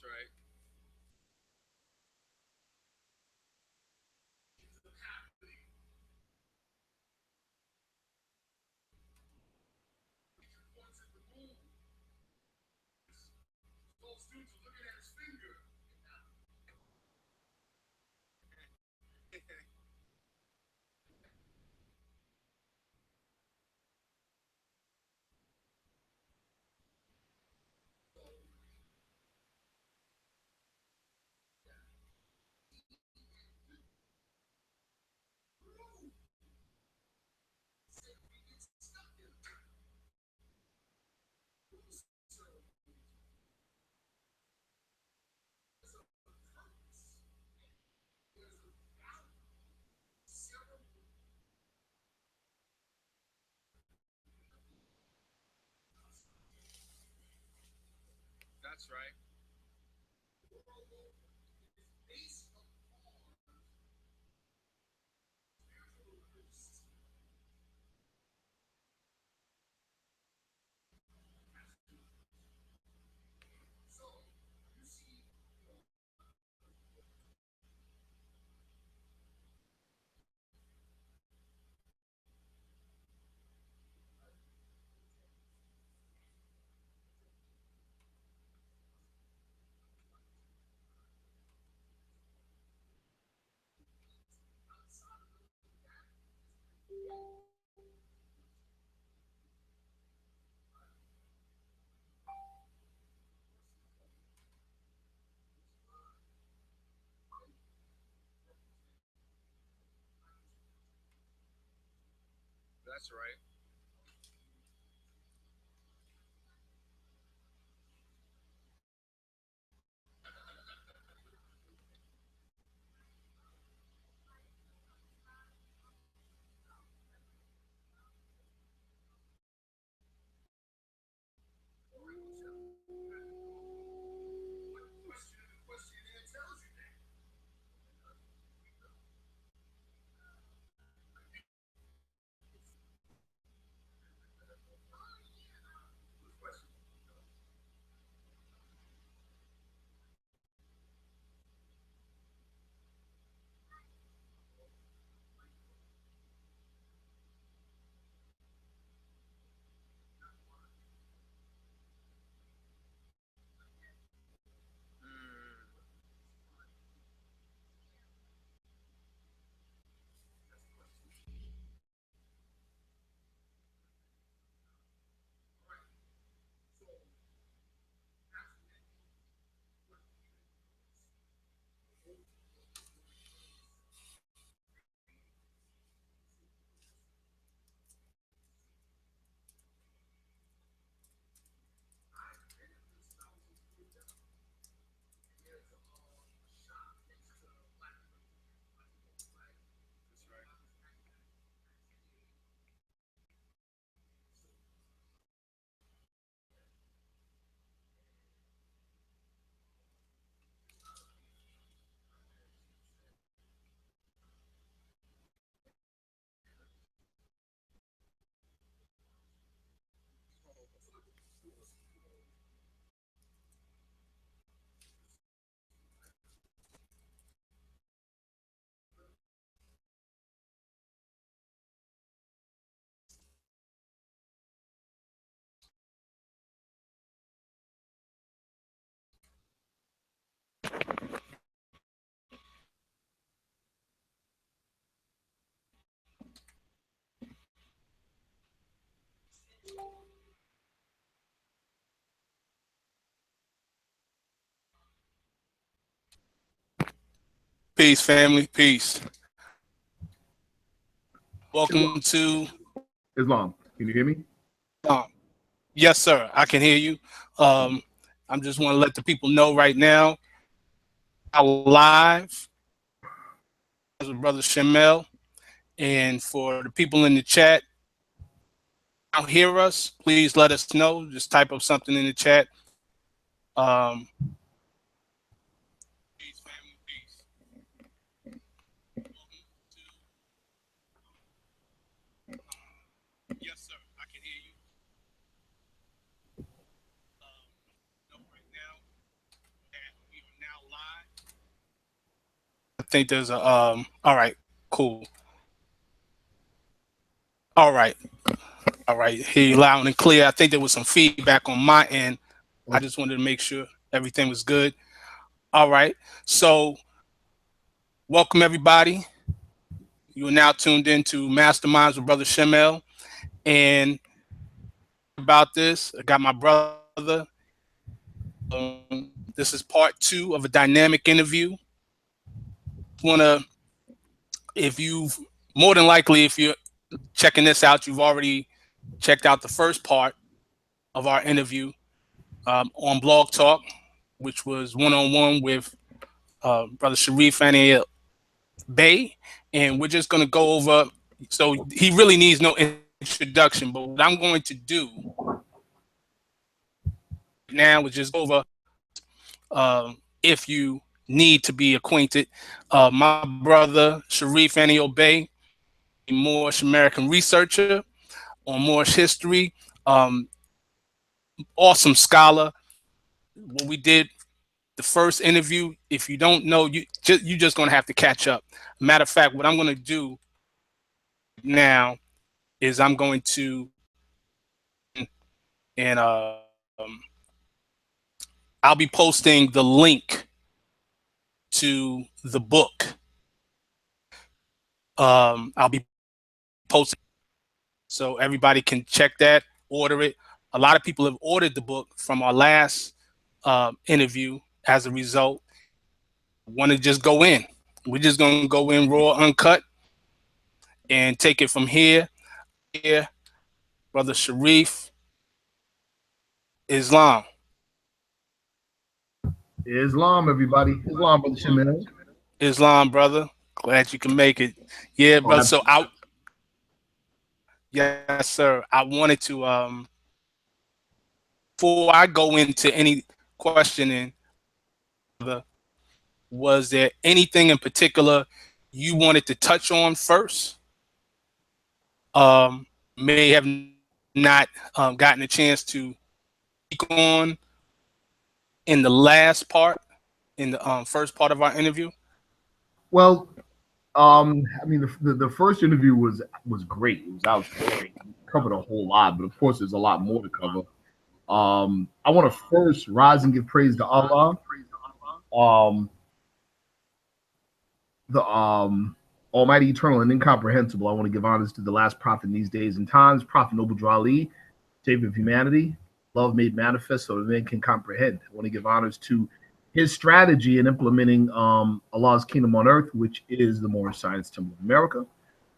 right. That's right. That's right. Mm, that's right. Peace, family. Peace. Islam. Welcome to. Islam. Can you hear me? Um, yes, sir. I can hear you. Um, I'm just want to let the people know right now. I live as a brother Shemel, and for the people in the chat, don't hear us. Please let us know. Just type up something in the chat. Um, peace, family. Peace. Yes, sir. I can hear you. No, right now. think there's a all right, cool. All right. All right. Hear you loud and clear. I think there was some feedback on my end. I just wanted to make sure everything was good. All right. So welcome everybody. You are now tuned into Masterminds with Brother Shemel. And about this, I got my brother. This is part 2 of a dynamic interview. If you've more than likely, if you're checking this out, you've already checked out the first part of our interview on Blog Talk, which was one-on-one with Brother Sharif Anael-Bey, and we're just going to go over. So he really needs no introduction, but what I'm going to do now is just go over if you need to be acquainted. My brother Sharif Anael-Bey, a Moorish American researcher on Moorish history, awesome scholar. What we did the first interview, if you don't know, you just gonna have to catch up. Matter of fact, what I'm gonna do now is I'm going to and I'll be posting the link to the book. I'll be posting so everybody can check that, order it. A lot of people have ordered the book from our last interview. As a result, want to just go in. We're just gonna go in raw, uncut, and take it from here. Here, Brother Sharif, Islam. Islam, everybody. Islam, Brother Shemel. Islam, brother. Glad you can make it. Yeah, brother. So yes, sir. I wanted to before I go into any questioning, was there anything in particular you wanted to touch on first? May have not gotten a chance to speak on in the last part, in the first part of our interview. Well, I mean, the first interview was great. It was outstanding. Covered a whole lot, but of course, there's a lot more to cover. I want to first rise and give praise to Allah, the Almighty, Eternal, and Incomprehensible. I want to give honors to the last prophet in these days and times, Prophet Noble Drew Ali, Savior of humanity, love made manifest so that men can comprehend. I want to give honors to his strategy in implementing Allah's kingdom on earth, which is the Moorish Science Temple of America,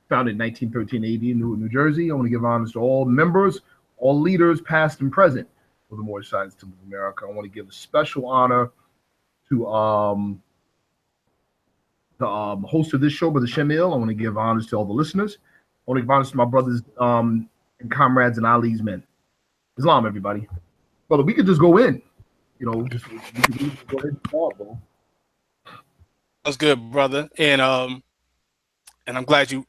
founded in 1913 AD in Newark, New Jersey. I want to give honors to all members, all leaders, past and present, of the Moorish Science Temple of America. I want to give a special honor to the host of this show, Brother Shemel. I want to give honors to all the listeners. I want to give honors to my brothers and comrades and Ali's men. Islam, everybody. Brother, we could just go in. You know, just we could go ahead and start, bro. That's good, brother. And I'm glad you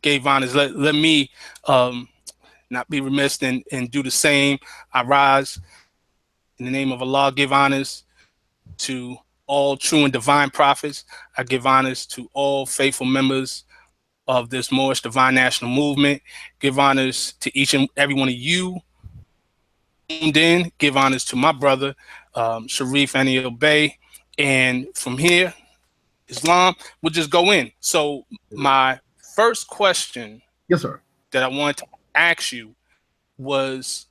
gave honors. Let me not be remiss and do the same. I rise in the name of Allah, give honors to all true and divine prophets. I give honors to all faithful members of this Moorish Divine National Movement. Give honors to each and every one of you tuned in. Give honors to my brother, Sharif Anael-Bey. And from here, Islam, we'll just go in. So my first question, yes, sir, that I wanted to ask you was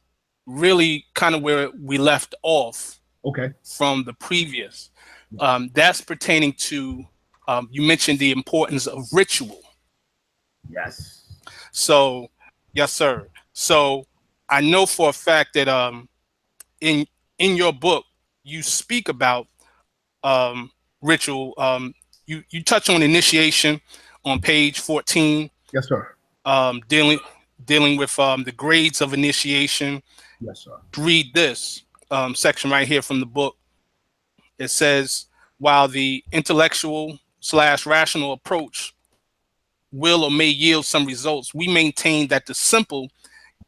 really kind of where we left off. Okay. From the previous. That's pertaining to, you mentioned the importance of ritual. Yes. So, yes, sir. So I know for a fact that in your book, you speak about ritual. You touch on initiation on page 14. Yes, sir. Dealing with the grades of initiation. Yes, sir. Read this section right here from the book. It says, while the intellectual / rational approach will or may yield some results, we maintain that the simple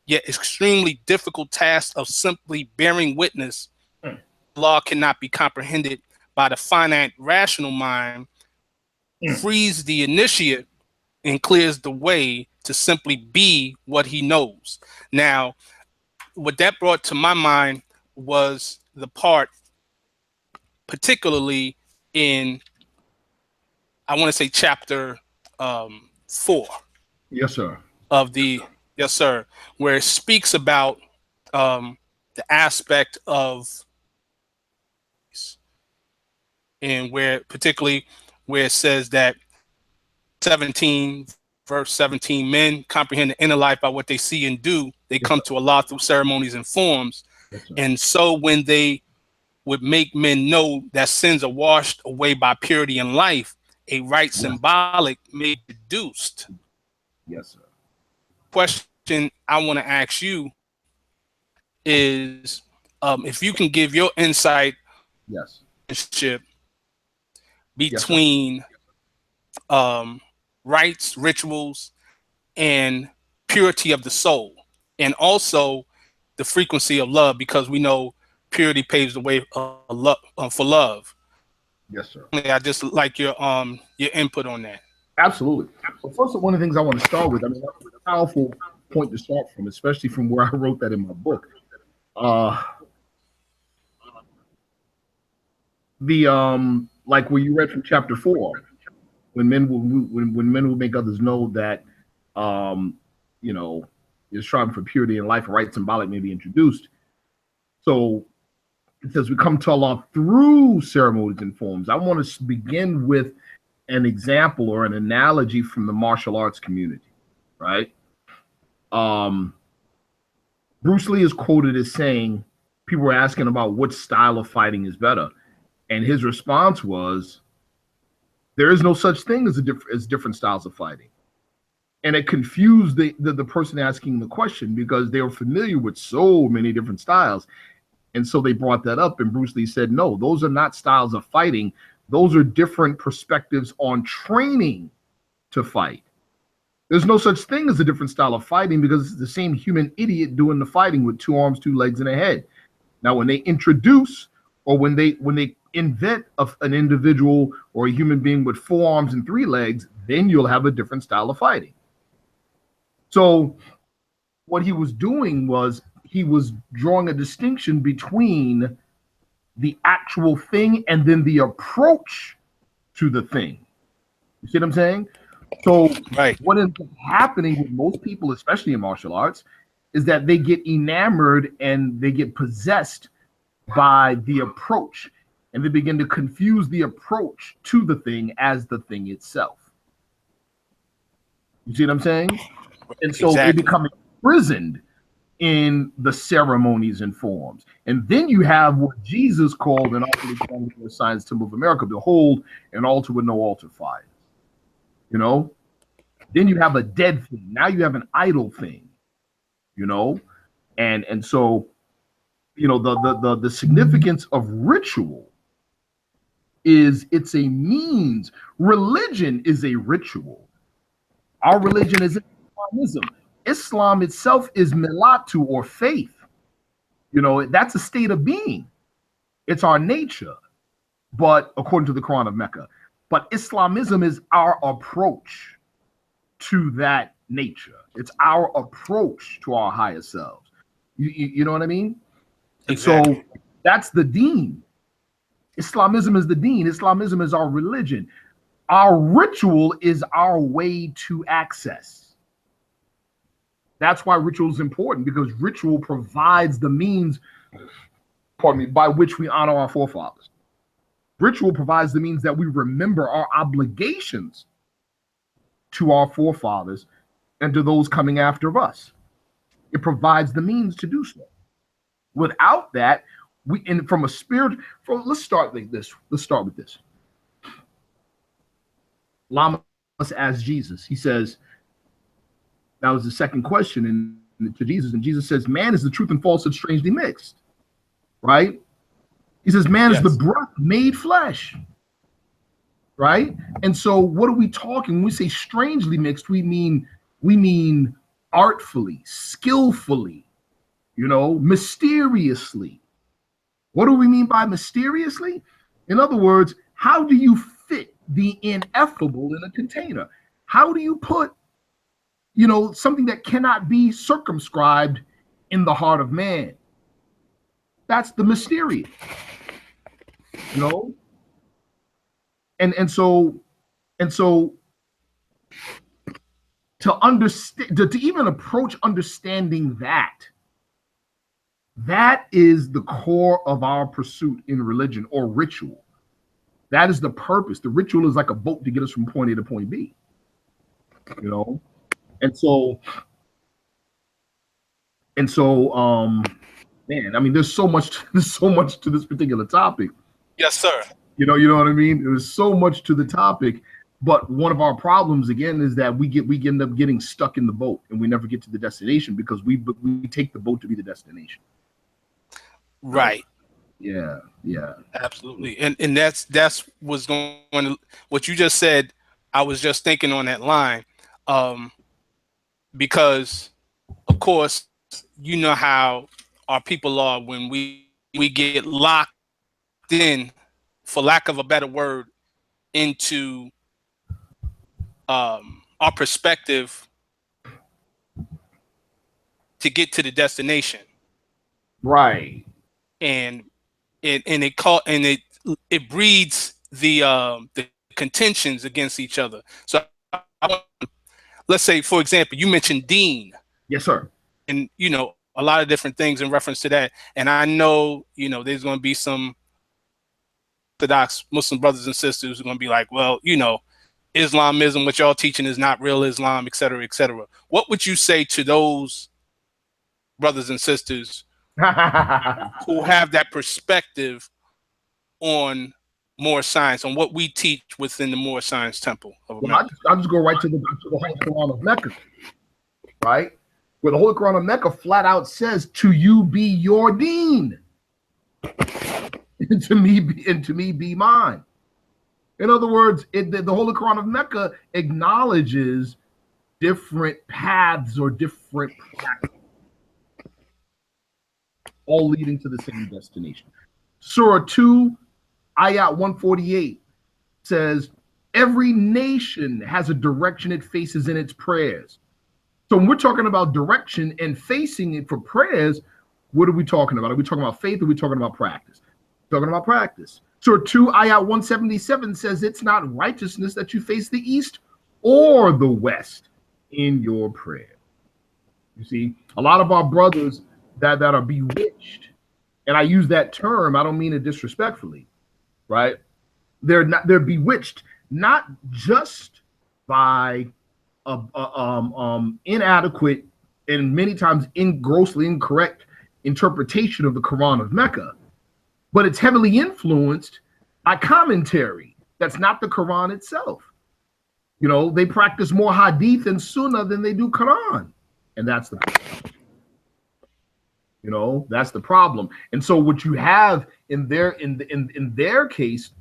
yet extremely difficult task of simply bearing witness law cannot be comprehended by the finite rational mind frees the initiate and clears the way to simply be what he knows. Now, what that brought to my mind was the part, particularly in, I want to say, chapter 4. Yes, sir. Of the, yes, sir, where it speaks about the aspect of, and where particularly where it says that 17 verse 17, men comprehend the inner life by what they see and do. They come to Allah through ceremonies and forms. And so when they would make men know that sins are washed away by purity and life, a right symbolic may be deduced. Yes, sir. Question I want to ask you is, if you can give your insight, yes, between rites, rituals, and purity of the soul, and also the frequency of love, because we know purity paves the way for love. Yes, sir. I just like your input on that. Absolutely. Well, first, one of the things I want to start with, I mean, that's a powerful point to start from, especially from where I wrote that in my book. Like where you read from chapter 4, when men will make others know that, you know, you're striving for purity and life, a right symbolic may be introduced. So it says we come to Allah through ceremonies and forms. I want to begin with an example or an analogy from the martial arts community, right? Bruce Lee is quoted as saying, people were asking about what style of fighting is better. And his response was, there is no such thing as different styles of fighting. And it confused the person asking the question, because they were familiar with so many different styles. And so they brought that up, and Bruce Lee said, no, those are not styles of fighting. Those are different perspectives on training to fight. There's no such thing as a different style of fighting, because it's the same human idiot doing the fighting with 2 arms, 2 legs, and a head. Now, when they introduce, or when they invent an individual or a human being with 4 arms and 3 legs, then you'll have a different style of fighting. So what he was doing was he was drawing a distinction between the actual thing and then the approach to the thing. You see what I'm saying? So what is happening with most people, especially in martial arts, is that they get enamored and they get possessed by the approach, and they begin to confuse the approach to the thing as the thing itself. You see what I'm saying? And so they become imprisoned in the ceremonies and forms. And then you have what Jesus called, and also the Moorish Science Temple of America, behold, an altar with no altar fire. You know? Then you have a dead thing. Now you have an idol thing. You know? And so, you know, the significance of ritual is it's a means. Religion is a ritual. Our religion is Islamism. Islam itself is milatu, or faith. You know, that's a state of being. It's our nature, but according to the Quran of Mecca. But Islamism is our approach to that nature. It's our approach to our higher selves. You know what I mean? And so that's the deen. Islamism is the deen. Islamism is our religion. Our ritual is our way to access. That's why ritual is important, because ritual provides the means, by which we honor our forefathers. Ritual provides the means that we remember our obligations to our forefathers and to those coming after us. It provides the means to do so. Without that, from a spirit, let's start like this. Let's start with this. Lama asks Jesus, he says, that was the second question to Jesus, and Jesus says, man is the truth and falsehood strangely mixed, right? He says, man is the breath made flesh, right? And so what are we talking? When we say strangely mixed, we mean artfully, skillfully, you know, mysteriously. What do we mean by mysteriously? In other words, how do you fit the ineffable in a container? How do you put, something that cannot be circumscribed in the heart of man? That's the mysterious, and so to understand, to even approach understanding that is the core of our pursuit in religion or ritual. That is the purpose. The ritual is like a boat to get us from point A to point B, and so man, I mean, there's so much to this particular topic. Yes, sir. You know what I mean? There's so much to the topic, but one of our problems again is that we end up getting stuck in the boat and we never get to the destination because we take the boat to be the destination. Right. Yeah. Absolutely. And that's what's going to, what you just said. I was just thinking on that line, because of course, you know how our people are when we get locked in, for lack of a better word, into our perspective to get to the destination. Right. And it breeds the contentions against each other. So let's say, for example, you mentioned Dean. Yes, sir. And a lot of different things in reference to that. And I know, there's going to be some Orthodox Muslim brothers and sisters who are going to be like, well, Islamism, what y'all teaching is not real Islam, et cetera, et cetera. What would you say to those brothers and sisters who have that perspective on Moorish Science, on what we teach within the Moorish Science Temple of America? I'll just go right to the Holy Quran of Mecca, right? Where the Holy Quran of Mecca flat out says, "To you be your deen, and to me be mine." In other words, the Holy Quran of Mecca acknowledges different paths or different practices, all leading to the same destination. Surah 2, Ayat 148 says, every nation has a direction it faces in its prayers. So when we're talking about direction and facing it for prayers, what are we talking about? Are we talking about faith or are we talking about practice? We're talking about practice. Surah 2, Ayat 177 says, it's not righteousness that you face the east or the west in your prayer. You see, a lot of our brothers that are bewitched, and I use that term, I don't mean it disrespectfully, right? They're bewitched not just by inadequate and many times grossly incorrect interpretation of the Quran of Mecca, but it's heavily influenced by commentary that's not the Quran itself. They practice more hadith and sunnah than they do Quran, and that's the problem. That's the problem. And so what you have in their case,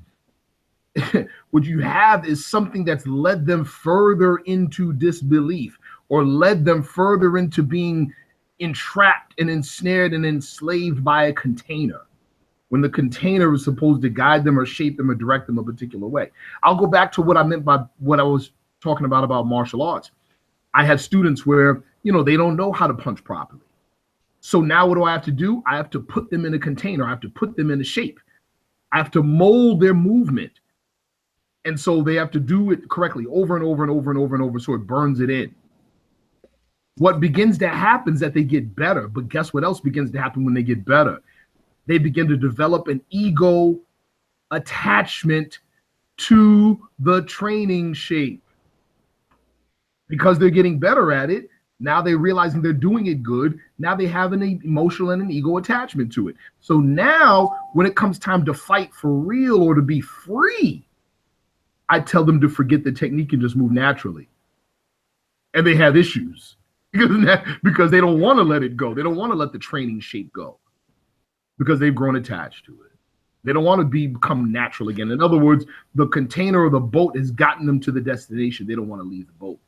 what you have is something that's led them further into disbelief or led them further into being entrapped and ensnared and enslaved by a container, when the container is supposed to guide them or shape them or direct them a particular way. I'll go back to what I meant by what I was talking about martial arts. I had students where, they don't know how to punch properly. So now what do I have to do? I have to put them in a container. I have to put them in a shape. I have to mold their movement. And so they have to do it correctly over and over and over and over and over so it burns it in. What begins to happen is that they get better. But guess what else begins to happen when they get better? They begin to develop an ego attachment to the training shape. Because they're getting better at it, now they're realizing they're doing it good. Now they have an emotional and an ego attachment to it. So now when it comes time to fight for real or to be free, I tell them to forget the technique and just move naturally. And they have issues because they don't want to let it go. They don't want to let the training shape go because they've grown attached to it. They don't want to become natural again. In other words, the container or the boat has gotten them to the destination. They don't want to leave the boat.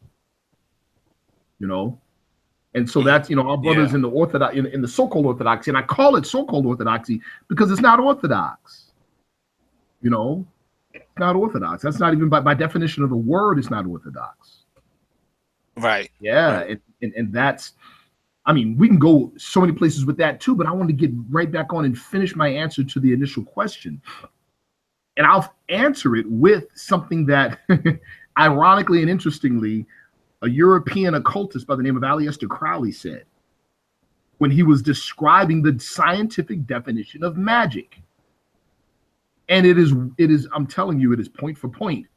And so that's, our brothers in the Orthodox, in the so-called Orthodoxy, and I call it so-called Orthodoxy because it's not Orthodox. And not orthodox. That's not even by definition of the word, it's not orthodox. Right. Yeah, Right. And that's, I mean, we can go so many places with that too, but I want to get right back on and finish my answer to the initial question. And I'll answer it with something that, ironically and interestingly, a European occultist by the name of AL-IKSIR said when he was describing the scientific definition of magic. And it is, I'm telling you, it is point for point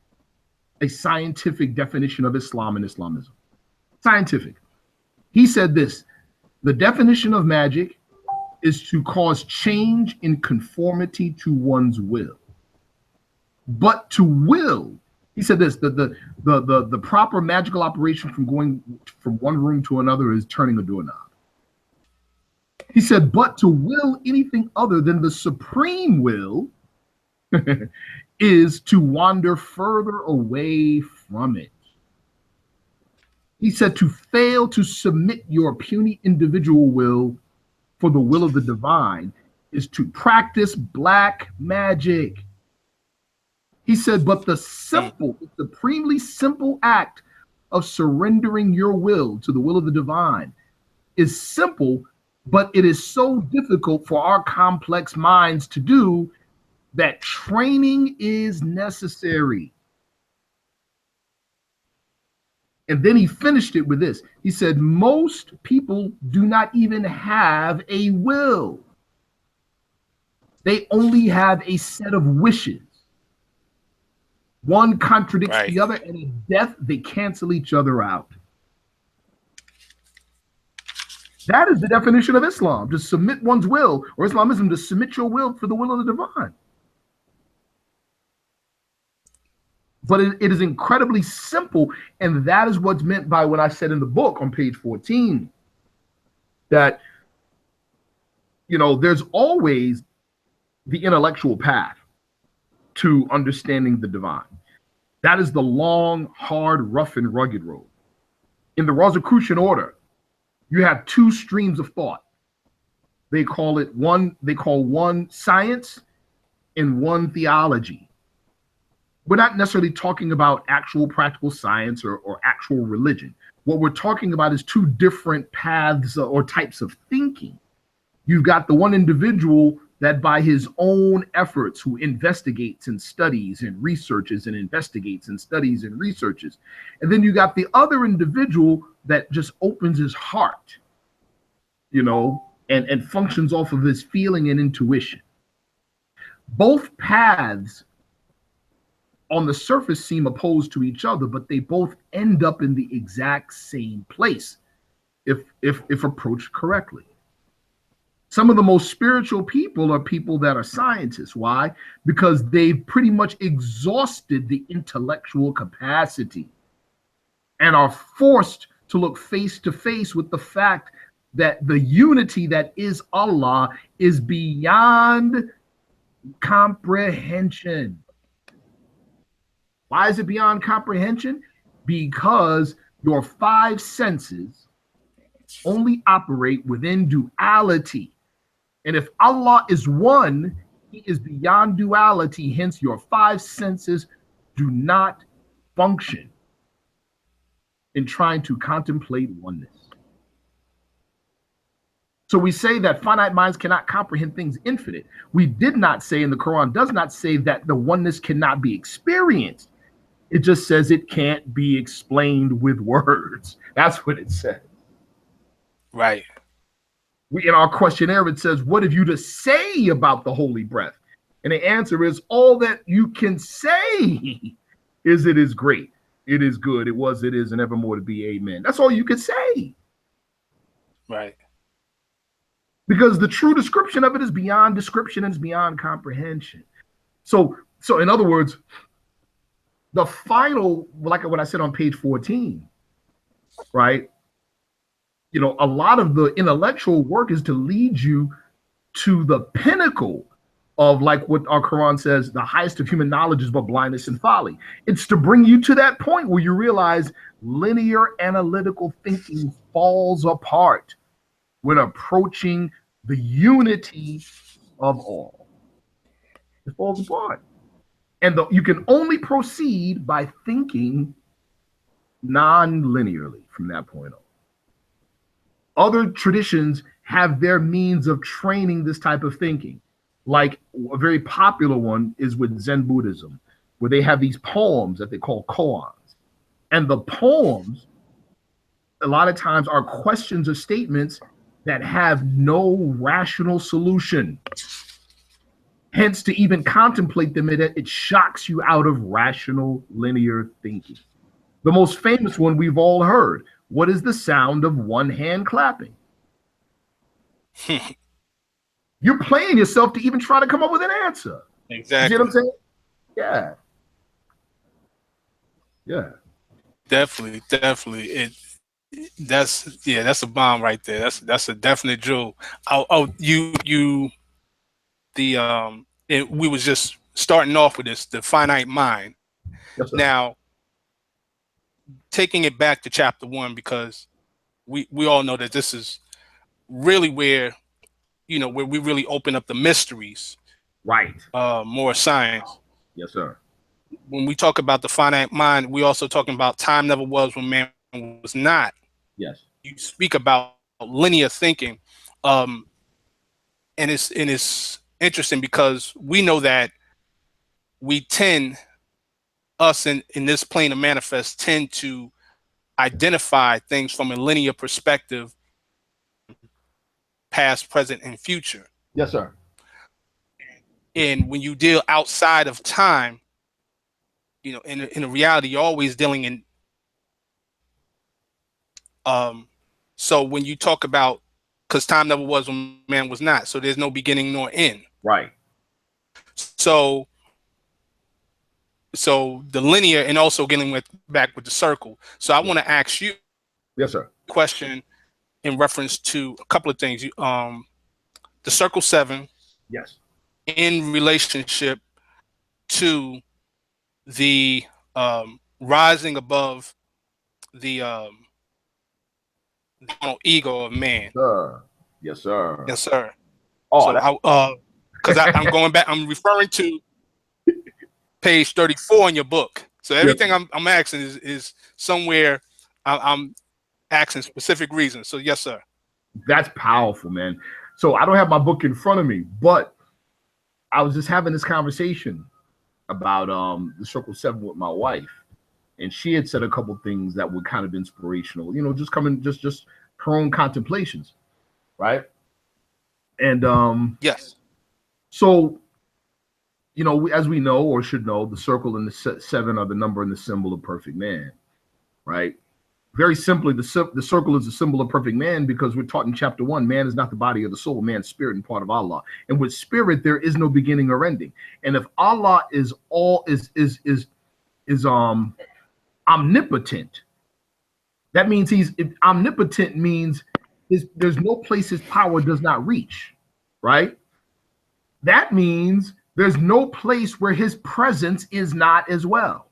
a scientific definition of Islam and Islamism. Scientific. He said this: the definition of magic is to cause change in conformity to one's will. But to will, he said this, the proper magical operation from going from one room to another is turning a doorknob. He said, but to will anything other than the supreme will is to wander further away from it. He said to fail to submit your puny individual will for the will of the divine is to practice black magic. He said, but the simple, supremely simple act of surrendering your will to the will of the divine is simple, but it is so difficult for our complex minds to do that training is necessary. And then he finished it with this. He said, most people do not even have a will. They only have a set of wishes. One contradicts the other, and in death, they cancel each other out. That is the definition of Islam, to submit one's will, or Islamism, to submit your will for the will of the divine. But it is incredibly simple, and that is what's meant by what I said in the book on page 14, that, you know, there's always the intellectual path to understanding the divine. That is the long, hard, rough, and rugged road. In the Rosicrucian order, you have two streams of thought. They call one science and one theology. We're not necessarily talking about actual practical science or actual religion. What we're talking about is two different paths or types of thinking. You've got the one individual that by his own efforts who investigates and studies and researches and investigates and studies and researches. And then you got the other individual that just opens his heart, you know, and functions off of his feeling and intuition. Both paths on the surface seem opposed to each other, but they both end up in the exact same place if approached correctly. Some of the most spiritual people are people that are scientists. Why? Because they've pretty much exhausted the intellectual capacity and are forced to look face to face with the fact that the unity that is Allah is beyond comprehension. Why is it beyond comprehension? Because your five senses only operate within duality. And if Allah is one, he is beyond duality. Hence, your five senses do not function in trying to contemplate oneness. So we say that finite minds cannot comprehend things infinite. We did not say, and the Quran does not say, that the oneness cannot be experienced. It just says it can't be explained with words. That's what it says. Right. In our questionnaire, it says, what have you to say about the holy breath? And the answer is, all that you can say is it is great. It is good. It was, it is, and evermore to be. Amen. That's all you can say. Right. Because the true description of it is beyond description and it's beyond comprehension. So in other words, the final, like what I said on page 14, right? You know, a lot of the intellectual work is to lead you to the pinnacle of, like what our Quran says, the highest of human knowledge is but blindness and folly. It's to bring you to that point where you realize linear analytical thinking falls apart when approaching the unity of all. It falls apart. And you can only proceed by thinking non-linearly from that point on. Other traditions have their means of training this type of thinking. Like a very popular one is with Zen Buddhism, where they have these poems that they call koans. And the poems, a lot of times, are questions or statements that have no rational solution. Hence, to even contemplate them, it shocks you out of rational linear thinking. The most famous one we've all heard. What is the sound of one hand clapping? You're playing yourself to even try to come up with an answer. Exactly. You see what I'm saying? Yeah. Yeah. Definitely. That's a bomb right there. That's a definite jewel. We was just starting off with this, the finite mind. Yes, sir. Now, taking it back to chapter 1, because we all know that this is really where we really open up the mysteries. Right. Moorish science. Yes, sir. When we talk about the finite mind, we also talking about time never was when man was not. Yes. You speak about linear thinking, and it's interesting because we know that we tend, us in this plane of manifest, tend to identify things from a linear perspective, past, present, and future. Yes, sir. And when you deal outside of time, in a reality, you're always dealing in. So when you talk about, because time never was when man was not, so there's no beginning nor end. Right. So the linear, and also getting back with the circle. So I want to ask you, yes, sir, a question in reference to a couple of things. The circle 7. Yes. In relationship to the rising above the ego of man. Yes, sir. Yes, sir. Oh, so because I'm going back, I'm referring to page 34 in your book. So everything I'm asking is somewhere I'm asking specific reasons. So yes, sir. That's powerful, man. So I don't have my book in front of me, but I was just having this conversation about the circle 7 with my wife, and she had said a couple things that were kind of inspirational, just her own contemplations, right? And yes. So, as we know or should know, the circle and the 7 are the number and the symbol of perfect man, right? Very simply, the circle is a symbol of perfect man because we're taught in chapter 1, man is not the body of the soul, man's spirit and part of Allah. And with spirit, there is no beginning or ending. And if Allah is omnipotent, that means omnipotent means there's no place his power does not reach, right? That means there's no place where his presence is not as well.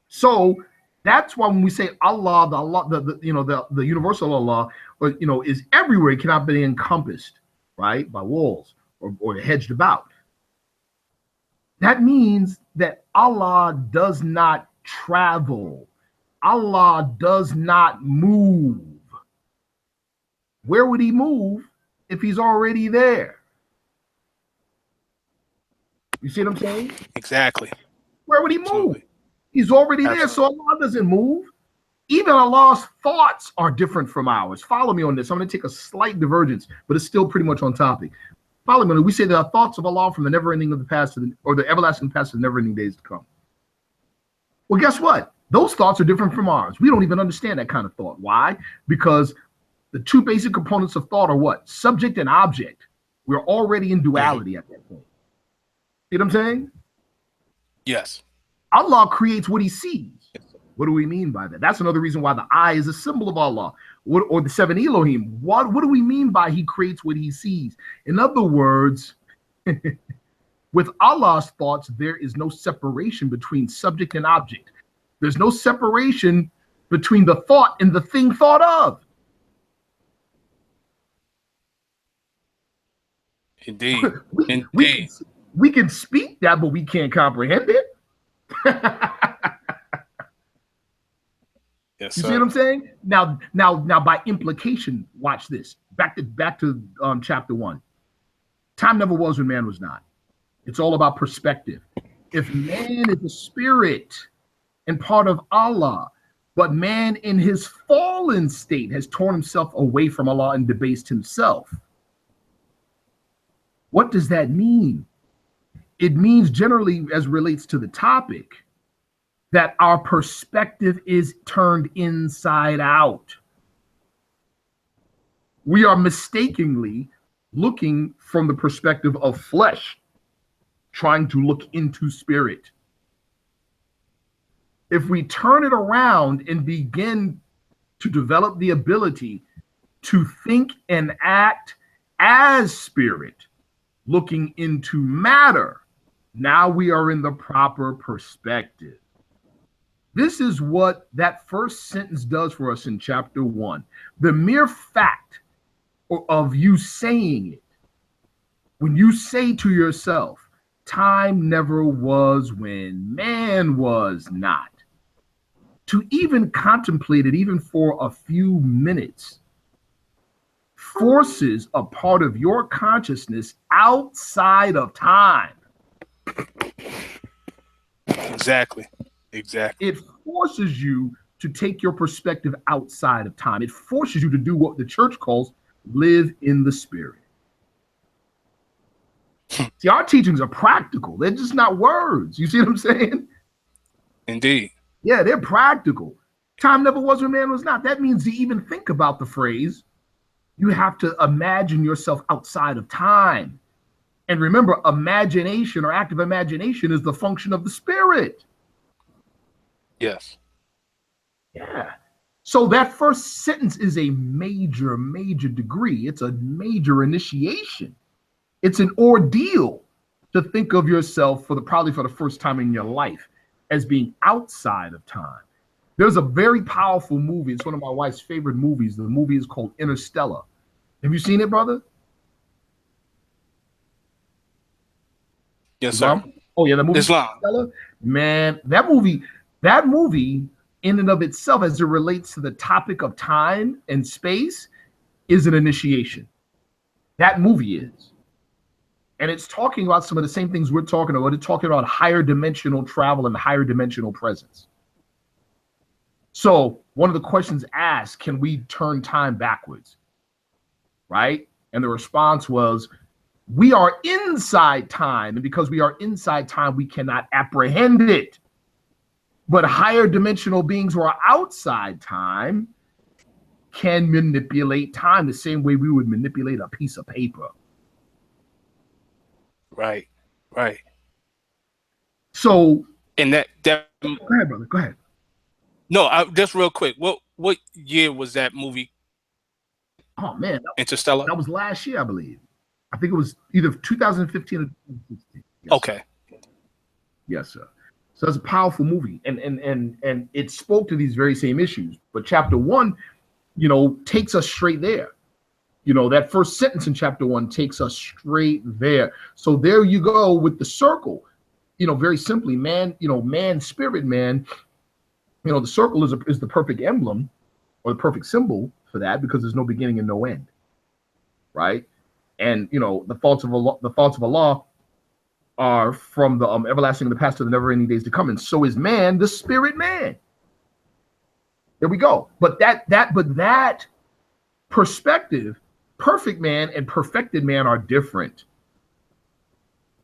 So that's why when we say Allah, the universal Allah, is everywhere, it cannot be encompassed, right, by walls or hedged about. That means that Allah does not travel. Allah does not move. Where would he move if he's already there? You see what I'm saying? Exactly. Where would he move? Absolutely. He's already there, so Allah doesn't move. Even Allah's thoughts are different from ours. Follow me on this. I'm going to take a slight divergence, but it's still pretty much on topic. Follow me. We say there are thoughts of Allah from the never-ending of the past or the everlasting past to the never-ending days to come. Well, guess what? Those thoughts are different from ours. We don't even understand that kind of thought. Why? Because the two basic components of thought are what? Subject and object. We're already in duality at that point. See what I'm saying? Yes. Allah creates what he sees. What do we mean by that? That's another reason why the eye is a symbol of Allah, or the 7 Elohim. What do we mean by he creates what he sees? In other words, with Allah's thoughts, there is no separation between subject and object. There's no separation between the thought and the thing thought of. Indeed. We We can speak that, but we can't comprehend it. Yes, You sir. see what I'm saying? Now, by implication, watch this. Back to chapter 1. Time never was when man was not. It's all about perspective. If man is a spirit and part of Allah, but man in his fallen state has torn himself away from Allah and debased himself, what does that mean? It means, generally, as relates to the topic, that our perspective is turned inside out. We are mistakenly looking from the perspective of flesh, trying to look into spirit. If we turn it around and begin to develop the ability to think and act as spirit, looking into matter, now we are in the proper perspective. This is what that first sentence does for us in chapter 1. The mere fact of you saying it, when you say to yourself, time never was when man was not, to even contemplate it, even for a few minutes, forces a part of your consciousness outside of time. Exactly. It forces you to take your perspective outside of time. It forces you to do what the church calls live in the spirit. See, our teachings are practical. They're just not words. You see what I'm saying? Indeed. Yeah, they're practical. Time never was when man was not. That means to even think about the phrase, you have to imagine yourself outside of time. And remember, imagination or active imagination is the function of the spirit. Yes. Yeah. So that first sentence is a major degree. It's a major initiation. It's an ordeal to think of yourself probably for the first time in your life as being outside of time. There's a very powerful movie. It's one of my wife's favorite movies. The movie is called Interstellar. Have you seen it, brother? Yes, sir. Oh yeah, the movie Islam. Interstellar. Man, that movie in and of itself, as it relates to the topic of time and space, is an initiation. That movie is. And it's talking about some of the same things we're talking about. It's talking about higher dimensional travel and higher dimensional presence. So one of the questions asked, can we turn time backwards? Right? And the response was, we are inside time. And because we are inside time, we cannot apprehend it. But higher dimensional beings who are outside time can manipulate time the same way we would manipulate a piece of paper. Right. So, and that go ahead, brother. Go ahead. No, just real quick. What year was that movie? Oh man, Interstellar. That was last year, I believe. I think it was either 2015 or 2016. Yes, okay. Sir. Yes, sir. So it's a powerful movie, and it spoke to these very same issues. But chapter 1, takes us straight there. That first sentence in chapter 1 takes us straight there. So there you go with the circle. Very simply, man, man, spirit, man. The circle is the perfect emblem or the perfect symbol for that, because there's no beginning and no end, right? And the thoughts of Allah are from the everlasting in the past to the never-ending days to come, and so is man, the spirit man. There we go. But that perspective, perfect man and perfected man are different.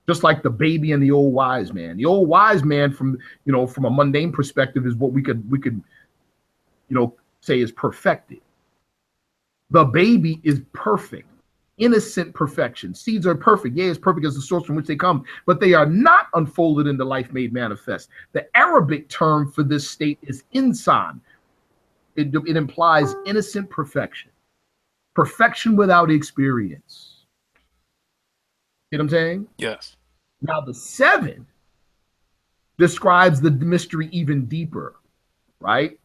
Just like the baby and the old wise man. The old wise man, from a mundane perspective, is what we could say is perfected. The baby is perfect. Innocent perfection. Seeds are perfect. Yeah, it's perfect as the source from which they come, but they are not unfolded into life made manifest. The Arabic term for this state is insan. It implies innocent perfection. Perfection without experience. You know what I'm saying? Yes. Now the 7 describes the mystery even deeper, right?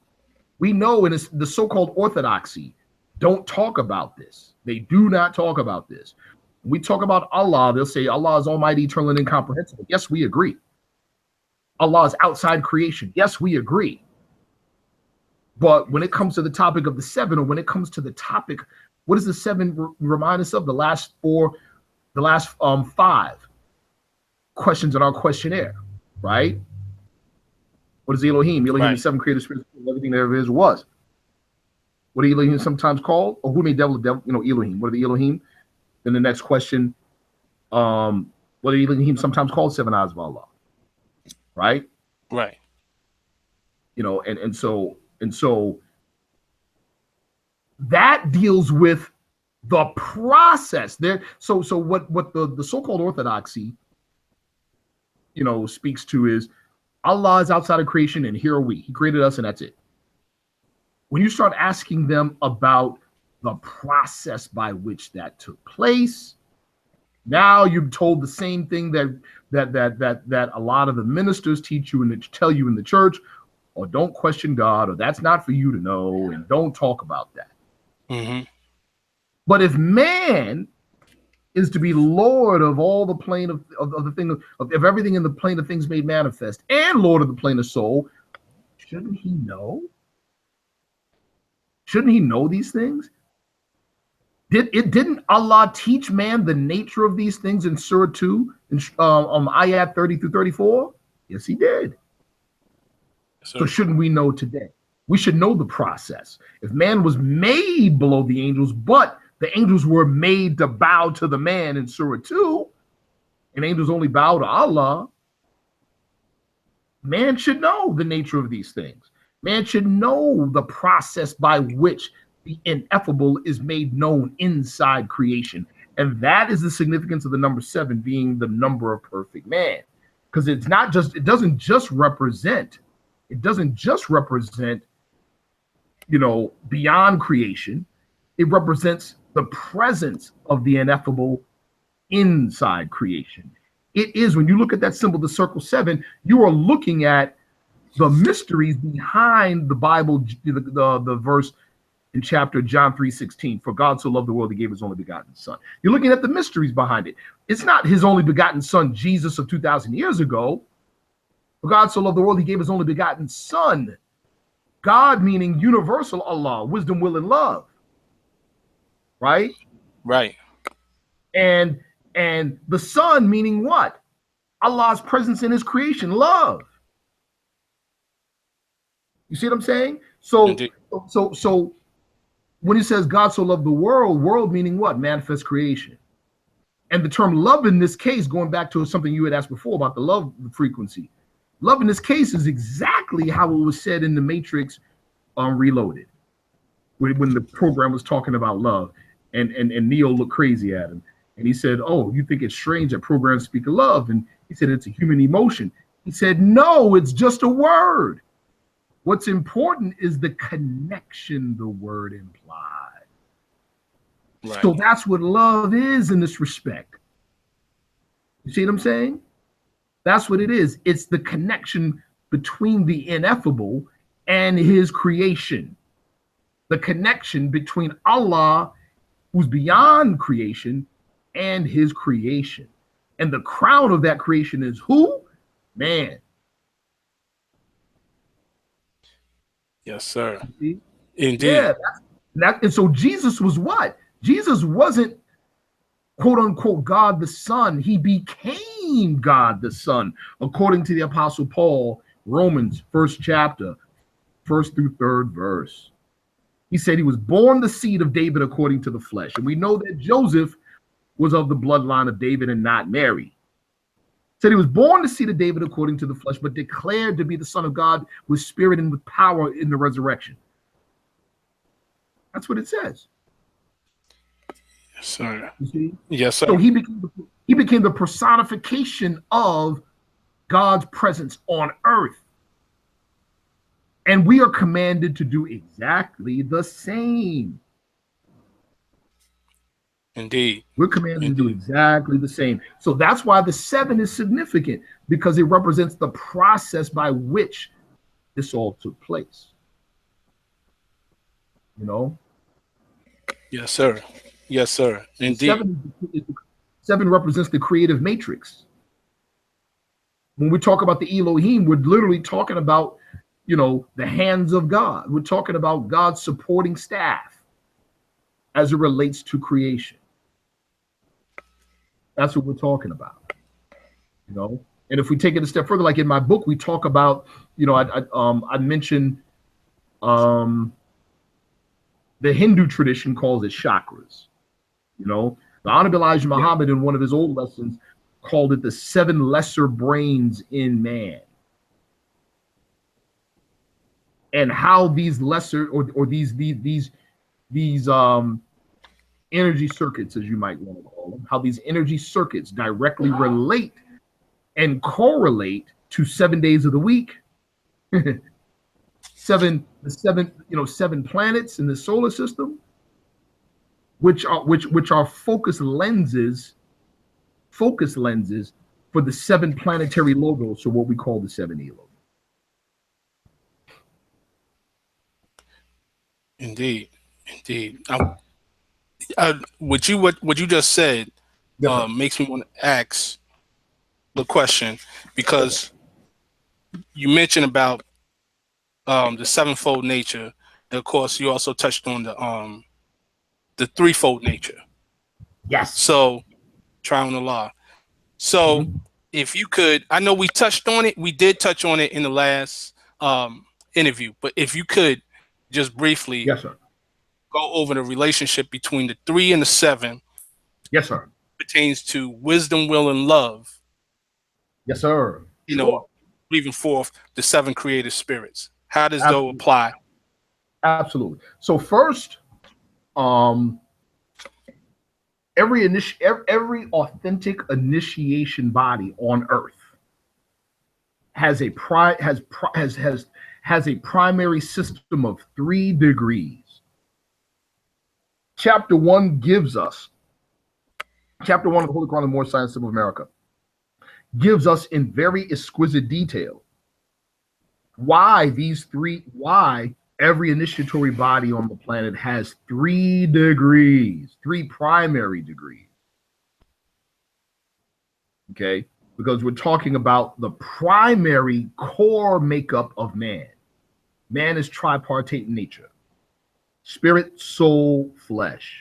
We know in the so-called orthodoxy don't talk about this. They do not talk about this. When we talk about Allah, they'll say Allah is almighty, eternal, and incomprehensible. Yes, we agree. Allah is outside creation. Yes, we agree. But when it comes to the topic of the seven, or when it comes to the topic, what does the seven remind us of? The last five questions in our questionnaire, right? What is Elohim? Elohim is seven creative spirits, everything that ever is was. What are Elohim sometimes called? Or who made devil? Elohim. What are the Elohim? Then the next question, what are Elohim sometimes called? Seven eyes of Allah. Right? Right. And so that deals with the process there. So what the so-called orthodoxy, speaks to is Allah is outside of creation and here are we. He created us and that's it. When you start asking them about the process by which that took place, now you've told the same thing that a lot of the ministers teach you and tell you in the church, or don't question God, or that's not for you to know, and don't talk about that. Mm-hmm. But if man is to be Lord of all the plane of the thing of everything in the plane of things made manifest, and Lord of the plane of soul, shouldn't he know? Shouldn't he know these things? Didn't Allah teach man the nature of these things in Surah 2, ayat 30 through 34? Yes, he did. So shouldn't we know today? We should know the process. If man was made below the angels, but the angels were made to bow to the man in Surah 2, and angels only bow to Allah, man should know the nature of these things. Man should know the process by which the ineffable is made known inside creation. And that is the significance of the number 7 being the number of perfect man. Because it doesn't just represent, beyond creation. It represents the presence of the ineffable inside creation. It is, when you look at that symbol, the circle 7, you are looking at the mysteries behind the Bible, the verse in chapter John 3:16, for God so loved the world, he gave his only begotten son. You're looking at the mysteries behind it. It's not his only begotten son, Jesus, of 2,000 years ago. For God so loved the world, he gave his only begotten son. God meaning universal Allah, wisdom, will, and love. Right? Right. And the son meaning what? Allah's presence in his creation, love. You see what I'm saying? So when he says God so loved the world meaning what? Manifest creation. And the term love in this case, going back to something you had asked before about the love frequency, love in this case is exactly how it was said in the Matrix Reloaded, when the program was talking about love, and Neo looked crazy at him. And he said, oh, you think it's strange that programs speak of love? And he said, it's a human emotion. He said, no, it's just a word. What's important is the connection the word implies. Right. So that's what love is in this respect. You see what I'm saying? That's what it is. It's the connection between the ineffable and his creation. The connection between Allah, who's beyond creation, and his creation. And the crown of that creation is who? Man. Yes, sir. Indeed. Yeah. And so Jesus was what? Jesus wasn't, quote unquote, God the Son. He became God the Son, according to the Apostle Paul, Romans 1st chapter, 1st through 3rd verse. He said he was born the seed of David according to the flesh. And we know that Joseph was of the bloodline of David and not Mary. Said he was born the seed of David according to the flesh, but declared to be the Son of God with spirit and with power in the resurrection. That's what it says. Yes, sir. You see? Yes, sir. So he became the personification of God's presence on earth. And we are commanded to do exactly the same. Indeed. We're commanded to do exactly the same. So that's why the 7 is significant, because it represents the process by which this all took place. You know? Yes, sir. Yes, sir. Indeed. 7 represents the creative matrix. When we talk about the Elohim, we're literally talking about, the hands of God. We're talking about God's supporting staff as it relates to creation. That's what we're talking about, And if we take it a step further, like in my book, we talk about, I mentioned the Hindu tradition calls it chakras. The Honorable Elijah Muhammad in one of his old lessons called it the 7 lesser brains in man. And how these lesser or these energy circuits, as you might want to call them, how these energy circuits directly relate and correlate to 7 days of the week, 7 planets in the solar system, which are focus lenses for the 7 planetary logos, so what we call the 7 Elohim. Indeed. What you just said makes me want to ask the question, because you mentioned about the sevenfold nature, and of course you also touched on the threefold nature. Yes. So triune Allah. So if you could, I know we touched on it. We did touch on it in the last interview, but if you could just briefly, yes, sir, go over the relationship between the 3 and the 7. Yes, sir. Pertains to wisdom, will, and love. Yes, sir. Breathing forth the 7 creative spirits. How does those apply? Absolutely. So first, every authentic initiation body on Earth has a primary system of 3 degrees. Chapter 1 gives us, Chapter 1 of the Holy Quran of Moorish Science of America gives us in very exquisite detail why every initiatory body on the planet has 3 degrees, 3 primary degrees. Okay, because we're talking about the primary core makeup of man. Man is tripartite in nature: spirit, soul, flesh.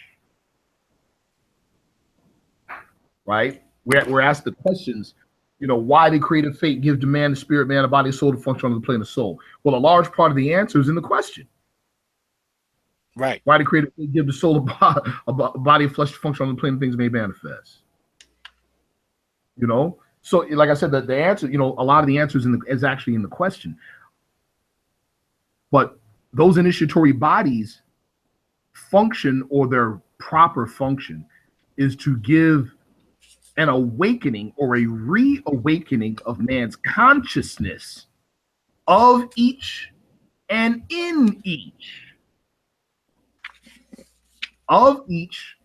Right? We're asked the questions, why did creative fate give to man the spirit, man, a body, a soul to function on the plane of soul? Well, a large part of the answer is in the question. Right. Why did creative fate give the soul a body of flesh to function on the plane of things made manifest? So like I said, the answer, a lot of the answers is actually in the question. But those initiatory bodies function, or their proper function is to give an awakening or a reawakening of man's consciousness of each and in each. Of each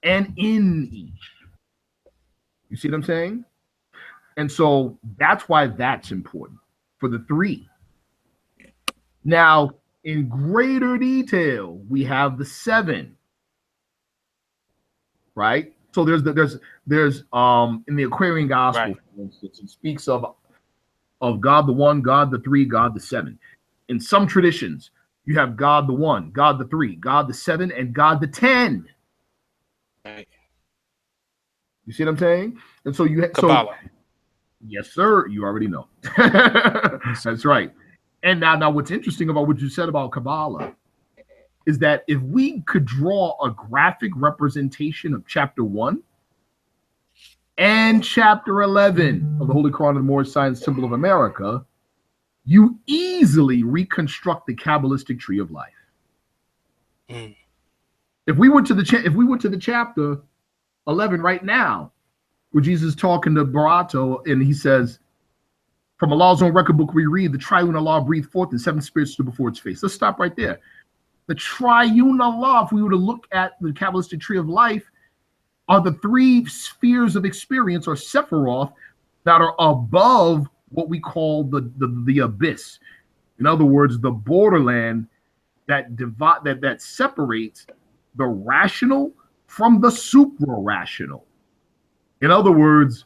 and in each. You see what I'm saying? And so that's why that's important for the 3. Now, in greater detail, we have the 7. Right? So there's in the Aquarian Gospel, right, for instance, it speaks of God the 1, God the 3, God the 7. In some traditions, you have God the 1, God the 3, God the 7, and God the 10. Right. You see what I'm saying? And so you Kabbalah. Yes, sir. You already know. That's right. And now what's interesting about what you said about Kabbalah is that if we could draw a graphic representation of chapter 1 and chapter 11 of the Holy Quran of the Moorish Science Symbol of America, you easily reconstruct the Kabbalistic tree of life. If we went to the chapter 11 right now, where Jesus is talking to Barato, and he says, from Allah's own record book we read, the triune Allah breathed forth and 7 spirits stood before its face. Let's stop right there. The triune Allah, if we were to look at the Kabbalistic tree of life, are the 3 spheres of experience, or Sephiroth, that are above what we call the abyss. In other words, the borderland that separates the rational from the supra-rational. In other words,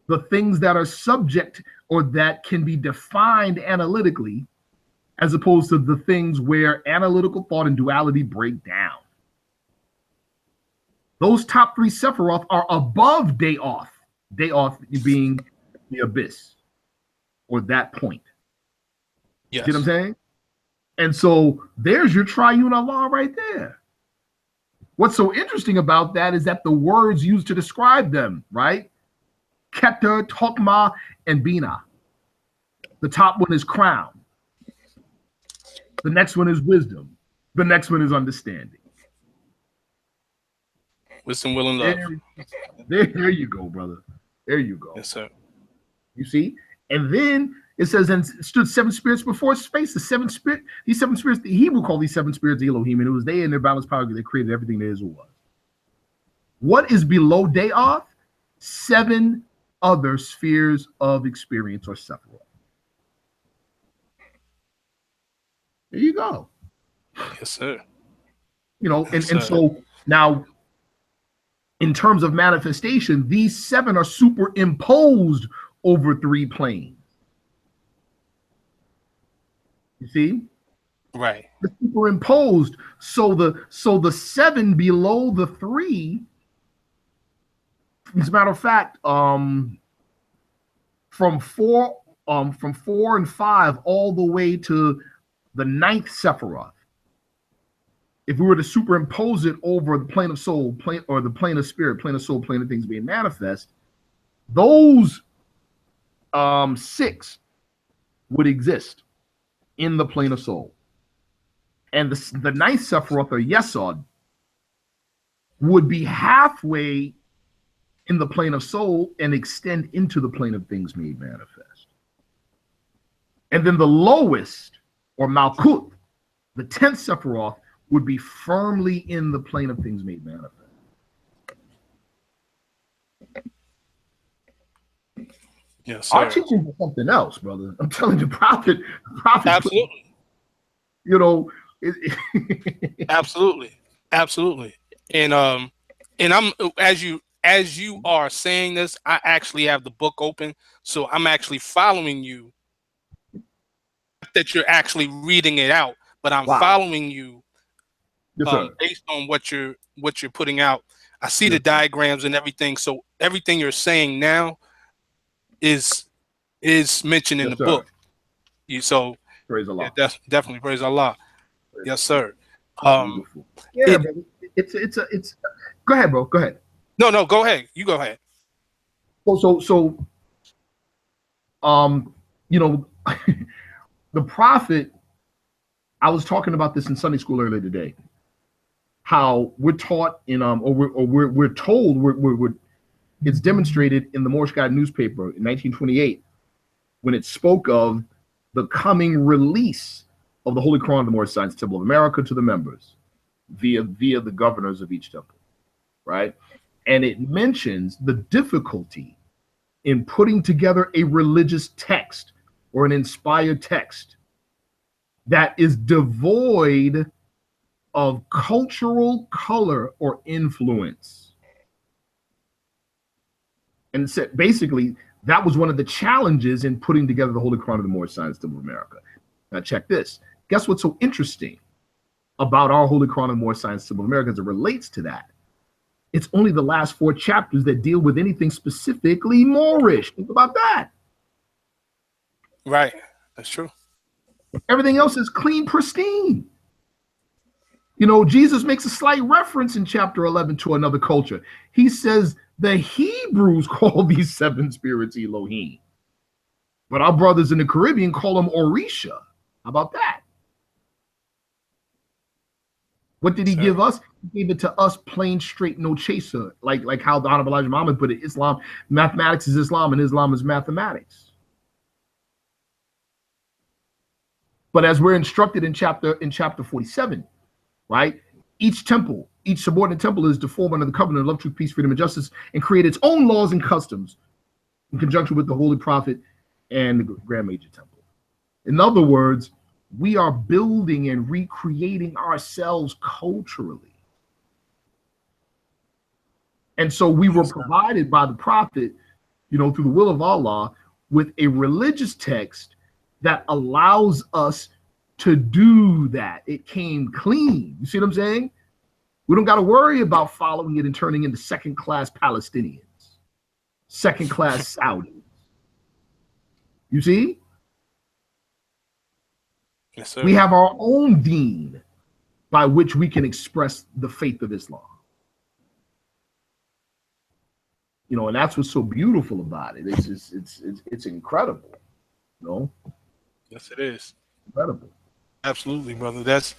the things that are subject or that can be defined analytically, as opposed to the things where analytical thought and duality break down. Those top three Sephiroth are above Daoth. Daoth being the abyss or that point. Yes. See what I'm saying? And so there's your triune Allah right there. What's so interesting about that is that the words used to describe them, right? Keter, Tokma, and Bina. The top one is crown. The next one is wisdom. The next one is understanding. Wisdom, will, and love. There you go, brother. There you go. Yes, sir. You see? And then it says, and stood seven spirits before his face. The seven spirit, these seven spirits, the Hebrew called these seven spirits Elohim, and it was they and their balanced power that created everything there is or was. What is below Daoth? 7 other spheres of experience or Sephiroth. There you go. Yes, sir. You know, Yes, and so now, in terms of manifestation, these 7 are superimposed over 3 planes. You see? Right. They're superimposed. So the 7 below the 3, as a matter of fact, from 4 and 5 all the way to the 9th Sephiroth. If we were to superimpose it over the plane of soul, or the plane of spirit, plane of soul, plane of things being manifest, those 6 would exist in the plane of soul. And the 9th Sephiroth, or Yesod, would be halfway in the plane of soul and extend into the plane of things made manifest. And then the lowest, or Malkuth, the 10th Sephiroth, would be firmly in the plane of things made manifest. Yes, sir. Our teaching is something else, brother. I'm telling you, prophet. Absolutely. You know, Absolutely. And I'm as you are saying this, I actually have the book open, so I'm actually following you. Not that you're actually reading it out, but I'm following you. yes, based on what you're putting out. I see the diagrams and everything. So everything you're saying now is mentioned in the book. So praise Allah. Yeah, definitely praise Allah. Yes, sir. Beautiful. Yeah, brother. It's go ahead, bro. Go ahead. No, go ahead. You go ahead. So you know, the prophet, I was talking about this in Sunday school earlier today. How we're taught in we're told it's demonstrated in the Moorish Guide newspaper in 1928 when it spoke of the coming release of the Holy Quran of the Moorish Science Temple of America to the members via the governors of each temple, right? And it mentions the difficulty in putting together a religious text or an inspired text that is devoid of cultural color or influence. And said basically that was one of the challenges in putting together the Holy Quran of the Moorish Science Temple of America. Now check this. Guess what's so interesting about our Holy Quran of the Moorish Science Temple of America as it relates to that? It's only the last 4 chapters that deal with anything specifically Moorish. Think about that. Right. That's true. Everything else is clean, pristine. You know, Jesus makes a slight reference in chapter 11 to another culture. He says the Hebrews call these 7 spirits Elohim, but our brothers in the Caribbean call them Orisha. How about that? What did he give us? He gave it to us plain, straight, no chaser, like how the Honorable Elijah Muhammad put it. Islam, mathematics is Islam, and Islam is mathematics. But as we're instructed in chapter 47, right? Each temple, each subordinate temple is to form under the covenant of love, truth, peace, freedom, and justice, and create its own laws and customs in conjunction with the Holy Prophet and the Grand Major Temple. In other words, we are building and recreating ourselves culturally. And so we were provided by the prophet, through the will of Allah, with a religious text that allows us to do that. It came clean. You see what I'm saying? We don't got to worry about following it and turning into second-class Palestinians, second-class Saudis. You see? Yes, sir. We have our own deen by which we can express the faith of Islam. And that's what's so beautiful about it. It's incredible. Yes, it is. Incredible. Absolutely, brother. That's,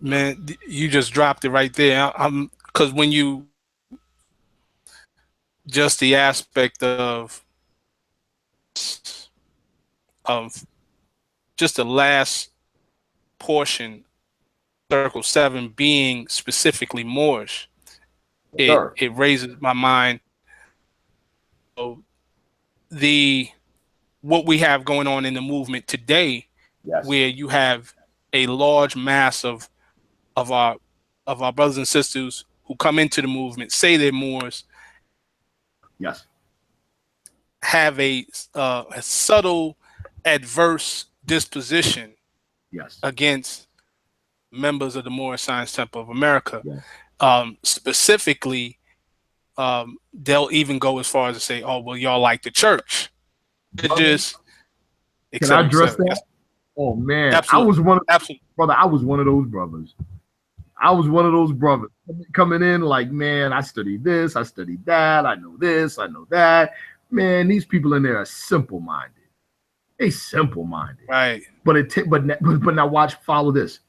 man, you just dropped it right there. Because when you, just the aspect of just the last portion, Circle 7 being specifically Moorish, it raises my mind. So what we have going on in the movement today, yes, where you have a large mass of our brothers and sisters who come into the movement, say they're Moors, yes, have a subtle adverse disposition, yes, against members of the Moorish Science Temple of America. yes. Specifically, they'll even go as far as to say, "Oh, well, y'all like the church." It just, can I address that? Oh man, absolutely. I was one of absolutely, brother. I was one of those brothers. I was one of those brothers coming in like, man, I studied this, I studied that, I know this, I know that. Man, these people in there are simple-minded. They simple-minded, right? But now follow this.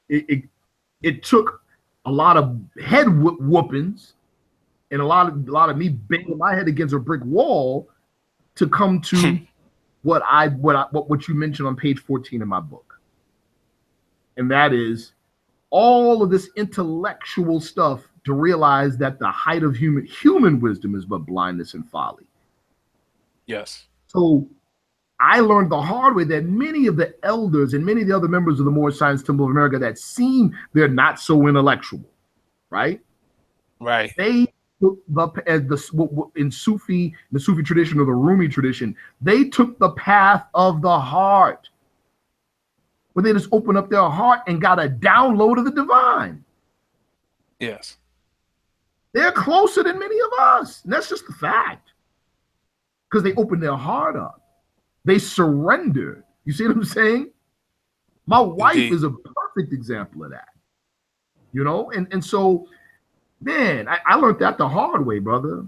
It took a lot of head whoopings and a lot of me banging my head against a brick wall to come to what you mentioned on page 14 of my book, and that is all of this intellectual stuff to realize that the height of human wisdom is but blindness and folly. Yes. So I learned the hard way that many of the elders and many of the other members of the Moorish Science Temple of America that seem they're not so intellectual, right? Right. They took in the Sufi tradition or the Rumi tradition, they took the path of the heart, where they just opened up their heart and got a download of the divine. Yes. They're closer than many of us. And that's just the fact. Because they opened their heart up. They surrendered. You see what I'm saying? My wife is a perfect example of that. And so, man, I learned that the hard way, brother.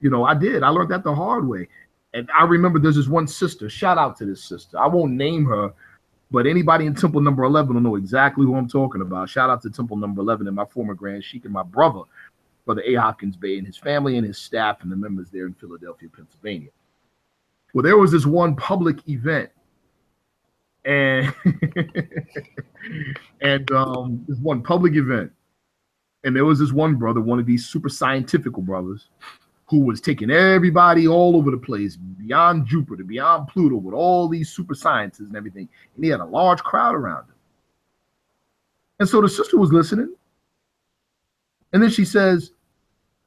I did. I learned that the hard way. And I remember there's this one sister. Shout out to this sister. I won't name her, but anybody in Temple number 11 will know exactly who I'm talking about. Shout out to Temple number 11 and my former Grand Sheik and my brother A.L-IKSIR Bey and his family and his staff and the members there in Philadelphia, Pennsylvania. Well, there was this one public event, and this one public event, and there was this one brother, one of these super scientific brothers, who was taking everybody all over the place, beyond Jupiter, beyond Pluto, with all these super sciences and everything. And he had a large crowd around him. And so the sister was listening. And then she says,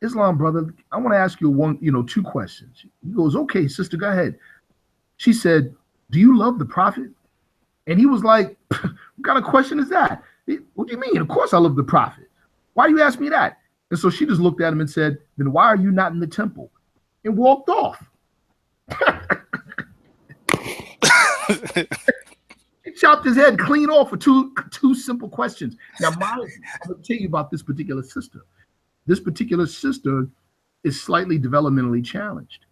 Islam, brother, I want to ask you two questions. He goes, okay, sister, go ahead. She said, do you love the prophet? And he was like, what kind of question is that? What do you mean? Of course I love the prophet. Why do you ask me that? And so she just looked at him and said, then why are you not in the temple? And walked off. He chopped his head clean off for two simple questions. Now, I'm going to tell you about this particular sister. This particular sister is slightly developmentally challenged.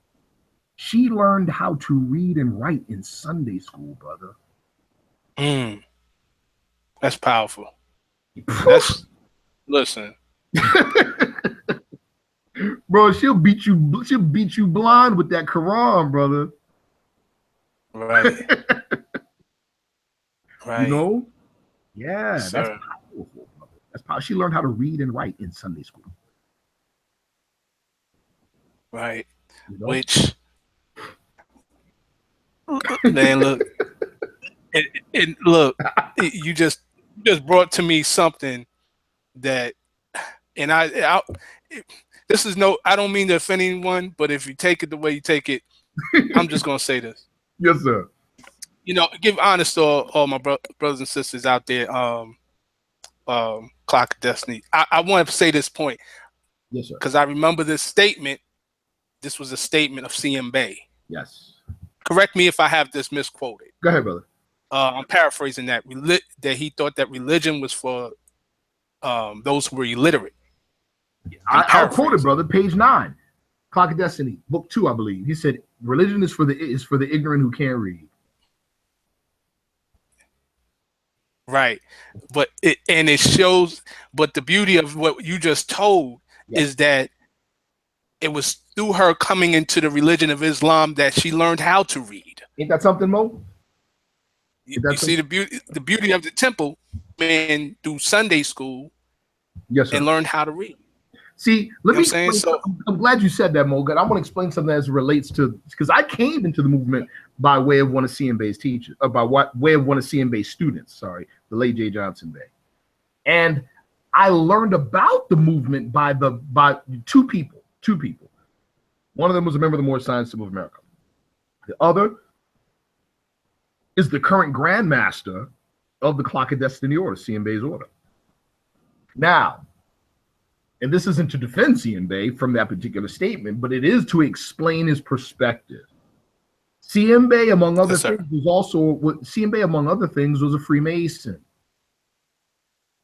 She learned how to read and write in Sunday school, brother. That's powerful. Listen. Bro, she'll beat you blind with that Quran, brother. Right. Right. Yeah, yes, that's powerful, brother. That's powerful. She learned how to read and write in Sunday school. Right. Which, man, look, and look, you just brought to me something that, and I this is no, I don't mean to offend anyone, but if you take it the way you take it, I'm just gonna say this. Yes, sir. You know, give honest to all my brothers and sisters out there. Clock of Destiny. I want to say this point. Yes, sir. Because I remember this statement. This was a statement of CM Bey. Yes. Correct me if I have this misquoted. Go ahead, brother. I'm paraphrasing that. That he thought that religion was for those who were illiterate. I'll quote it, brother. Page 9, Clock of Destiny, book 2, I believe. He said, "Religion is for the ignorant who can't read." Right, but it shows. But the beauty of what you just told is that it was through her coming into the religion of Islam that she learned how to read. Ain't that something, Mo? You see the beauty of the temple, man, through Sunday school, yes, sir, and learned how to read. See, I'm glad you said that, Mo. I want to explain something as it relates to, because I came into the movement by way of one of CM Bey's teachers, or by way of one of CM Bey's students. Sorry, the late J. Johnson Bey, and I learned about the movement by two people. One of them was a member of the Moorish Science of America. The other is the current Grand Master of the Clock of Destiny Order, CM Bey's order. Now, and this isn't to defend CM Bey from that particular statement, but it is to explain his perspective. CM Bey, among other things, was a Freemason.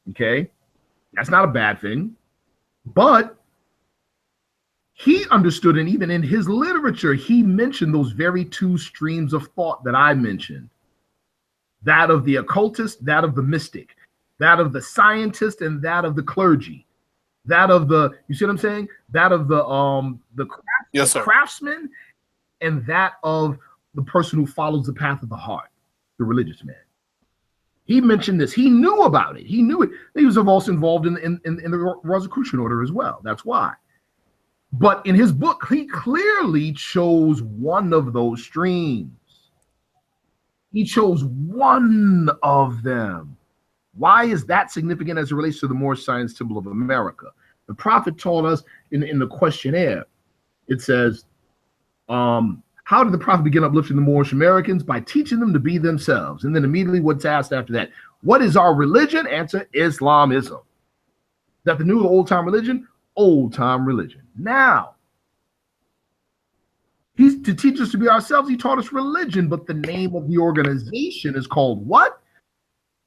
Okay, that's not a bad thing, but he understood, and even in his literature, he mentioned those very two streams of thought that I mentioned: that of the occultist, that of the mystic, that of the scientist, and that of the clergy. That of the, you see what I'm saying? That of the craftsman, and that of the person who follows the path of the heart, the religious man. He mentioned this. He knew about it. He knew it. He was also involved in the Rosicrucian order as well. That's why. But in his book, he clearly chose one of those streams. He chose one of them. Why is that significant as it relates to the Moorish Science Temple of America? The Prophet told us in the questionnaire, it says, how did the Prophet begin uplifting the Moorish Americans? By teaching them to be themselves. And then immediately what's asked after that? What is our religion? Answer: Islamism. That the new or old-time religion? Old-time religion. Now, he's to teach us to be ourselves. He taught us religion, but the name of the organization is called what?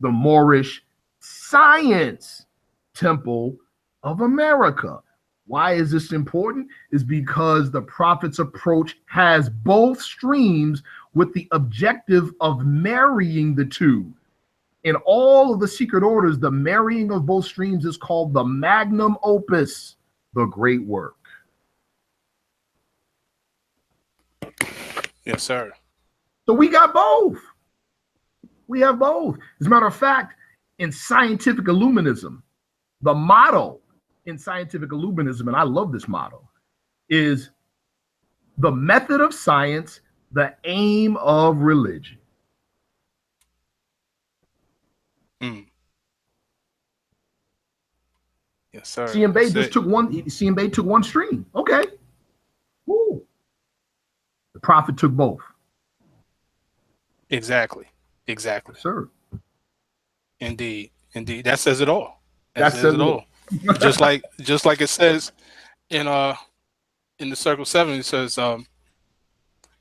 The Moorish Science Temple of America. Why is this important? Is because the Prophet's approach has both streams with the objective of marrying the two. In all of the secret orders, the marrying of both streams is called the magnum opus, the great work. Yes, sir. So we got both. We have both. As a matter of fact, in scientific Illuminism, the motto in scientific Illuminism, and I love this motto, is the method of science, the aim of religion. Yes, sir. CM Bey took one stream. Okay. Woo. The Prophet took both. Exactly. Yes, sir. Indeed. That says it all. That says it all. just like it says in the Circle 7, it says,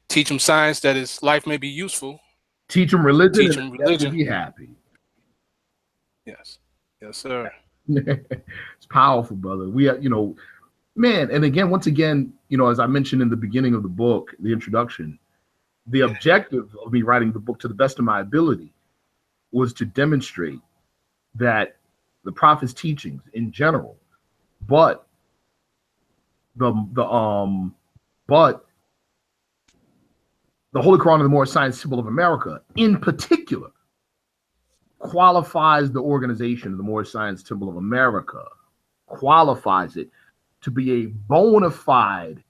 teach them science that his life may be useful. Teach them religion. Teach them religion. To be happy. Yes, sir. It's powerful, brother. We are, man. And again, once again, as I mentioned in the beginning of the book, the introduction, the objective of me writing the book, to the best of my ability, was to demonstrate that the Prophet's teachings in general, but the Holy Quran of the Moorish Science Temple of America in particular qualifies the organization of the Moorish Science Temple of America, qualifies it to be a bona fide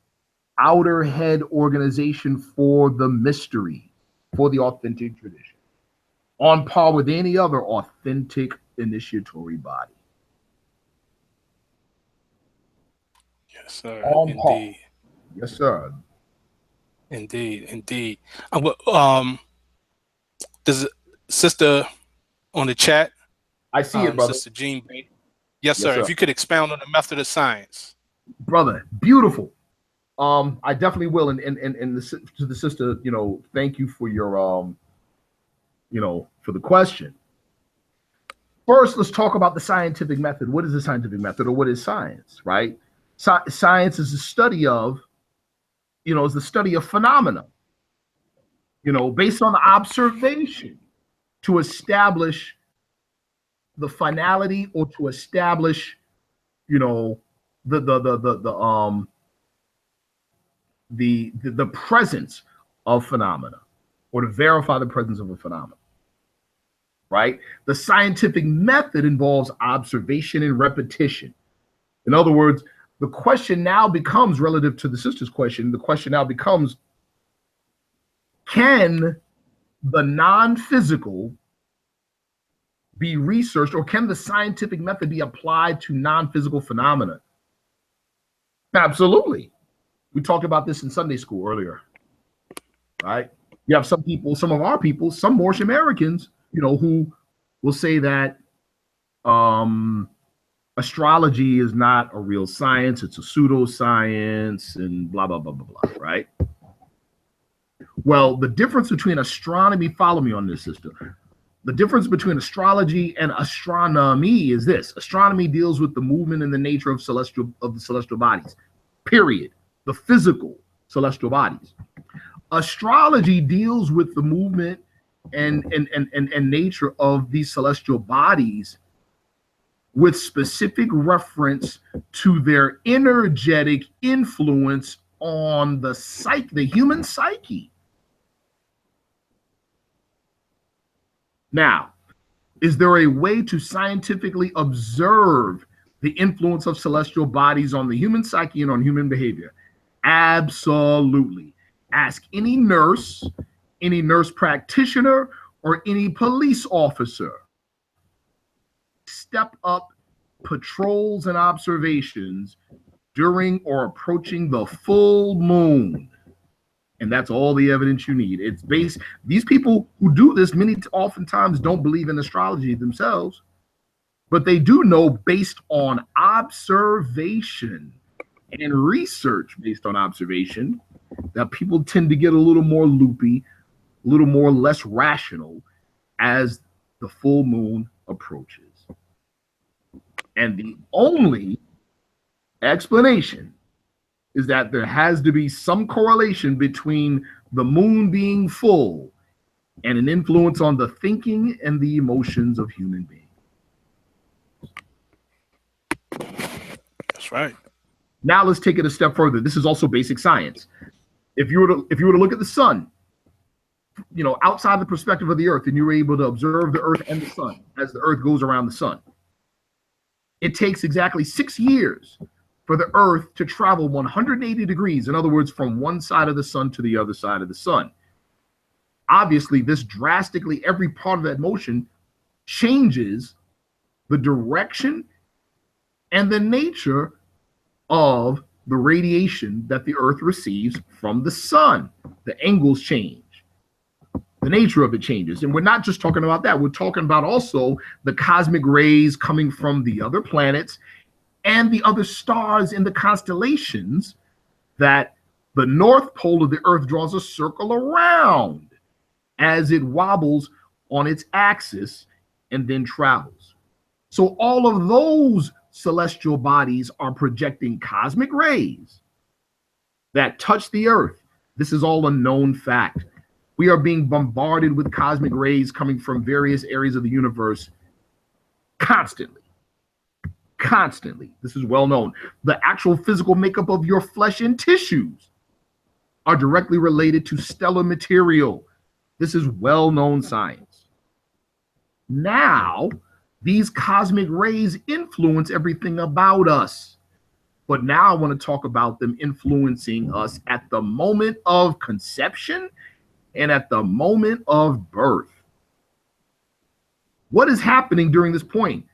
outer head organization for the mystery, for the authentic tradition, on par with any other authentic initiatory body. Yes, sir. On par. Indeed. Yes, sir. Indeed. There's a sister on the chat, I see it, brother. Sister Jean Bay. Yes, Yes, sir. sir. If you could expound on the method of science. Brother, beautiful. I definitely will. And to the sister, thank you for your for the question. First, let's talk about the scientific method. What is the scientific method, or what is science, right? Science is the study of, is the study of phenomena, based on observation to establish the finality, or to establish, the presence of phenomena, or to verify the presence of a phenomenon. Right? The scientific method involves observation and repetition. In other words, the question now becomes, relative to the sister's question, the question now becomes, can the non-physical be researched, or can the scientific method be applied to non-physical phenomena? Absolutely. We talked about this in Sunday school earlier, right? You have some people, some of our people, some Moorish Americans, who will say that astrology is not a real science, it's a pseudoscience, and blah, blah, blah, blah, blah, right? Well, the difference between astronomy, follow me on this, sister. The difference between astrology and astronomy is this. Astronomy deals with the movement and the nature of the celestial bodies, period. The physical celestial bodies. Astrology deals with the movement and nature of these celestial bodies with specific reference to their energetic influence on the psyche, the human psyche. Now, is there a way to scientifically observe the influence of celestial bodies on the human psyche and on human behavior? Absolutely. Ask any nurse practitioner, or any police officer. Step up patrols and observations during or approaching the full moon. And that's all the evidence you need. It's based, these people who do this oftentimes don't believe in astrology themselves, but they do know, based on observation and research based on observation, that people tend to get a little more loopy, a little more less rational as the full moon approaches. And the only explanation is that there has to be some correlation between the moon being full and an influence on the thinking and the emotions of human beings. That's right. Now let's take it a step further. This is also basic science. If you were to look at the sun, outside the perspective of the earth, and you were able to observe the earth and the sun as the earth goes around the sun, it takes exactly 6 years for the earth to travel 180 degrees. In other words, from one side of the sun to the other side of the sun. Obviously, this drastically, every part of that motion changes the direction and the nature of the radiation that the earth receives from the sun. The angles change. The nature of it changes. And we're not just talking about that. We're talking about also the cosmic rays coming from the other planets and the other stars in the constellations that the north pole of the earth draws a circle around as it wobbles on its axis and then travels. So all of those celestial bodies are projecting cosmic rays that touch the earth. This is all a known fact. We are being bombarded with cosmic rays coming from various areas of the universe constantly. This is well known. The actual physical makeup of your flesh and tissues are directly related to stellar material. This is well-known science. Now, these cosmic rays influence everything about us. But now I want to talk about them influencing us at the moment of conception and at the moment of birth. What is happening during this point?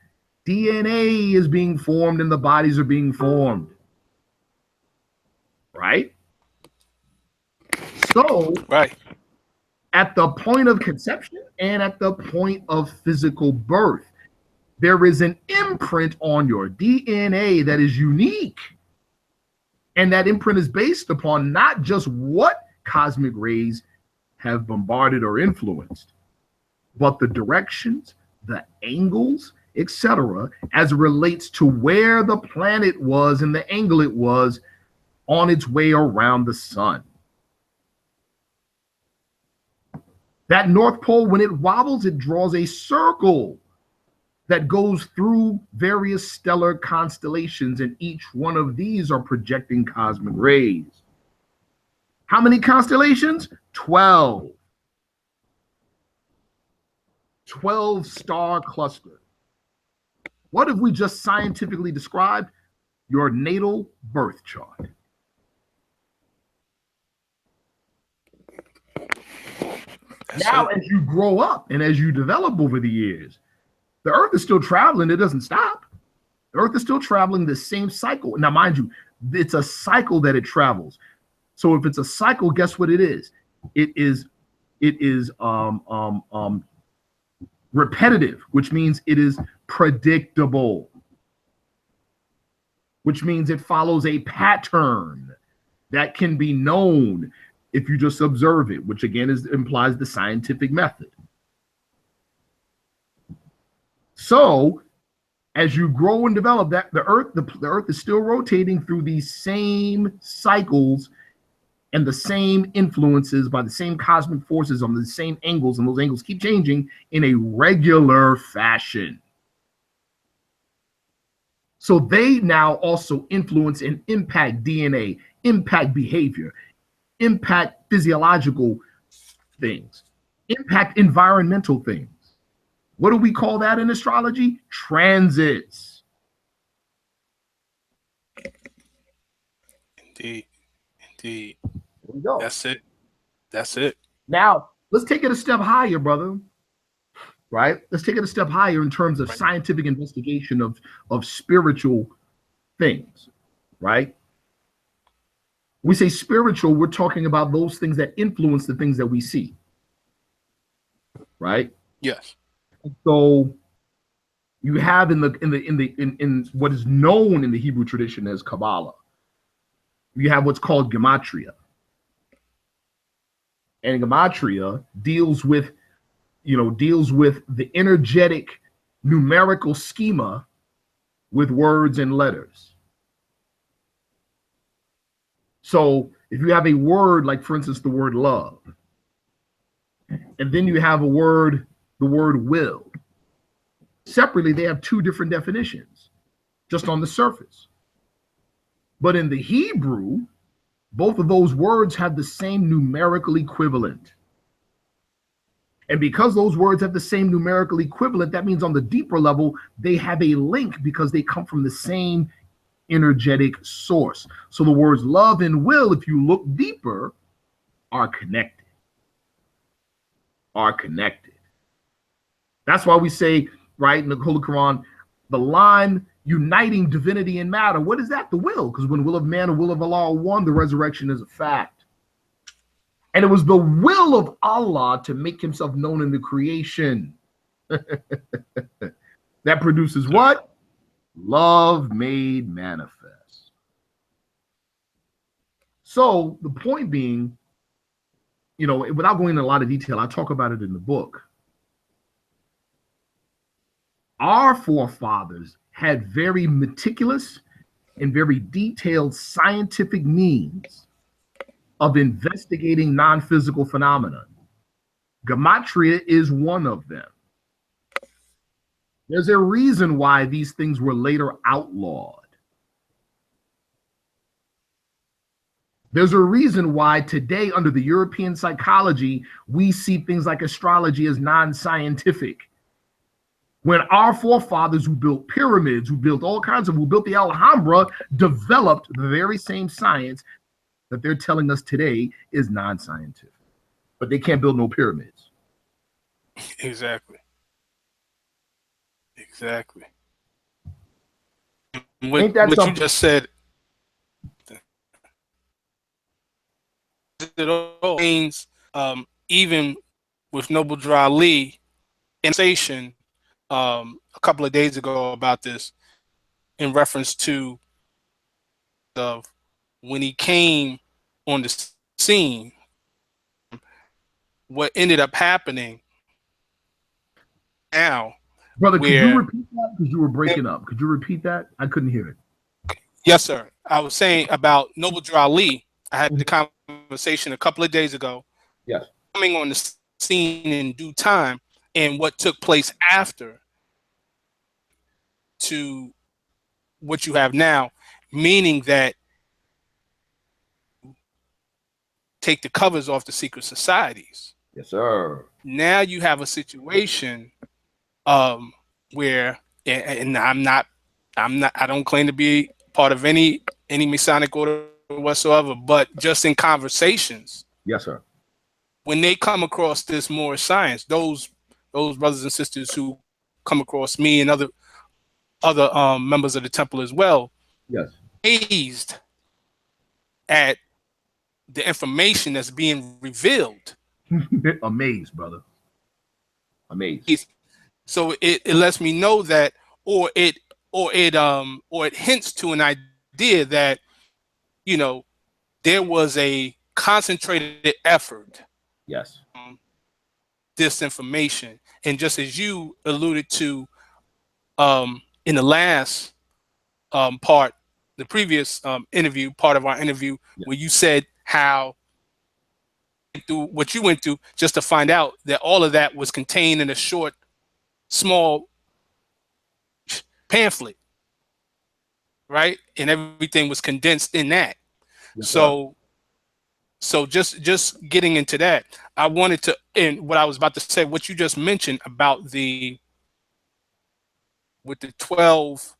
DNA is being formed and the bodies are being formed. right? So, Right. at the point of conception and at the point of physical birth, there is an imprint on your DNA that is unique. And that imprint is based upon not just what cosmic rays have bombarded or influenced, but the directions, the angles, etc., as it relates to where the planet was and the angle it was on its way around the sun. That North Pole, when it wobbles, it draws a circle that goes through various stellar constellations, and each one of these are projecting cosmic rays. How many constellations? 12. 12 star cluster. What have we just scientifically described? Your natal birth chart. Now, as you grow up and as you develop over the years, the Earth is still traveling. It doesn't stop. The Earth is still traveling the same cycle. Now, mind you, it's a cycle that it travels. So if it's a cycle, guess what it is? It is repetitive, which means it is predictable, which means it follows a pattern that can be known if you just observe it, which again implies the scientific method. So as you grow and develop, that the Earth is still rotating through these same cycles and the same influences by the same cosmic forces on the same angles, and those angles keep changing in a regular fashion. So they now also influence and impact DNA, impact behavior, impact physiological things, impact environmental things. What do we call that in astrology? Transits. Indeed. Indeed. There we go. That's it. That's it. Now, let's take it a step higher, brother. Right? Let's take it a step higher in terms of scientific investigation of spiritual things, right? We say spiritual, we're talking about those things that influence the things that we see, right? Yes. So you have in what is known in the Hebrew tradition as Kabbalah, you have what's called gematria. And gematria deals with the energetic numerical schema with words and letters. So if you have a word, like for instance, the word love, and then you have a word, the word will, separately, they have two different definitions just on the surface. But in the Hebrew, both of those words have the same numerical equivalent. And because those words have the same numerical equivalent, that means on the deeper level, they have a link because they come from the same energetic source. So the words love and will, if you look deeper, are connected. That's why we say, right, in the Holy Quran, the line uniting divinity and matter. What is that? The will. Because when will of man and will of Allah are one, the resurrection is a fact. And it was the will of Allah to make himself known in the creation. That produces what? Love made manifest. So the point being, without going into a lot of detail, I talk about it in the book. Our forefathers had very meticulous and very detailed scientific means of investigating non-physical phenomena. Gematria is one of them. There's a reason why these things were later outlawed. There's a reason why today, under the European psychology, we see things like astrology as non-scientific. When our forefathers who built pyramids, who built the Alhambra, developed the very same science that they're telling us today is non-scientific. But they can't build no pyramids. Exactly. What you just said, it all means, even with Noble Dra Ali, in conversation a couple of days ago about this, in reference to when he came on the scene, what ended up happening now. Brother, could you repeat that? Because you were breaking up. Could you repeat that? I couldn't hear it. Yes, sir. I was saying about Noble Dra Ali. I had the conversation a couple of days ago. Yes. Coming on the scene in due time, and what took place after to what you have now, meaning that take the covers off the secret societies. Yes, sir. Now you have a situation where, and I don't claim to be part of any Masonic order whatsoever, but just in conversations. Yes, sir. When they come across this Moorish science, those brothers and sisters who come across me and other members of the temple as well, yes, amazed at the information that's being revealed. Amazed, brother. Amazed. So it lets me know that, or it hints to an idea that, you know, there was a concentrated effort. Yes. This information, and just as you alluded to in the last part, the previous interview, part of our interview, where you said how through what you went through just to find out that all of that was contained in a short, small pamphlet, right? And everything was condensed in that. Yes, so just getting into that, I wanted to, and what I was about to say, what you just mentioned about with the 12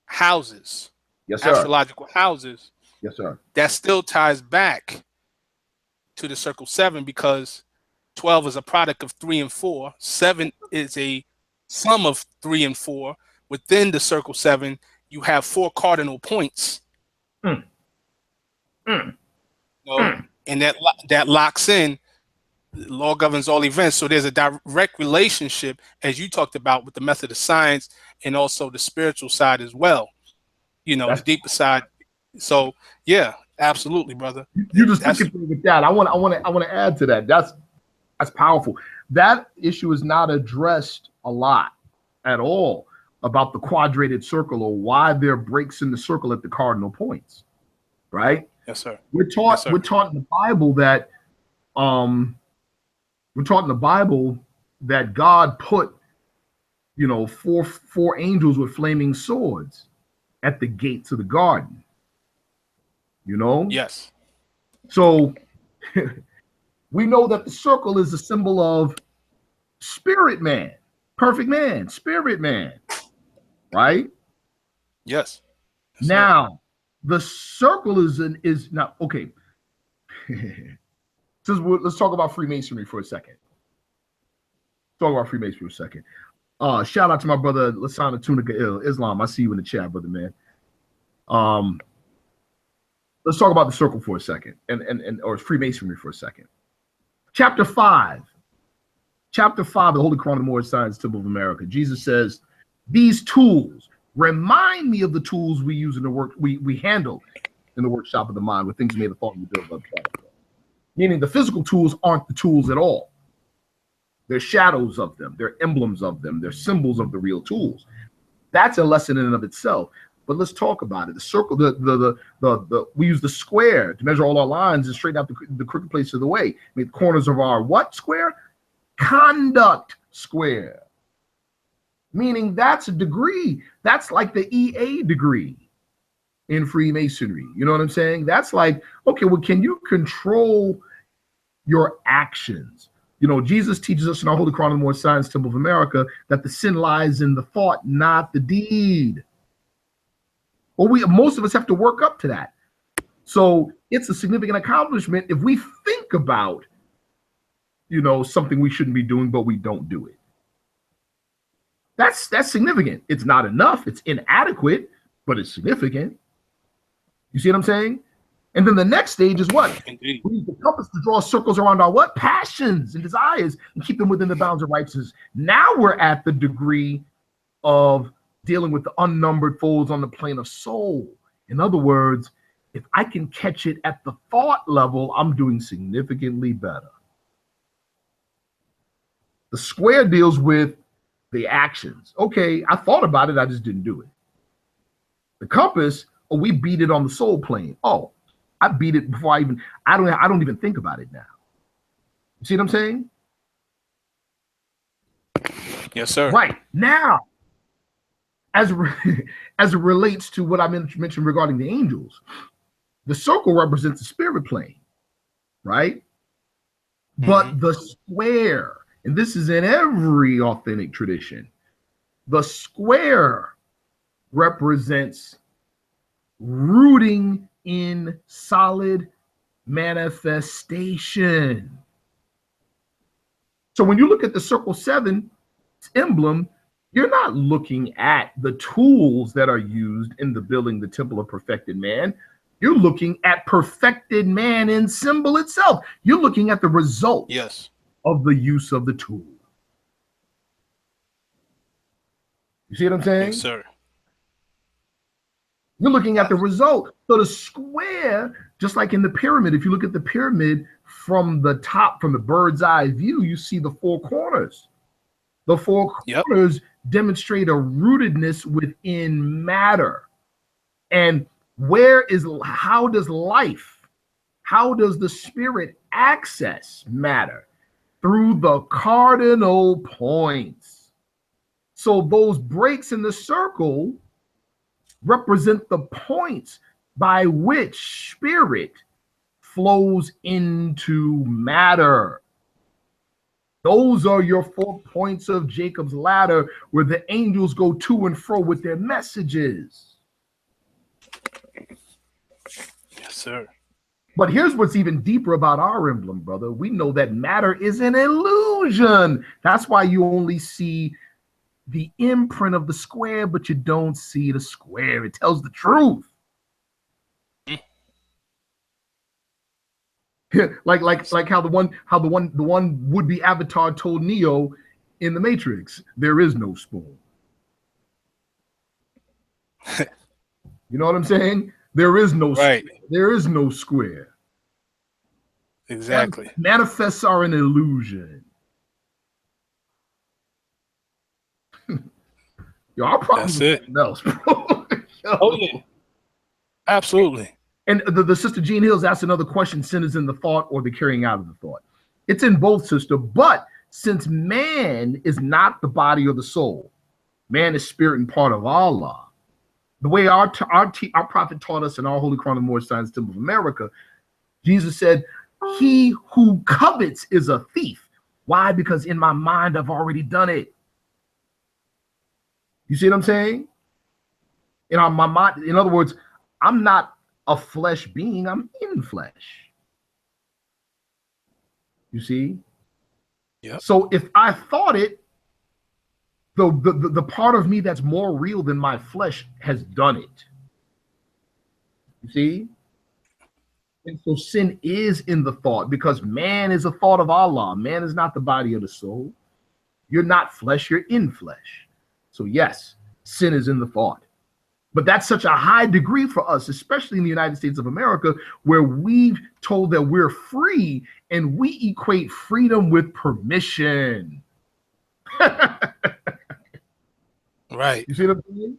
houses, yes, sir, astrological houses, yes, sir, that still ties back to the circle 7, because 12 is a product of 3 and 4. 7 is a sum of 3 and 4. Within the circle 7, you have 4 cardinal points. And that locks in. Law governs all events. So there's a direct relationship, as you talked about, with the method of science and also the spiritual side as well. You know, the deeper side. So yeah, absolutely, brother. You just took it with that. I want to add to that. That's powerful. That issue is not addressed a lot at all about the quadrated circle, or why there are breaks in the circle at the cardinal points. Right? Yes, sir. We're taught in the Bible that God put, you know, four angels with flaming swords at the gates of the garden. You know? Yes. So we know that the circle is a symbol of spirit man, perfect man, spirit man. Right? Yes. Now, the circle is now okay. Let's talk about Freemasonry for a second. Shout out to my brother Lasana Tunica Islam. I see you in the chat, brother, man. Let's talk about the circle for a second, or Freemasonry for a second. Chapter 5 of the Holy Quran of Moorish Science, Temple of America. Jesus says, "These tools remind me of the tools we use in the work we handle in the workshop of the mind, with things made of thought and build up." Meaning the physical tools aren't the tools at all. They're shadows of them. They're emblems of them. They're symbols of the real tools. That's a lesson in and of itself. But let's talk about it. The circle, we use the square to measure all our lines and straighten out the crooked place of the way. Make the corners of our what square? Conduct square. Meaning that's a degree. That's like the EA degree in Freemasonry. You know what I'm saying? That's like, okay, well, can you control your actions? You know, Jesus teaches us in our Holy Quran of Moorish Science, Temple of America, that the sin lies in the thought, not the deed. Well, most of us have to work up to that. So it's a significant accomplishment if we think about, you know, something we shouldn't be doing, but we don't do it. That's significant. It's not enough. It's inadequate, but it's significant. You see what I'm saying? And then the next stage is what? Indeed. We use the compass to draw circles around our what? Passions and desires and keep them within the bounds of righteousness. Now we're at the degree of dealing with the unnumbered folds on the plane of soul. In other words, if I can catch it at the thought level, I'm doing significantly better. The square deals with the actions. Okay, I thought about it, I just didn't do it. The compass, oh, we beat it on the soul plane. Oh, I beat it before I don't even think about it now. You see what I'm saying? Yes, sir. Right. Now, as it relates to what I mentioned regarding the angels, the circle represents the spirit plane, right? But the square, and this is in every authentic tradition, the square represents rooting in solid manifestation. So when you look at the circle 7 emblem, you're not looking at the tools that are used in the building the temple of perfected man. You're looking at perfected man in symbol itself. You're looking at the result of the use of the tool. You see what I'm saying? Yes, sir. You're looking at the result. So the square, just like in the pyramid, if you look at the pyramid from the top, from the bird's eye view, you see the 4 corners. The 4 corners demonstrate a rootedness within matter. And how does the spirit access matter? Through the cardinal points. So those breaks in the circle represent the points by which spirit flows into matter. Those are your 4 points of Jacob's ladder, where the angels go to and fro with their messages. Yes, sir. But here's what's even deeper about our emblem, brother. We know that matter is an illusion. That's why you only see the imprint of the square, but you don't see the square. It tells the truth. like how the one would-be avatar told Neo in the Matrix, there is no spoon. You know what I'm saying? There is no there is no square. Exactly. Manifests are an illusion. Yo, our problem is something else, bro. Oh yeah, absolutely. And the sister Jean Hills asked another question: sin is in the thought or the carrying out of the thought? It's in both, sister. But since man is not the body or the soul, man is spirit and part of Allah. The way our prophet taught us in our Holy Quran of Moorish Science, Temple of America, Jesus said, "He who covets is a thief." Why? Because in my mind, I've already done it. You see what I'm saying? In my mind, in other words, I'm not a flesh being, I'm in flesh. You see? Yeah. So if I thought it, the part of me that's more real than my flesh has done it. You see? And so sin is in the thought, because man is a thought of Allah. Man is not the body of the soul. You're not flesh, you're in flesh. So yes, sin is in the thought. But that's such a high degree for us, especially in the United States of America, where we've told that we're free, and we equate freedom with permission. Right. You see what I'm saying?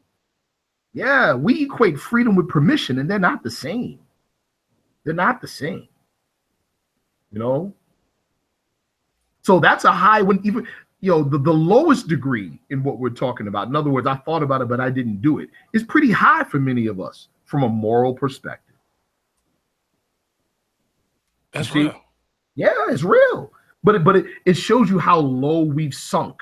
Yeah, we equate freedom with permission, and they're not the same. They're not the same. You know? So that's a high one, even the lowest degree in what we're talking about. In other words, I thought about it, but I didn't do it. It's pretty high for many of us from a moral perspective. That's real. Yeah, it's real. But it shows you how low we've sunk.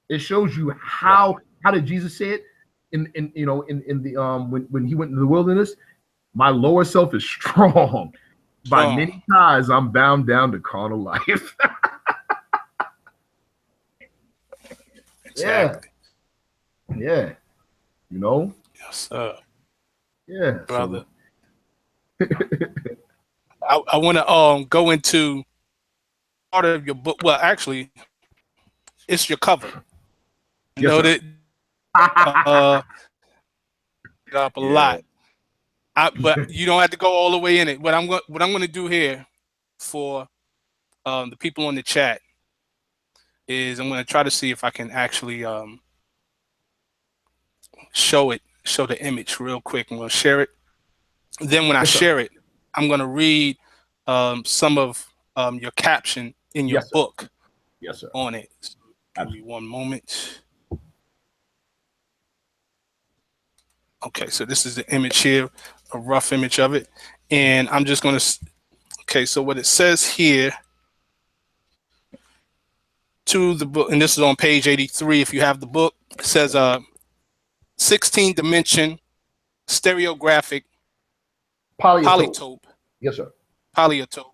It shows you how did Jesus say it in the when he went into the wilderness? My lower self is strong. By many ties, I'm bound down to carnal life. Exactly. Yeah. You know? Yes, sir. Yeah, brother. So. I want to go into part of your book. Well, actually, it's your cover. I Yes, know sir. that up a Yeah. lot. But you don't have to go all the way in it. What I'm going to do here for the people on the chat is I'm going to try to see if I can actually show the image real quick. I'm going to share it. Then when I Yes, sir. share it, I'm going to read some of your caption in your Yes, sir. book Yes, sir. on it. So give me one moment. Okay, so this is the image here, a rough image of it. And I'm just going to, okay, so what it says here to the book, and this is on page 83 if you have the book, it says 16-dimension stereographic polytope. Yes, sir. Polytope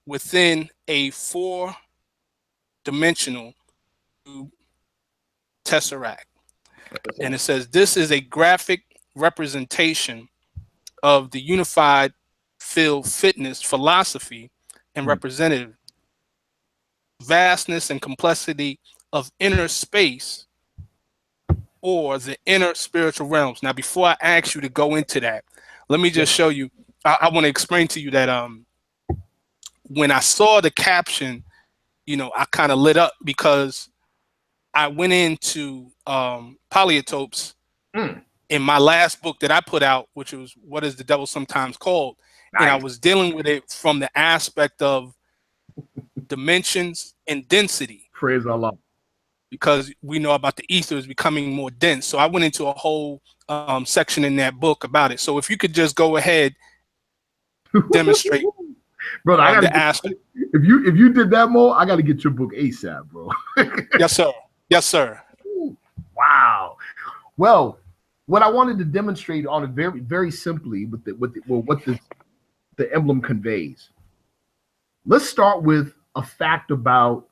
within a 4-dimensional tesseract. And it says this is a graphic representation of the unified field fitness philosophy and representative vastness and complexity of inner space or the inner spiritual realms. Now, before I ask you to go into that, let me just show you. I want to explain to you that when I saw the caption, I kind of lit up because I went into polytopes in my last book that I put out, which was What is the Devil Sometimes Called? Nice. And I was dealing with it from the aspect of dimensions and density. Praise Allah. Because we know about the ether is becoming more dense. So I went into a whole section in that book about it. So if you could just go ahead, demonstrate. Brother, I gotta if you did that, Mo, I gotta get your book ASAP, bro. Yes, sir. Yes, sir. Wow. Well, what I wanted to demonstrate on it very, very simply with what the emblem conveys. Let's start with a fact about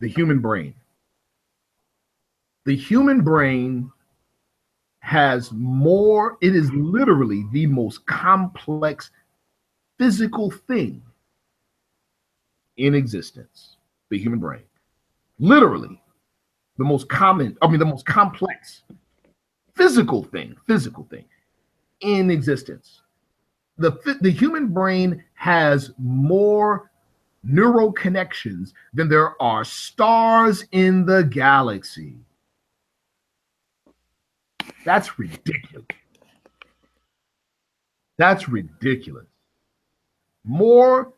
the human brain. The human brain has more, it is literally the most complex physical thing in existence. The human brain. Literally the most complex physical thing in existence. The human brain has more neural connections than there are stars in the galaxy. That's ridiculous. That's ridiculous. More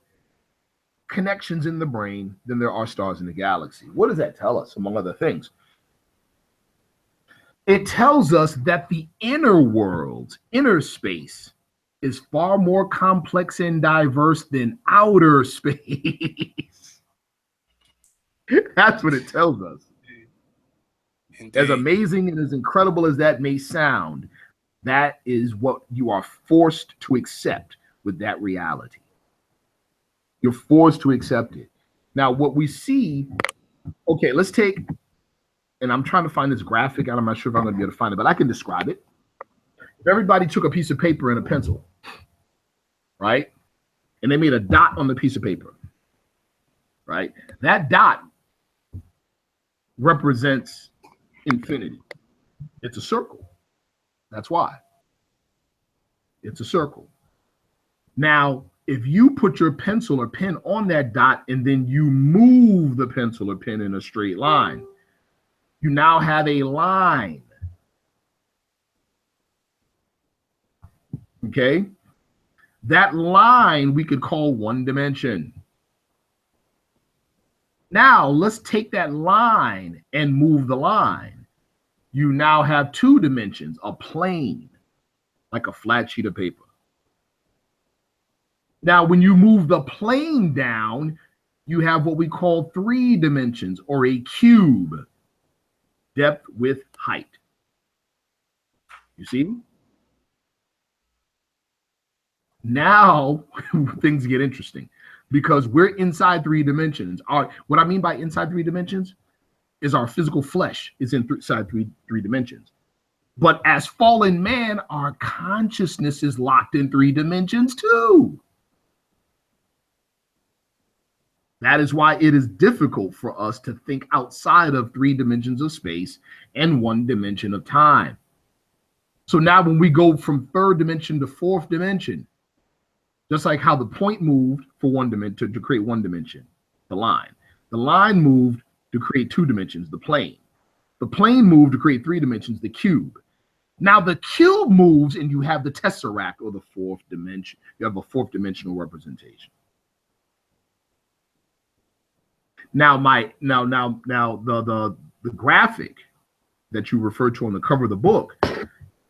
connections in the brain than there are stars in the galaxy. What does that tell us, among other things? It tells us that the inner world, inner space, is far more complex and diverse than outer space. That's what it tells us. Indeed. As amazing and as incredible as that may sound, that is what you are forced to accept with that reality. You're forced to accept it. Now, what we see, okay, let's take, and I'm trying to find this graphic, and I'm not sure if I'm going to be able to find it, but I can describe it. If everybody took a piece of paper and a pencil, right, and they made a dot on the piece of paper, right, that dot represents infinity. It's a circle. That's why. It's a circle. Now, if you put your pencil or pen on that dot and then you move the pencil or pen in a straight line, you now have a line. Okay? That line we could call one dimension. Now, let's take that line and move the line. You now have 2 dimensions, a plane, like a flat sheet of paper. Now, when you move the plane down, you have what we call 3 dimensions, or a cube, depth, width, height. You see? Now, things get interesting because we're inside 3 dimensions. What I mean by inside 3 dimensions is our physical flesh is inside three dimensions. But as fallen man, our consciousness is locked in 3 dimensions too. That is why it is difficult for us to think outside of 3 dimensions of space and 1 dimension of time. So now when we go from 3rd dimension to 4th dimension, just like how the point moved for 1 dimension to create 1 dimension, the line moved to create 2 dimensions, the plane moved to create 3 dimensions, the cube. Now the cube moves and you have the tesseract, or the 4th dimension. You have a 4th dimensional representation. Now the graphic that you referred to on the cover of the book,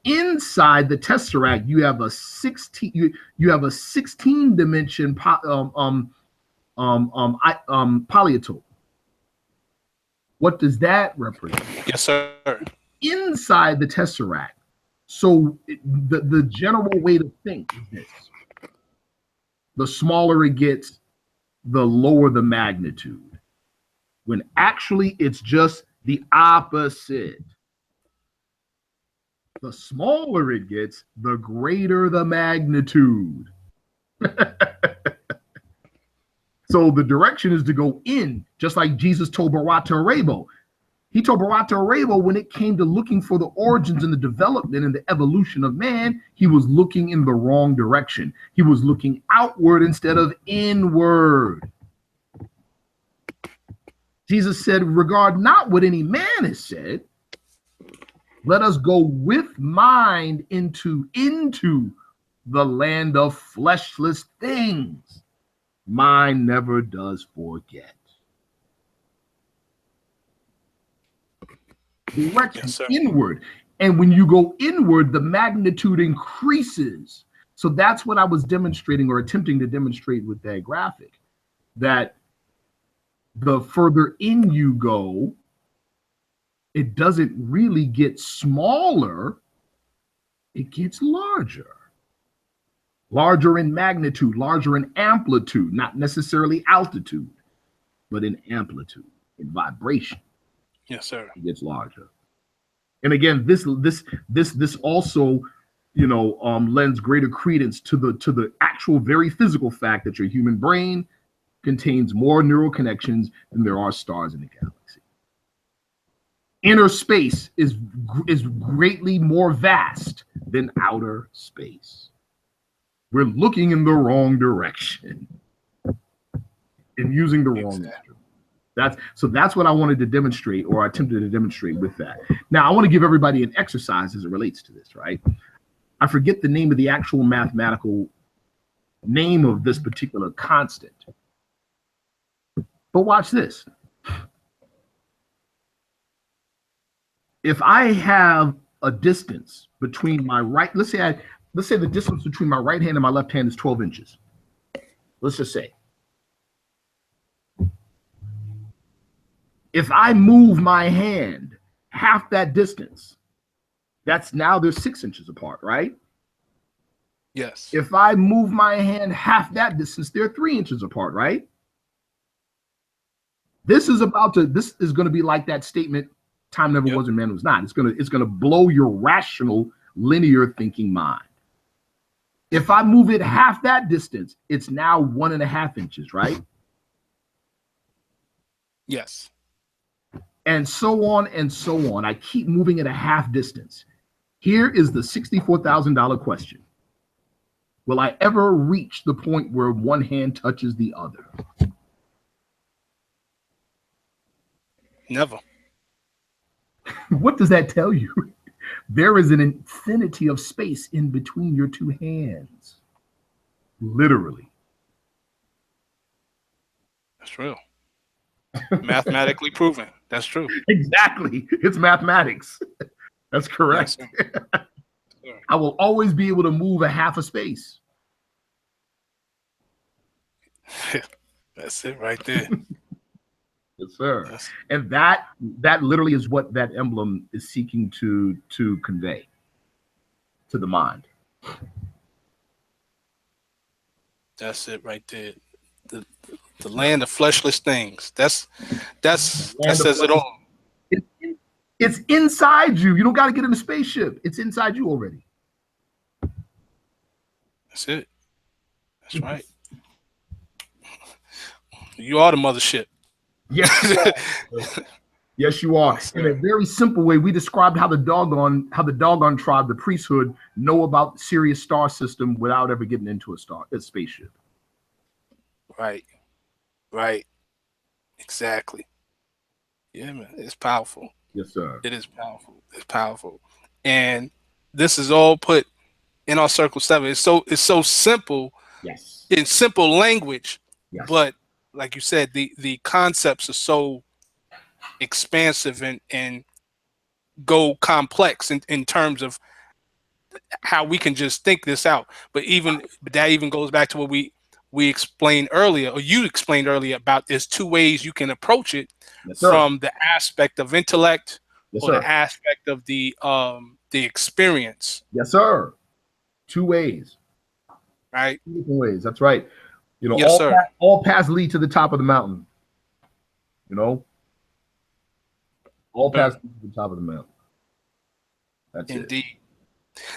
inside the tesseract you have a 16 dimension polyatope. What does that represent? Yes, sir. Inside the tesseract. So the general way to think is this: the smaller it gets, the lower the magnitude, when actually it's just the opposite. The smaller it gets, the greater the magnitude. So the direction is to go in, just like Jesus told Barata Arabo. He told Barata Arabo, when it came to looking for the origins and the development and the evolution of man, he was looking in the wrong direction. He was looking outward instead of inward. Jesus said, regard not what any man has said. Let us go with mind into the land of fleshless things. Mind never does forget. Direction, yes, inward. And when you go inward, the magnitude increases. So that's what I was demonstrating, or attempting to demonstrate, with that graphic, that the further in you go, it doesn't really get smaller, it gets larger. Larger in magnitude, larger in amplitude, not necessarily altitude, but in amplitude, in vibration. Yes, sir. It gets larger. And again, this also, lends greater credence to the actual very physical fact that your human brain contains more neural connections than there are stars in the galaxy. Inner space is greatly more vast than outer space. We're looking in the wrong direction and using the wrong instrument. That's what I wanted to demonstrate, or attempted to demonstrate with that. Now, I want to give everybody an exercise as it relates to this, right? I forget the name of the actual mathematical name of this particular constant. But watch this. If I have a distance between my right, let's say the distance between my right hand and my left hand is 12 inches. Let's just say. If I move my hand half that distance, they're 6 inches apart, right? Yes. If I move my hand half that distance, they're 3 inches apart, right? This is going to be like that statement, time never was and man was not. It's going to blow your rational, linear thinking mind. If I move it half that distance, it's now 1.5 inches, right? Yes. And so on and so on. I keep moving at a half distance. Here is the $64,000 question. Will I ever reach the point where one hand touches the other? Never. What does that tell you? There is an infinity of space in between your two hands. Literally. That's real. Mathematically proven. That's true. Exactly. It's mathematics. That's correct. Yes, I will always be able to move a half a space. That's it right there. Yes, sir. And that literally is what that emblem is seeking to convey to the mind. That's it right there. The land of fleshless things. That says it all. It's inside you. You don't got to get in a spaceship. It's inside you already. That's it. That's right. You are the mothership. Yes. Yes, you are. Yes, in a very simple way, we described how the doggone tribe, the priesthood, know about the Sirius star system without ever getting into a spaceship. Right. Right. Exactly. Yeah, man. It's powerful. Yes, sir. It is powerful. It's powerful. And this is all put in our Circle 7. It's so simple. Yes. In simple language. Yes. But like you said, the concepts are so expansive and go complex in terms of how we can just think this out. But that even goes back to what we explained earlier, or you explained earlier, about there's two ways you can approach it. Yes, sir. From the aspect of intellect, yes, or sir. the aspect of the experience. Yes, sir. Two ways. Right. Two different ways. That's right. You know, yes, sir. All paths lead to the top of the mountain. You know, all paths lead to the top of the mountain. That's Indeed.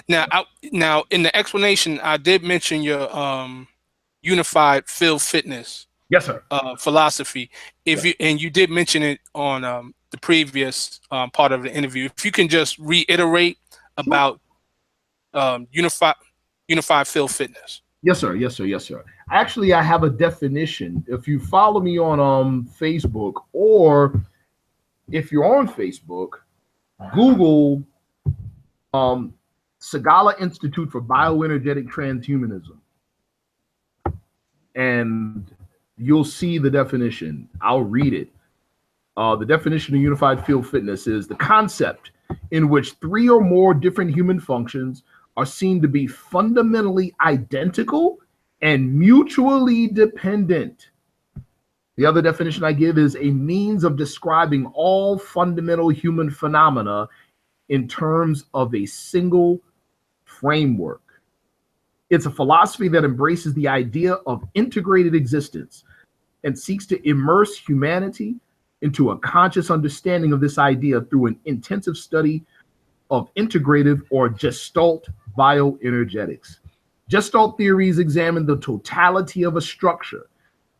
it. Now, in the explanation, I did mention your unified field fitness. Yes, sir. Philosophy. You did mention it on the previous part of the interview. If you can just reiterate about unified field fitness. Yes, sir. Yes, sir. Yes, sir. Actually, I have a definition. If you follow me on Facebook, or if you're on Facebook, Google Sagala Institute for Bioenergetic Transhumanism, and you'll see the definition. I'll read it. The definition of unified field fitness is the concept in which three or more different human functions are seen to be fundamentally identical and mutually dependent. The other definition I give is a means of describing all fundamental human phenomena in terms of a single framework. It's a philosophy that embraces the idea of integrated existence and seeks to immerse humanity into a conscious understanding of this idea through an intensive study of integrative or gestalt bioenergetics. Gestalt theories examine the totality of a structure,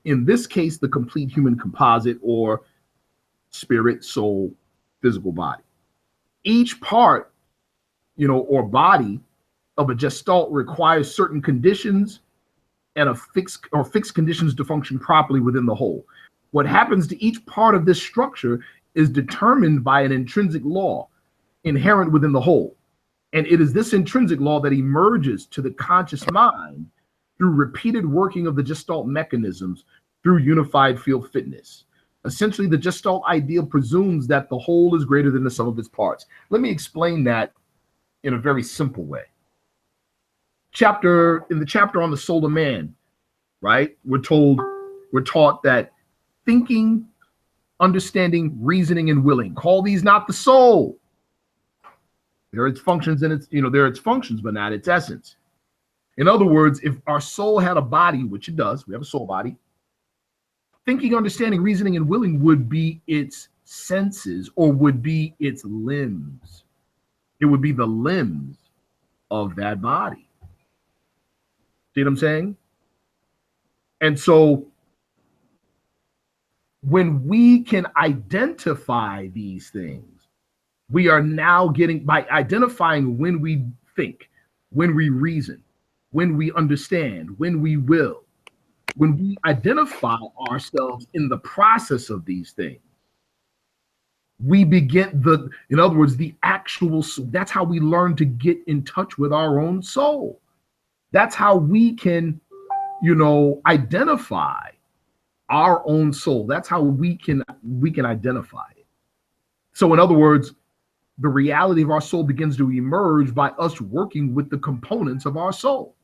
in this case, the complete human composite, or spirit, soul, physical body. Each part, or body of a gestalt requires certain conditions and fixed conditions to function properly within the whole. What happens to each part of this structure is determined by an intrinsic law inherent within the whole. And it is this intrinsic law that emerges to the conscious mind through repeated working of the gestalt mechanisms through unified field fitness. Essentially, the gestalt ideal presumes that the whole is greater than the sum of its parts. Let me explain that in a very simple way. In the chapter on the soul of man, right? We're taught that thinking, understanding, reasoning, and willing, call these not the soul. There are its functions, and there are its functions, but not its essence. In other words, if our soul had a body, which it does, we have a soul body, thinking, understanding, reasoning, and willing would be its senses, or would be its limbs. It would be the limbs of that body. See what I'm saying? And so when we can identify these things, we are now by identifying when we think, when we reason, when we understand, when we will, when we identify ourselves in the process of these things, we begin in other words, the actual, that's how we learn to get in touch with our own soul. That's how we can, identify our own soul. That's how we can identify it. So in other words, the reality of our soul begins to emerge by us working with the components of our soul.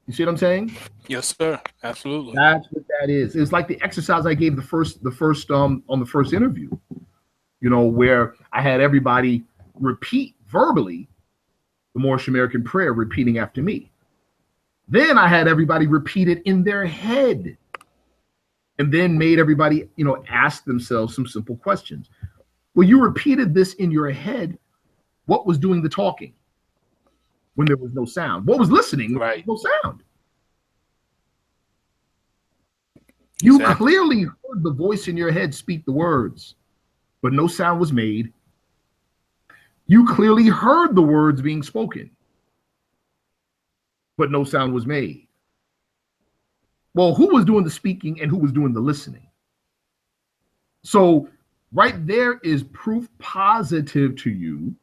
You see what I'm saying? Yes, sir. Absolutely. That's what that is. It's like the exercise I gave on the first interview, where I had everybody repeat verbally the Moorish American prayer, repeating after me. Then I had everybody repeat it in their head. and then made everybody, ask themselves some simple questions. Well, you repeated this in your head. What was doing the talking when there was no sound? What was listening? Right. No sound. You Exactly. clearly heard the voice in your head speak the words, but no sound was made. You clearly heard the words being spoken, but no sound was made. Well, who was doing the speaking and who was doing the listening? So right there is proof positive to you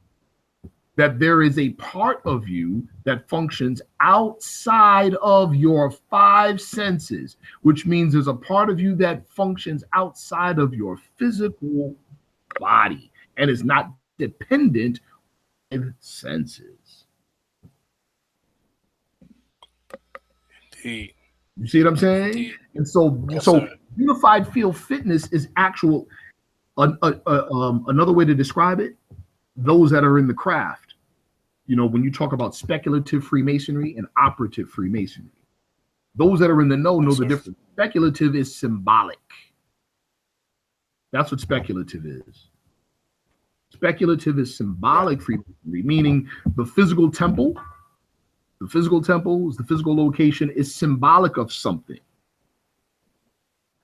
that there is a part of you that functions outside of your five senses, which means there's a part of you that functions outside of your physical body and is not dependent on senses. Indeed. You see what I'm saying? Indeed. And so, Yes, sir. unified field fitness is actual. Another way to describe it: those that are in the craft. When you talk about speculative Freemasonry and operative Freemasonry, those that are in the know the difference. Speculative is symbolic. That's what speculative is. Speculative is symbolic Freemasonry, meaning the physical temple. The physical temple is the physical location is symbolic of something.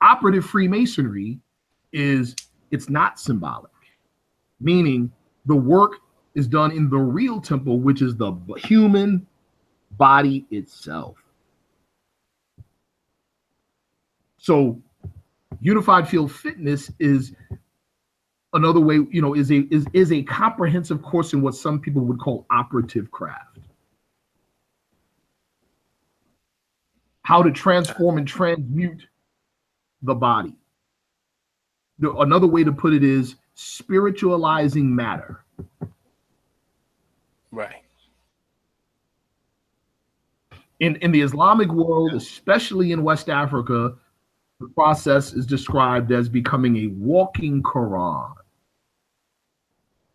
Operative Freemasonry it's not symbolic, meaning the work is done in the real temple, which is the human body itself. So unified field fitness is another way, is a comprehensive course in what some people would call operative craft. How to transform and transmute the body. Another way to put it is spiritualizing matter. Right. In the Islamic world, especially in West Africa, the process is described as becoming a walking Quran.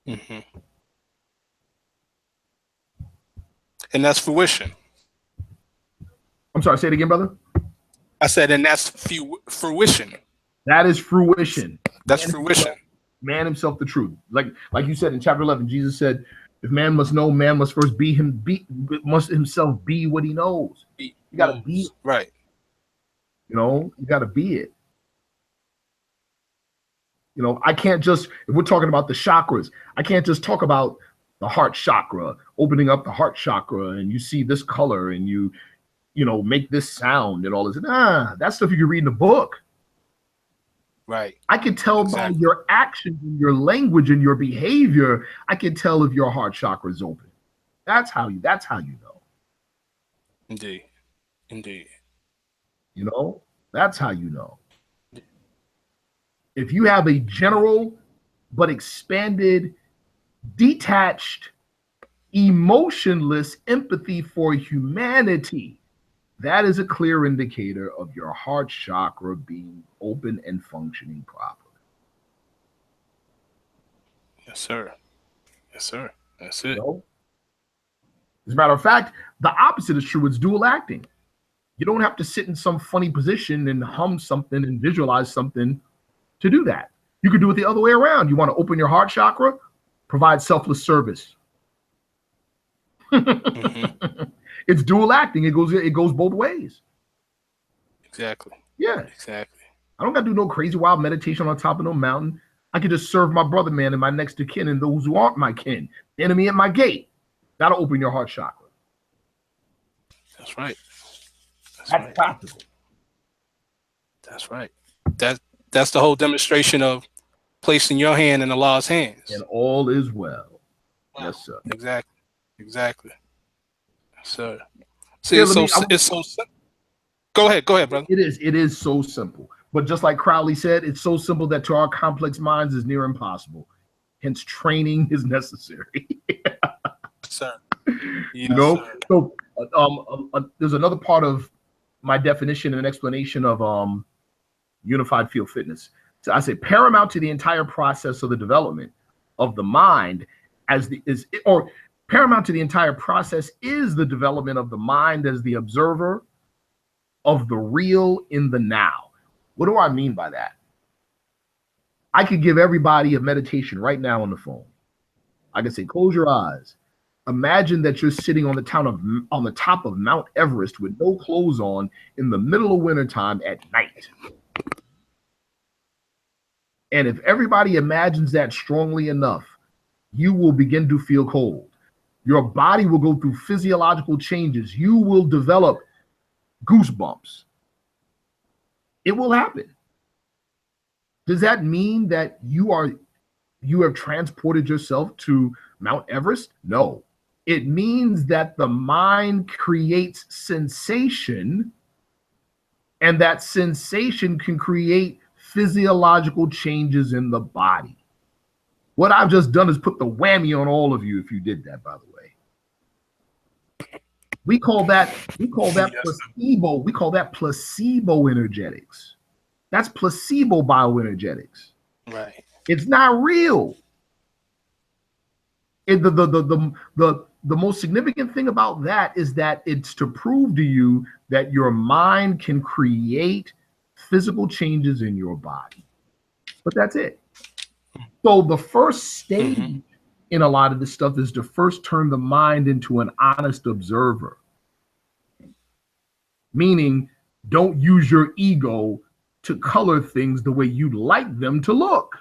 Mm-hmm. And that's fruition. I'm sorry, say it again, brother. I said, and that's fruition. That is fruition. That's fruition. Man himself the truth. Like you said in chapter 11, Jesus said, if man must know, man must first must himself be what he knows. You gotta be it. Right. You gotta be it. I can't just, if we're talking about the chakras, I can't just talk about the heart chakra, opening up the heart chakra, and you see this color and you make this sound and all this. That stuff you can read in the book. Right. I can tell by your actions and your language and your behavior, I can tell if your heart chakra is open. That's how you know. Indeed. Indeed. That's how you know. If you have a general but expanded, detached, emotionless empathy for humanity, that is a clear indicator of your heart chakra being open and functioning properly. Yes, sir. Yes, sir. That's it. As a matter of fact, the opposite is true. It's dual acting. You don't have to sit in some funny position and hum something and visualize something to do that. You could do it the other way around. You want to open your heart chakra, provide selfless service. Mm-hmm. It's dual acting. It goes both ways. Exactly. Yeah. Exactly. I don't got to do no crazy wild meditation on top of no mountain. I can just serve my brother, man, and my next of kin and those who aren't my kin. The enemy at my gate. That'll open your heart chakra. That's right. That's practical. That's right. That's the whole demonstration of placing your hand in Allah's hands. And all is well. Yes, sir. Exactly. Exactly. So, see, it's so simple. Go ahead, brother. It is so simple. But just like Crowley said, it's so simple that to our complex minds is near impossible. Hence, training is necessary. Sir. Yes, sir. So there's another part of my definition and explanation of unified field fitness. So I say paramount to the entire process of the development of the mind paramount to the entire process is the development of the mind as the observer of the real in the now. What do I mean by that? I could give everybody a meditation right now on the phone. I can say, close your eyes. Imagine that you're sitting on the top of Mount Everest with no clothes on in the middle of wintertime at night. And if everybody imagines that strongly enough, you will begin to feel cold. Your body will go through physiological changes. You will develop goosebumps. It will happen. Does that mean that you have transported yourself to Mount Everest? No. It means that the mind creates sensation, and that sensation can create physiological changes in the body. What I've just done is put the whammy on all of you if you did that, by the way. We call that placebo. We call that placebo energetics. That's placebo bioenergetics. Right. It's not real. The most significant thing about that is that it's to prove to you that your mind can create physical changes in your body. But that's it. So the first stage in a lot of this stuff is to first turn the mind into an honest observer. Meaning, don't use your ego to color things the way you'd like them to look.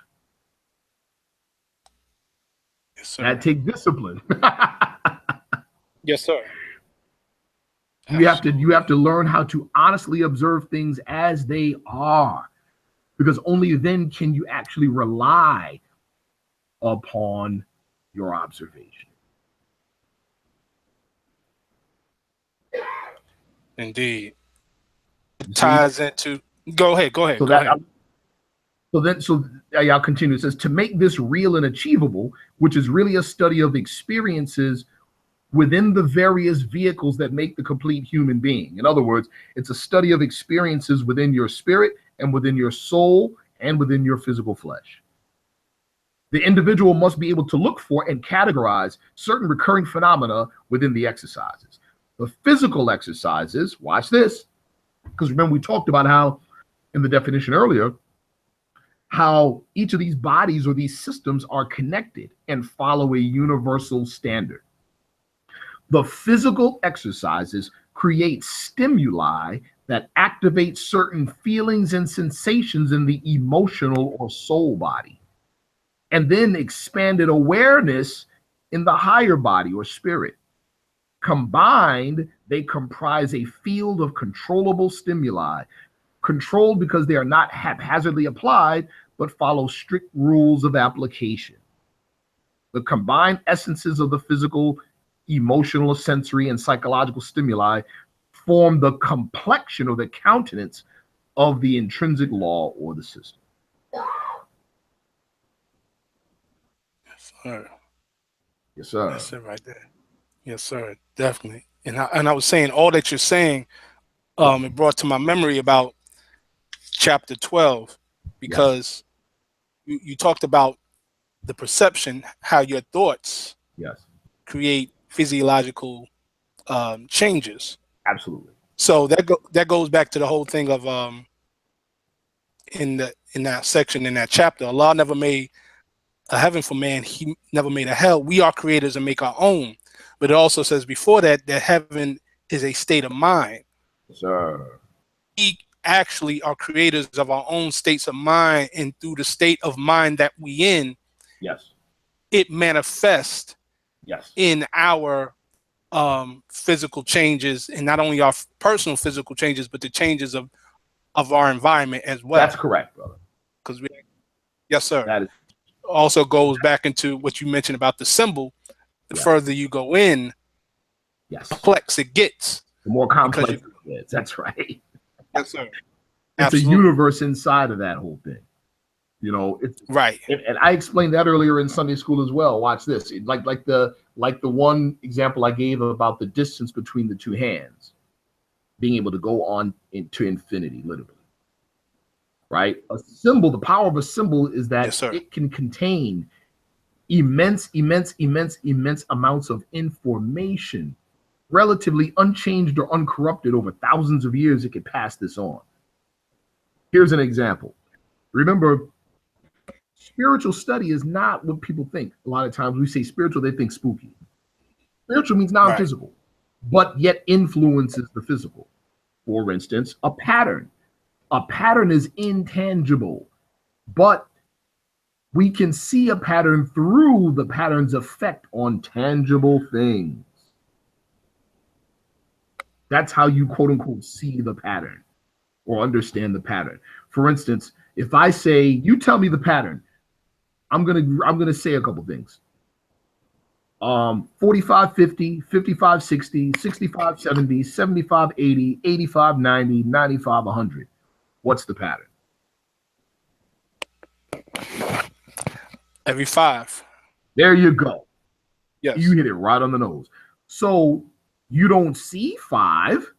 Yes, sir. That takes discipline. Yes, sir. You have to learn how to honestly observe things as they are, because only then can you actually rely upon your observation. Indeed. Ties into. Go ahead. So I'll continue. It says, to make this real and achievable, which is really a study of experiences within the various vehicles that make the complete human being. In other words, it's a study of experiences within your spirit and within your soul and within your physical flesh. The individual must be able to look for and categorize certain recurring phenomena within the exercises. The physical exercises, watch this, because remember we talked about how, in the definition earlier, how each of these bodies or these systems are connected and follow a universal standard. The physical exercises create stimuli that activate certain feelings and sensations in the emotional or soul body, and then expanded awareness in the higher body or spirit. Combined, they comprise a field of controllable stimuli, controlled because they are not haphazardly applied, but follow strict rules of application. The combined essences of the physical, emotional, sensory, and psychological stimuli form the complexion or the countenance of the intrinsic law or the system. Yes, sir. Yes, sir. That's it right there. Yes, sir. Definitely. And I was saying all that you're saying, it brought to my memory about chapter 12, because you talked about the perception, how your thoughts create physiological changes. Absolutely. So that goes back to the whole thing of in that section, in that chapter, Allah never made a heaven for man. He never made a hell. We are creators and make our own. But it also says before that heaven is a state of mind. Sir. We actually are creators of our own states of mind, and through the state of mind that we in, it manifests in our physical changes, and not only our personal physical changes, but the changes of our environment as well. That's correct, brother. Because yes, sir. That is also goes back into what you mentioned about the symbol. The further you go in, complex it gets. The more complex it gets. That's right. Yes, sir. It's Absolutely. a universe inside of that whole thing. You know, it's right. And I explained that earlier in Sunday school as well. Watch this. Like the one example I gave about the distance between the two hands, being able to go on into infinity, literally. Right? A symbol, the power of a symbol is that it can contain immense amounts of information, relatively unchanged or uncorrupted over thousands of years. It could pass this on. Here's an example. Remember, spiritual study is not what people think. A lot of times we say spiritual, they think spooky. Spiritual means non-physical, but yet influences the physical. For instance, a pattern. A pattern is intangible, but we can see a pattern through the pattern's effect on tangible things. That's how you quote unquote see the pattern or understand the pattern. For instance, if I say, you tell me the pattern, I'm gonna say a couple things. 45 50, 55 60, 65 70, 75 80, 85 90, 95 100. What's the pattern? Every 5. There you go. Yes. You hit it right on the nose. So you don't see 5,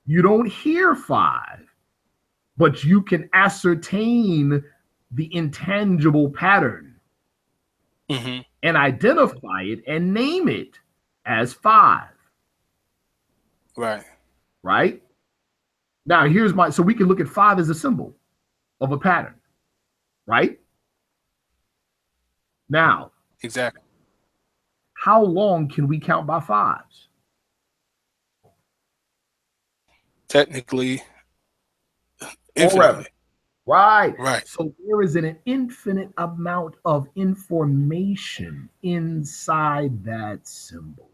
you don't hear 5, but you can ascertain the intangible pattern and identify it and name it as 5. Right. Right? Now, so we can look at 5 as a symbol of a pattern, right? Now, exactly. How long can we count by 5s? Technically, forever. Right. Right. So there is an infinite amount of information inside that symbol.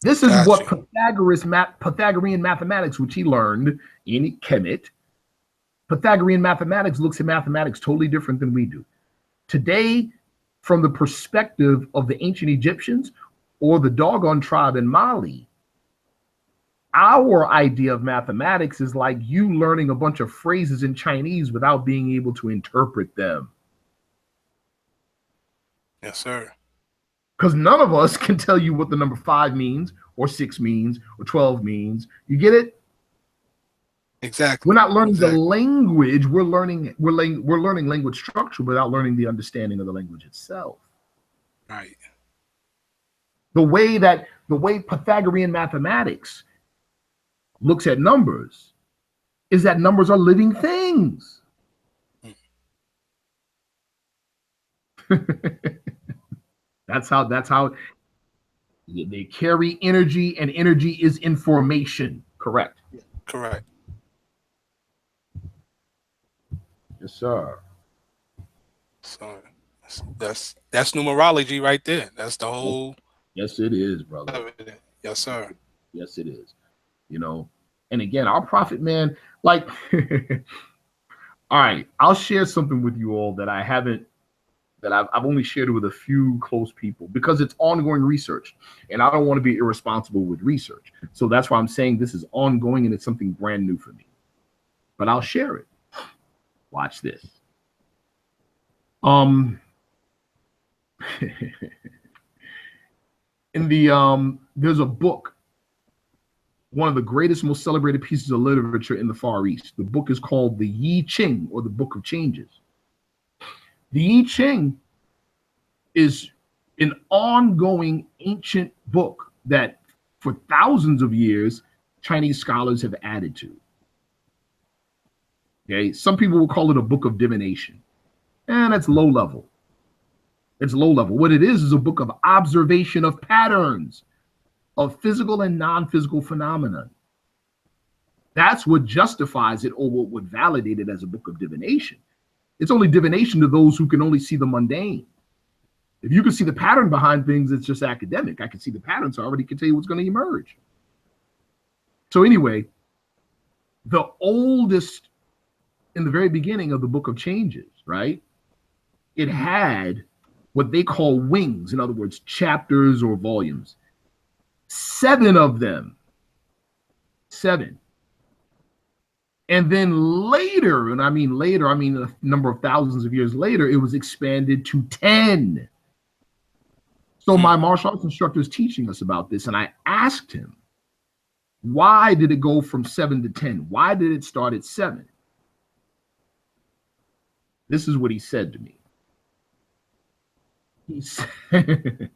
This is what Pythagorean mathematics, which he learned in Kemet. Pythagorean mathematics looks at mathematics totally different than we do. Today, from the perspective of the ancient Egyptians or the Dogon tribe in Mali, our idea of mathematics is like you learning a bunch of phrases in Chinese without being able to interpret them. Yes, sir. Because none of us can tell you what the number 5 means, or 6 means, or 12 means. You get it? Exactly. We're not learning the language. We're learning language structure without learning the understanding of the language itself. Right. The way Pythagorean mathematics looks at numbers is that numbers are living things. That's how they carry energy, and energy is information. Correct. Correct. Yes, sir. So that's numerology right there. That's the whole. Yes, it is, brother. Yes, sir. Yes, it is. You know, and again, our prophet, man, like, all right, I'll share something with you all that I've only shared with a few close people because it's ongoing research, and I don't want to be irresponsible with research. So that's why I'm saying this is ongoing and it's something brand new for me. But I'll share it. Watch this. There's a book, one of the greatest, most celebrated pieces of literature in the Far East. The book is called the I Ching, or the Book of Changes. The I Ching is an ongoing ancient book that for thousands of years, Chinese scholars have added to. Okay, some people will call it a book of divination, and that's low level. It's low level. What it is a book of observation of patterns of physical and non-physical phenomena. That's what justifies it, or what would validate it as a book of divination. It's only divination to those who can only see the mundane. If you can see the pattern behind things, it's just academic. I can see the pattern, so I already can tell you what's going to emerge. So anyway, the oldest, in the very beginning of the Book of Changes, right? It had what they call wings, in other words, chapters or volumes. 7 of them. 7. And then later, and I mean later, I mean a number of thousands of years later, it was expanded to 10. So my martial arts instructor is teaching us about this, and I asked him, why did it go from 7 to 10? Why did it start at 7? This is what he said to me. He said,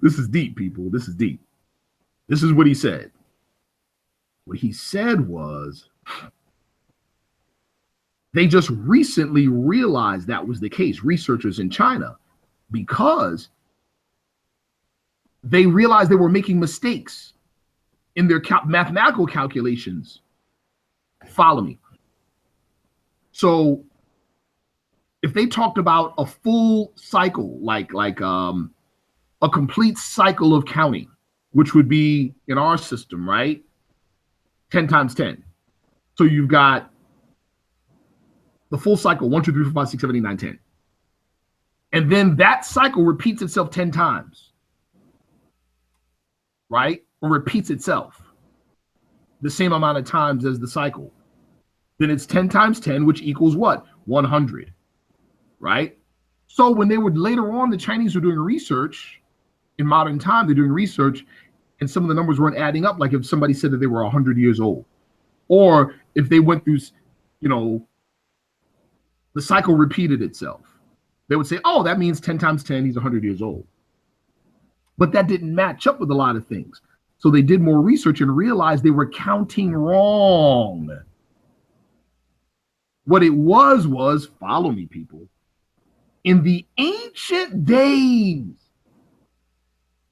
this is deep, people. This is deep. This is what he said. What he said was, They just recently realized that was the case, researchers in China, because they realized they were making mistakes in their mathematical calculations. Follow me. So if they talked about a full cycle, like a complete cycle of counting, which would be in our system, right? 10 times 10. So you've got the full cycle, 1, 2, 3, 4, 5, 6, 7, 8, 9, 10. And then that cycle repeats itself 10 times, right? Or repeats itself the same amount of times as the cycle. Then it's 10 times 10, which equals what? 100, right? So when they would later on, the Chinese were doing research in modern time, they're doing research, and some of the numbers weren't adding up. Like if somebody said that they were 100 years old, or if they went through, the cycle repeated itself, they would say, oh, that means 10 times 10, he's 100 years old. But that didn't match up with a lot of things. So they did more research and realized they were counting wrong. What it was, follow me, people. In the ancient days,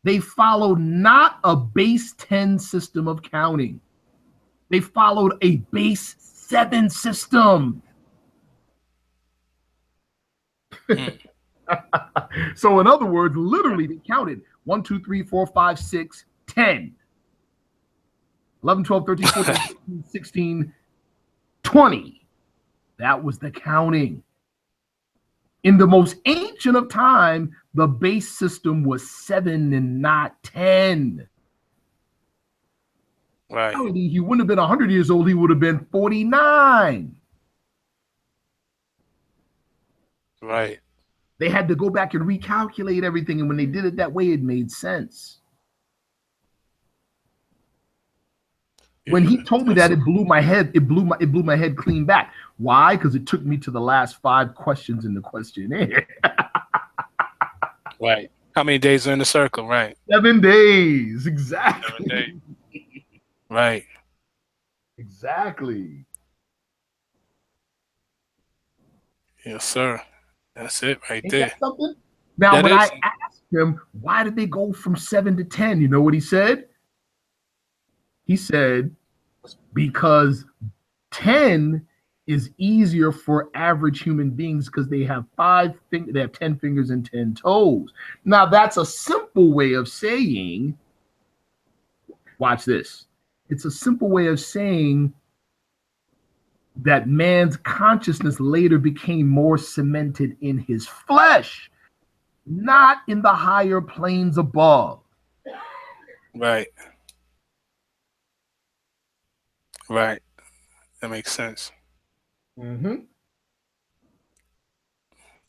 they followed not a base 10 system of counting. They followed a base 7 system. So in other words, literally they counted 1, 2, 3, 4, 5, 6, 10. 11, 12, 13, 14, 15, 16, 20. That was the counting. In the most ancient of time, the base system was 7 and not 10. Right. He wouldn't have been 100 years old. He would have been 49. Right. They had to go back and recalculate everything. And when they did it that way, it made sense. When he told me that, it blew my head. It blew my head clean back. Why? Because it took me to the last 5 questions in the questionnaire. Right. How many days are in the circle? Right. 7 days. Exactly. 7 days. Right. Exactly. Yes, sir. That's it right Ain't there. that something? Now, That when is. I asked him, why did they go from 7 to 10? You know what he said? He said, because 10 is easier for average human beings because they have 10 fingers and 10 toes. Now, that's a simple way of saying, watch this. It's a simple way of saying that man's consciousness later became more cemented in his flesh, not in the higher planes above. Right. Right. That makes sense. Mm-hmm.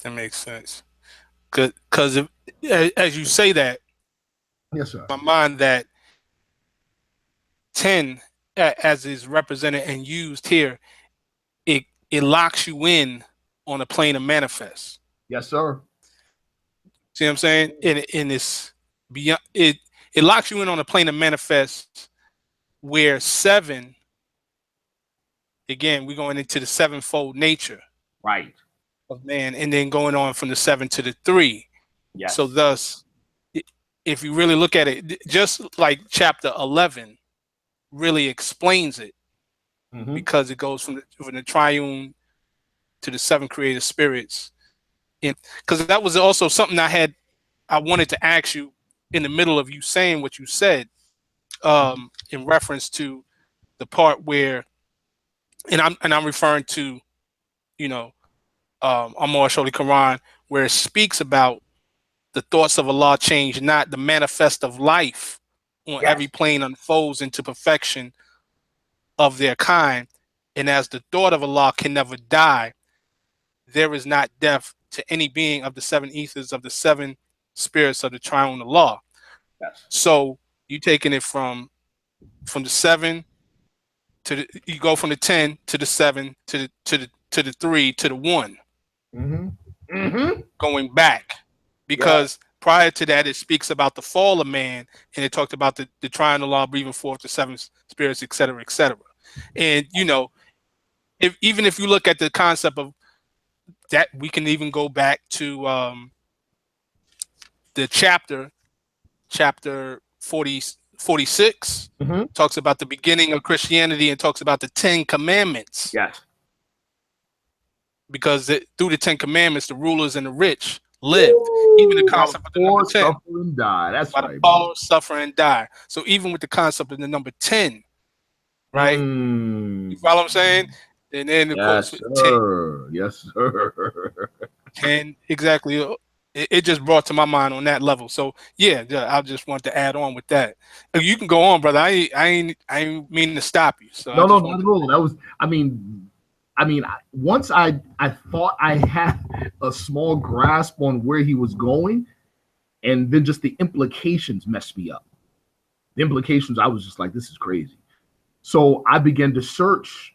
That makes sense. Because as you say that, Yes, sir. my mind that 10, as is represented and used here, it locks you in on a plane of manifest. Yes, sir. See what I'm saying? And it's beyond it. It locks you in on a plane of manifest where 7. Again, we're going into the 7-fold nature, Right, of man, and then going on from the 7 to the 3. yes. So thus, if you really look at it, just like chapter 11 really explains it, because it goes from the triune to the 7 creative spirits. And because that was also something I wanted to ask you in the middle of you saying what you said, in reference to the part where, and I'm referring to, Moorish Holy Quran, where it speaks about the thoughts of Allah change not, the manifest of life on every plane unfolds into perfection of their kind, and as the thought of Allah can never die, there is not death to any being of the 7 ethers of the 7 spirits of the triune Allah. Yes. So you taking it from the 7 to you go from the 10 to the 7 to the 3 to the 1. Going back, because prior to that it speaks about the fall of man, and it talked about the triune Allah breathing forth the 7 spirits, etc., etc. And even if you look at the concept of that, we can even go back to the chapter 46 talks about the beginning of Christianity and talks about the 10 Commandments. Yes. Because through the 10 Commandments, the rulers and the rich lived. Even the concept of the number 10. Suffer and die. That's right. Poor, suffer and die. So even with the concept of the number 10, right? You follow what I'm saying? And then of course, sir. 10. Yes, sir. 10, exactly. It just brought to my mind on that level. So yeah, I just want to add on with that. You can go on, brother. I ain't meaning to stop you. So no, not at all. That was, I mean, once I thought I had a small grasp on where he was going, and then just the implications messed me up. The implications, I was just like, this is crazy. So I began to search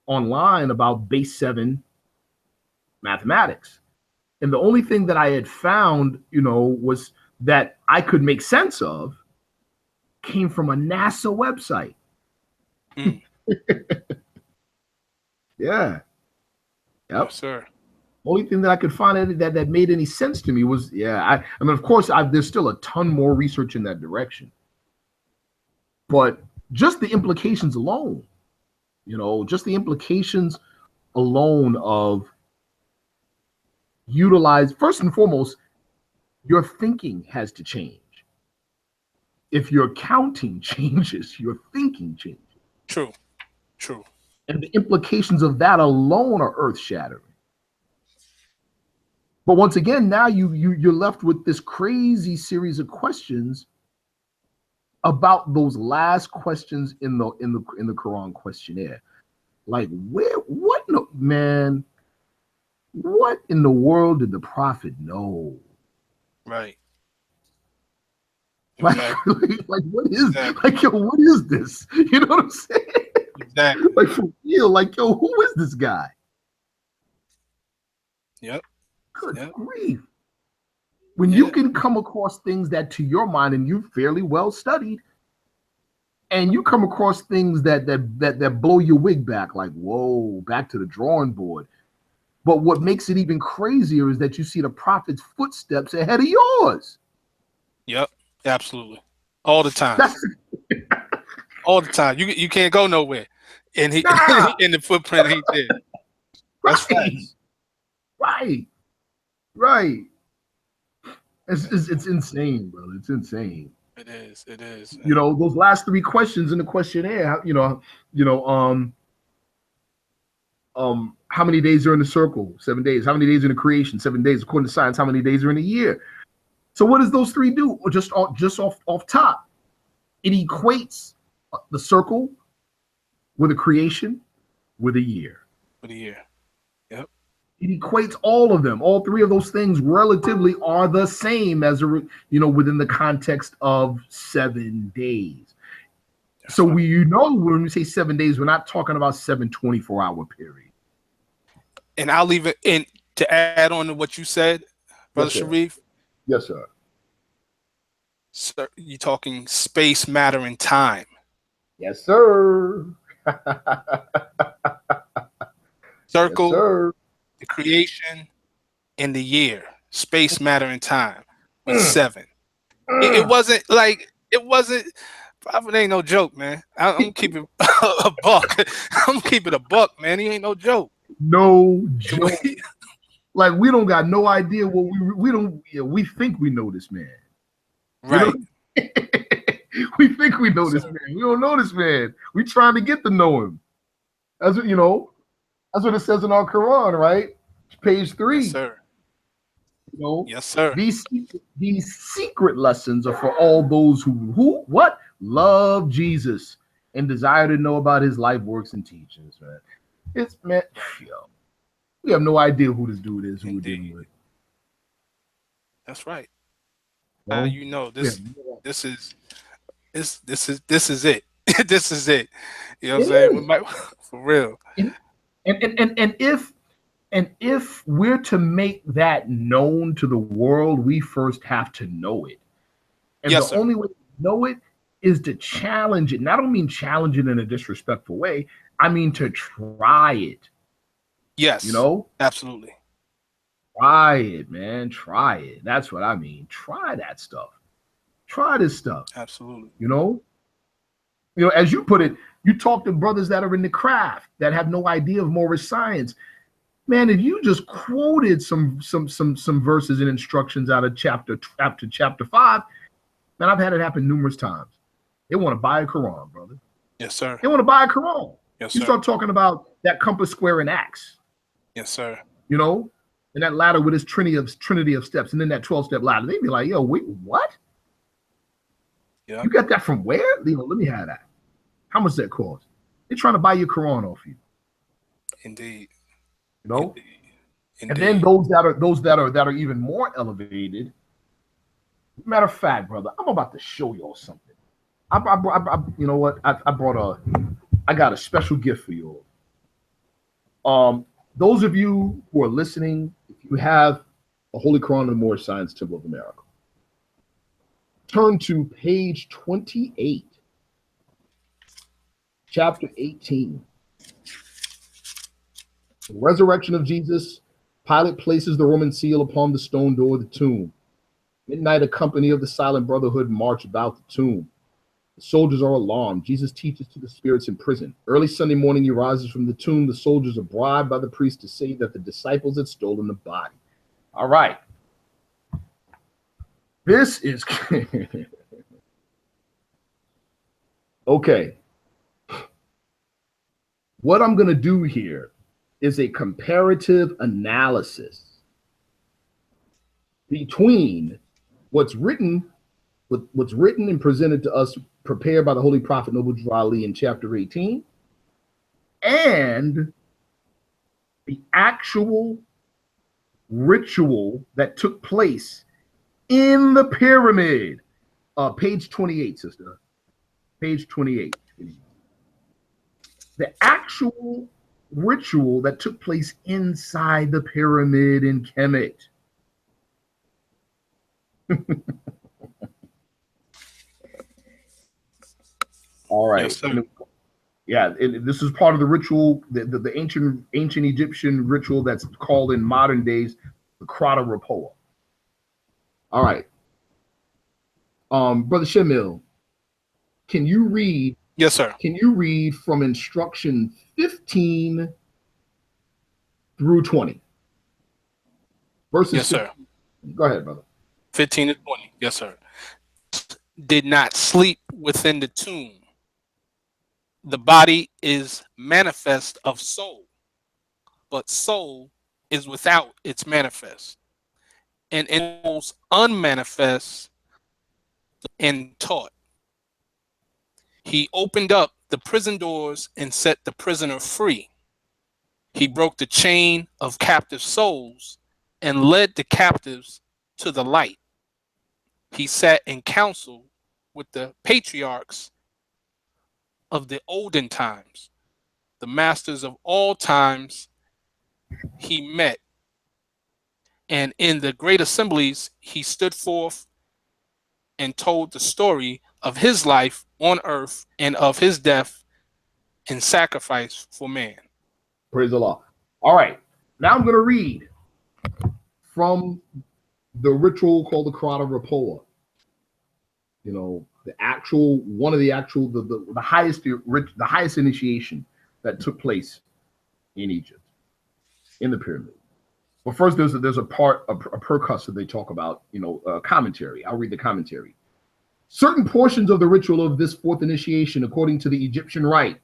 online about base 7 mathematics. And the only thing that I had found, was that I could make sense of came from a NASA website. Yeah. Yep. Yes, sir. Only thing that I could find that made any sense to me was, I mean, of course, there's still a ton more research in that direction. But just the implications alone, just the implications alone of first and foremost, your thinking has to change. If your counting changes, your thinking changes. True. And the implications of that alone are earth-shattering. But once again, now you're left with this crazy series of questions about those last questions in the Quran questionnaire. Like, what in the world did the prophet know? Right. Like, what is what is this? You know what I'm saying? Exactly. Like, for real, who is this guy? Yep. Good grief. When you can come across things that to your mind, and you're fairly well studied, and you come across things that blow your wig back, like, whoa, back to the drawing board. But what makes it even crazier is that you see the prophet's footsteps ahead of yours. Yep, absolutely. All the time. All the time. You can't go nowhere. And he in the footprint he did. That's right. Right. It's insane, brother. It's insane. It is. Those last 3 questions in the questionnaire, how many days are in the circle? 7 days. How many days in the creation? 7 days. According to science, how many days are in a year? So what does those 3 do? Just off top, it equates the circle with a creation with a year. Yep. It equates all of them. All 3 of those things relatively are the same as within the context of 7 days. That's so right. When we say 7 days, we're not talking about 7 24-hour periods. And I'll leave it in to add on to what you said, Brother Sharif. Yes, sir. Sir, you're talking space, matter, and time. Yes, sir. Circle, yes, sir. The creation, and the year. Space, matter, and time. With 7. It wasn't. Prophet ain't no joke, man. I'm keeping a buck. I'm keeping a buck, man. He ain't no joke. No joke. Like, we don't got no idea what we think we know this man. Right. We think we know this man. We don't know this man. We trying to get to know him. That's what that's what it says in our Quran, right? Page 3. Yes, sir. Yes, sir. These secret lessons are for all those who love Jesus and desire to know about his life, works, and teachings, man. We have no idea who this dude is, who we're dealing with. That's right. Well, this is it. This is it. You know what I'm saying? For real. And if we're to make that known to the world, we first have to know it. And the only way to know it is to challenge it. And I don't mean challenge it in a disrespectful way. I mean, to try it. Yes. You know? Absolutely. Try it, man. Try it. That's what I mean. Try that stuff. Try this stuff. Absolutely. You know? You know, as you put it, you talk to brothers that are in the craft that have no idea of Moorish science. Man, if you just quoted some verses and instructions out of chapter 5, man, I've had it happen numerous times. They want to buy a Quran, brother. Yes, sir. They want to buy a Quran. Yes, you sir. start talking about that compass, square, and axe. Yes, sir. You know, and that ladder with its trinity of steps, and then that 12-step ladder. They'd be like, yo, wait, what? Yeah. You got that from where? You know, let me have that. How much does that cost? They're trying to buy your Quran off you. Indeed. You know? Indeed. And then those that are even more elevated. Matter of fact, brother, I'm about to show y'all something. You know what? I got a special gift for you all. Those of you who are listening, if you have a Holy Quran in the Moorish Science Temple of America, turn to page 28, chapter 18. The resurrection of Jesus. Pilate places the Roman seal upon the stone door of the tomb. Midnight, a company of the Silent Brotherhood march about the tomb. The soldiers are alarmed. Jesus teaches to the spirits in prison. Early Sunday morning, he rises from the tomb. The soldiers are bribed by the priest to say that the disciples had stolen the body. All right. This is okay. What I'm going to do here is a comparative analysis between what's written and presented to us, prepared by the Holy Prophet Noble Drew Ali in chapter 18, and the actual ritual that took place in the pyramid. Page 28, sister. Page 28. The actual ritual that took place inside the pyramid in Kemet. All right. Yes, sir. Yeah, this is part of the ritual, the ancient Egyptian ritual that's called in modern days the Krata Rapoa. All right. Brother Shem, can you read? Yes, sir. Can you read from instruction 15 through 20? Verses. Yes, sir. 15. Go ahead, brother. 15 to 20. Yes, sir. Did not sleep within the tomb. The body is manifest of soul, but soul is without its manifest, and it was unmanifest and taught. He opened up the prison doors and set the prisoner free. He broke the chain of captive souls and led the captives to the light. He sat in council with the patriarchs of the olden times, the masters of all times he met. And in the great assemblies, he stood forth and told the story of his life on earth and of his death and sacrifice for man. Praise the Lord. All right. Now I'm going to read from the ritual called the Krata Rapoa. You know, the highest initiation that took place in Egypt, in the pyramid. Well, first there's a percussive they talk about, commentary. I'll read the commentary. Certain portions of the ritual of this fourth initiation, according to the Egyptian rite,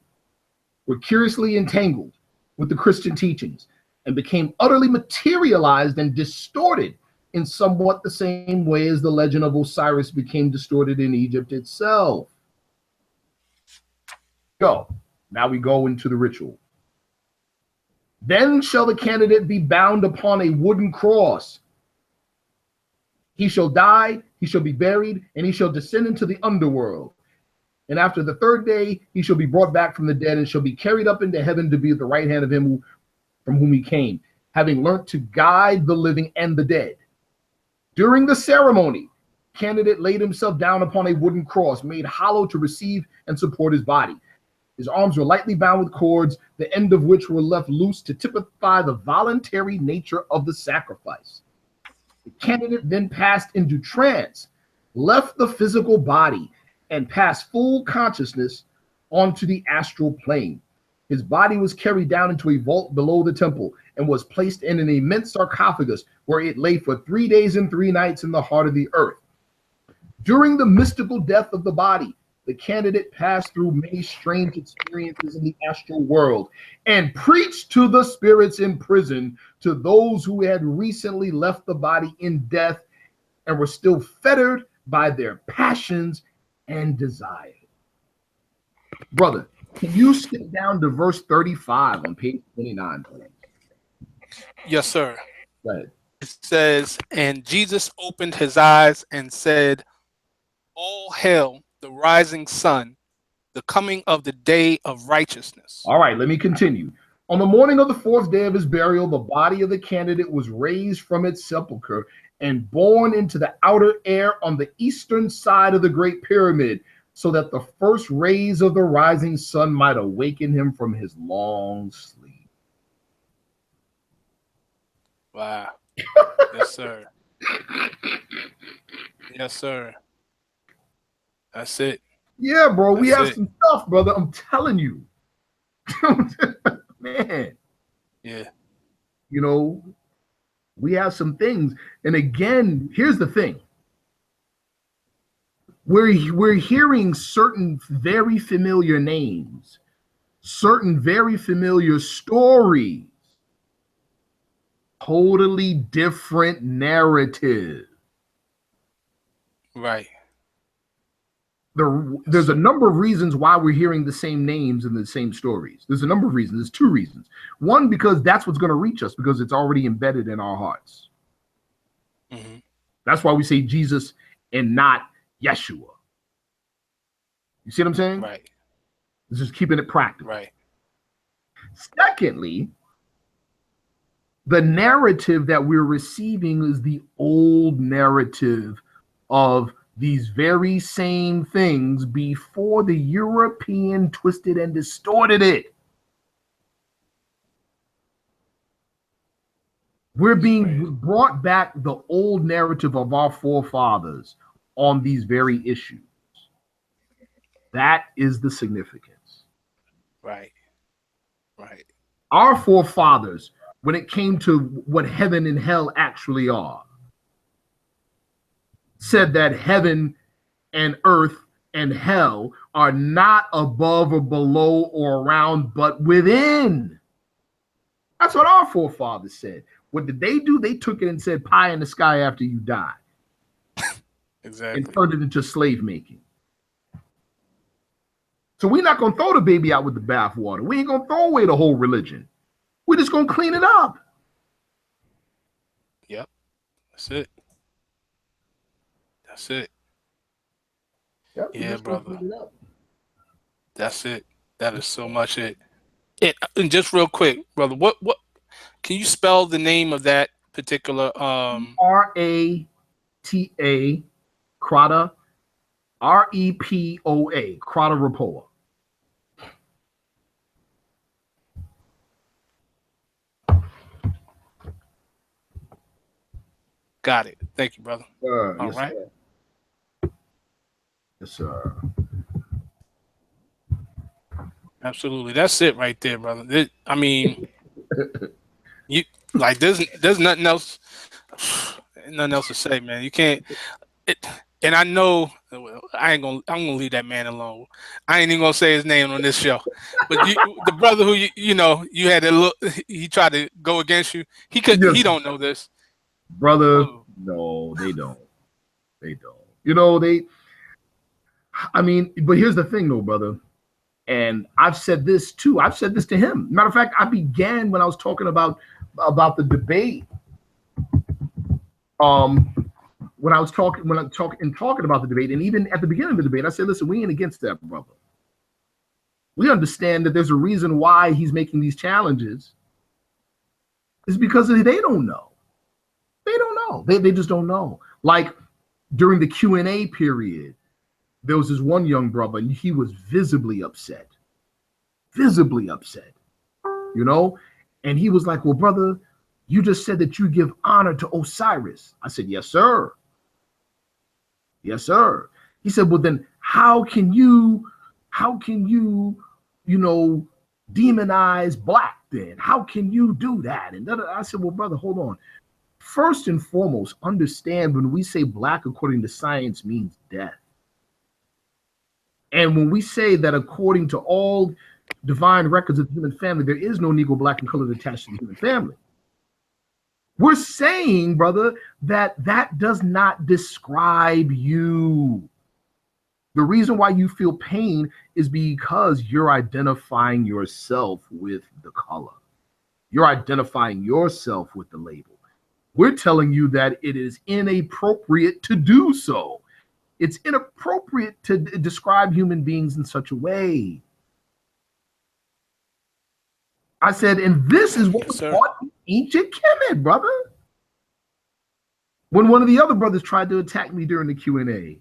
were curiously entangled with the Christian teachings and became utterly materialized and distorted in somewhat the same way as the legend of Osiris became distorted in Egypt itself. Now we go into the ritual. Then shall the candidate be bound upon a wooden cross. He shall die, he shall be buried, and he shall descend into the underworld. And after the third day, he shall be brought back from the dead and shall be carried up into heaven to be at the right hand of him from whom he came, having learnt to guide the living and the dead. During the ceremony, candidate laid himself down upon a wooden cross made hollow to receive and support his body. His arms were lightly bound with cords, the end of which were left loose to typify the voluntary nature of the sacrifice. The candidate then passed into trance, left the physical body, and passed full consciousness onto the astral plane. His body was carried down into a vault below the temple and was placed in an immense sarcophagus where it lay for 3 days and 3 nights in the heart of the earth. During the mystical death of the body, the candidate passed through many strange experiences in the astral world and preached to the spirits in prison, to those who had recently left the body in death and were still fettered by their passions and desires. Brother, can you skip down to verse 35 on page 29? Yes, sir. Go ahead. It says, and Jesus opened his eyes and said, all hail the rising sun, the coming of the day of righteousness. All right, let me continue. On the morning of the 4th day of his burial, the body of the candidate was raised from its sepulcher and borne into the outer air on the eastern side of the Great Pyramid, so that the first rays of the rising sun might awaken him from his long sleep. Wow. Yes, sir. Yes, sir. That's it. Yeah, bro, we That's have it. some stuff, brother. I'm telling you. Man. Yeah. You know, we have some things. And again, here's the thing. We're hearing certain very familiar names, certain very familiar stories, totally different narrative. Right. There's a number of reasons why we're hearing the same names and the same stories. There's a number of reasons. There's 2 reasons. One, because that's what's going to reach us, because it's already embedded in our hearts. Mm-hmm. That's why we say Jesus and not Yeshua. You see what I'm saying? Right. It's just keeping it practical. Right. Secondly, the narrative that we're receiving is the old narrative of these very same things before the European twisted and distorted it. We're being brought back the old narrative of our forefathers on these very issues. That is the significance. Right. Right. Our forefathers, when it came to what heaven and hell actually are, said that heaven and earth and hell are not above or below or around, but within. That's what our forefathers said. What did they do? They took it and said pie in the sky after you die. Exactly. And turned it into slave making. So we're not going to throw the baby out with the bathwater. We ain't going to throw away the whole religion. We're just going to clean it up. Yep. That's it. That's it. Yep, yeah, brother. That's it. That is so much it. And just real quick, brother, what can you spell the name of that particular R-A-T-A Krata, R-E-P-O-A, Krata Rapoa. Got it. Thank you, brother. All yes, right. Sir. Yes, sir. Absolutely. That's it right there, brother. I mean, you like there's nothing else to say, man. You can't and I know I'm gonna leave that man alone. I ain't even gonna say his name on this show. But the brother who you had to look, he tried to go against you. He don't know this. Brother, no, they don't. They don't. You know, I mean, but here's the thing though, brother. And I've said this too. I've said this to him. Matter of fact, I began when I was talking about the debate. When I'm talking about the debate, and even at the beginning of the debate, I said, listen, we ain't against that, brother. We understand that there's a reason why he's making these challenges. It's because they don't know. They don't know. They just don't know. Like during the Q&A period, there was this one young brother, and he was visibly upset. visibly upset, you know? And he was like, well, brother, you just said that you give honor to Osiris. I said, yes, sir. Yes, sir. He said, well, then how can you, demonize black then? How can you do that? And I said, well, brother, hold on. First and foremost, understand when we say black according to science means death. And when we say that according to all divine records of the human family, there is no Negro, black, and colored attached to the human family. We're saying, brother, that does not describe you. The reason why you feel pain is because you're identifying yourself with the color. You're identifying yourself with the label. We're telling you that it is inappropriate to do so. It's inappropriate to describe human beings in such a way. I said, and this is what was taught in ancient Kemet, brother. When one of the other brothers tried to attack me during the Q&A,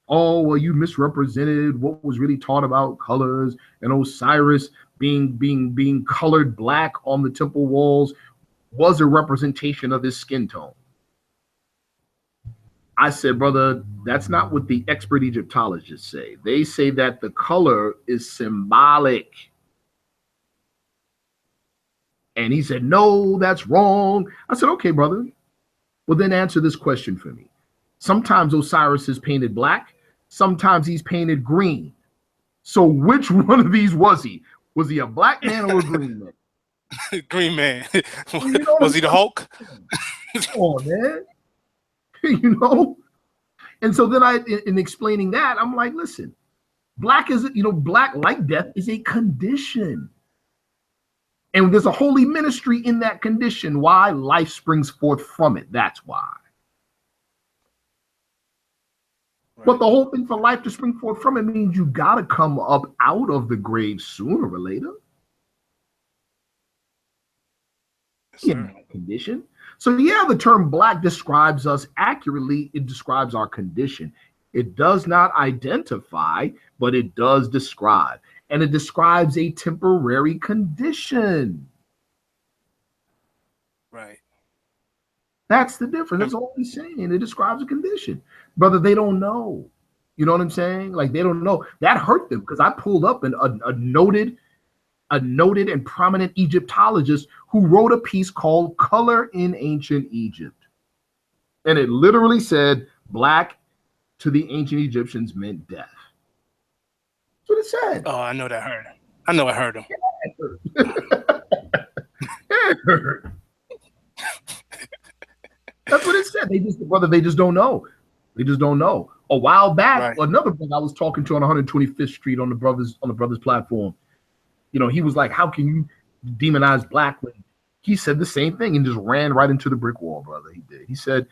oh, well, you misrepresented what was really taught about colors, and Osiris being colored black on the temple walls was a representation of his skin tone. I said, brother, that's not what the expert Egyptologists say. They say that the color is symbolic. And he said, no, that's wrong. I said, okay, brother. Well, then answer this question for me. Sometimes Osiris is painted black. Sometimes he's painted green. So which one of these was he? Was he a black man or a green man? Green man. You know, was he the Hulk? Oh, man. You know? And so then in explaining that, I'm like, listen, black is, black like death is a condition. And there's a holy ministry in that condition. Why? Life springs forth from it. That's why. Right. But the whole thing for life to spring forth from it means you got to come up out of the grave sooner or later. Yes, in that condition. So yeah, the term black describes us accurately. It describes our condition. It does not identify, but it does describe. And it describes a temporary condition. Right. That's the difference. That's all he's saying. It describes a condition. Brother, they don't know. You know what I'm saying? Like, they don't know. That hurt them because I pulled up a noted and prominent Egyptologist who wrote a piece called Color in Ancient Egypt. And it literally said black to the ancient Egyptians meant death. That's what it said. Oh, I know that hurt. I know it hurt him. It hurt. That's what it said. They just don't know. They just don't know. A while back, right, another brother I was talking to on 125th Street on the brothers platform, he was like, how can you demonize black? When he said the same thing and just ran right into the brick wall, brother. He did. He said,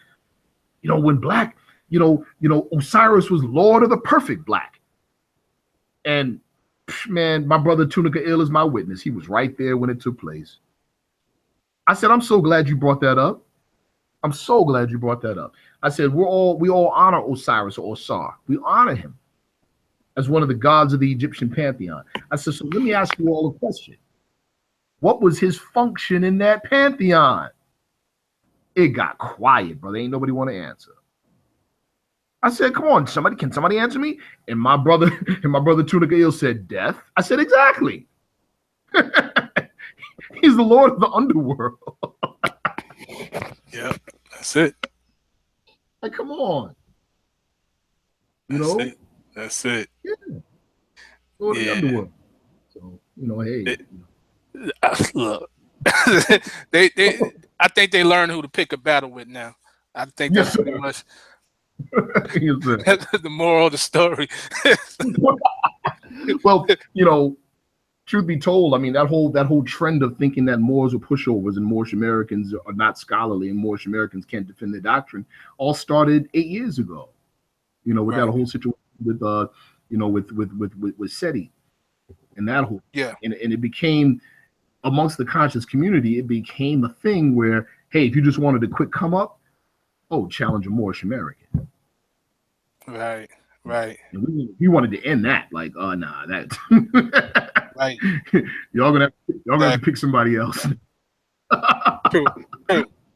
when black, Osiris was Lord of the perfect black. And man, my brother Tunica Ill is my witness. He was right there when it took place. I said, I'm so glad you brought that up. I'm so glad you brought that up. I said, we all honor Osiris or Osar. We honor him as one of the gods of the Egyptian pantheon. I said, so let me ask you all a question. What was his function in that pantheon? It got quiet, brother. Ain't nobody want to answer. I said, come on, can somebody answer me? And my brother Tunica Ill said, death. I said, exactly. He's the Lord of the underworld. Yeah, that's it. Like, come on. That's it. Yeah. Lord of the underworld. So, hey. Look, I think they learned who to pick a battle with now. I think that's pretty much the moral of the story. Well, truth be told, I mean, that whole trend of thinking that Moors are pushovers and Moorish Americans are not scholarly and Moorish Americans can't defend their doctrine all started 8 years ago. With right, that whole situation with with SETI and that whole and it became amongst the conscious community, it became a thing where, hey, if you just wanted a quick come up, challenge a Moorish American. Right. And we wanted to end that, like, nah, that Right. y'all gonna have to pick somebody else. True.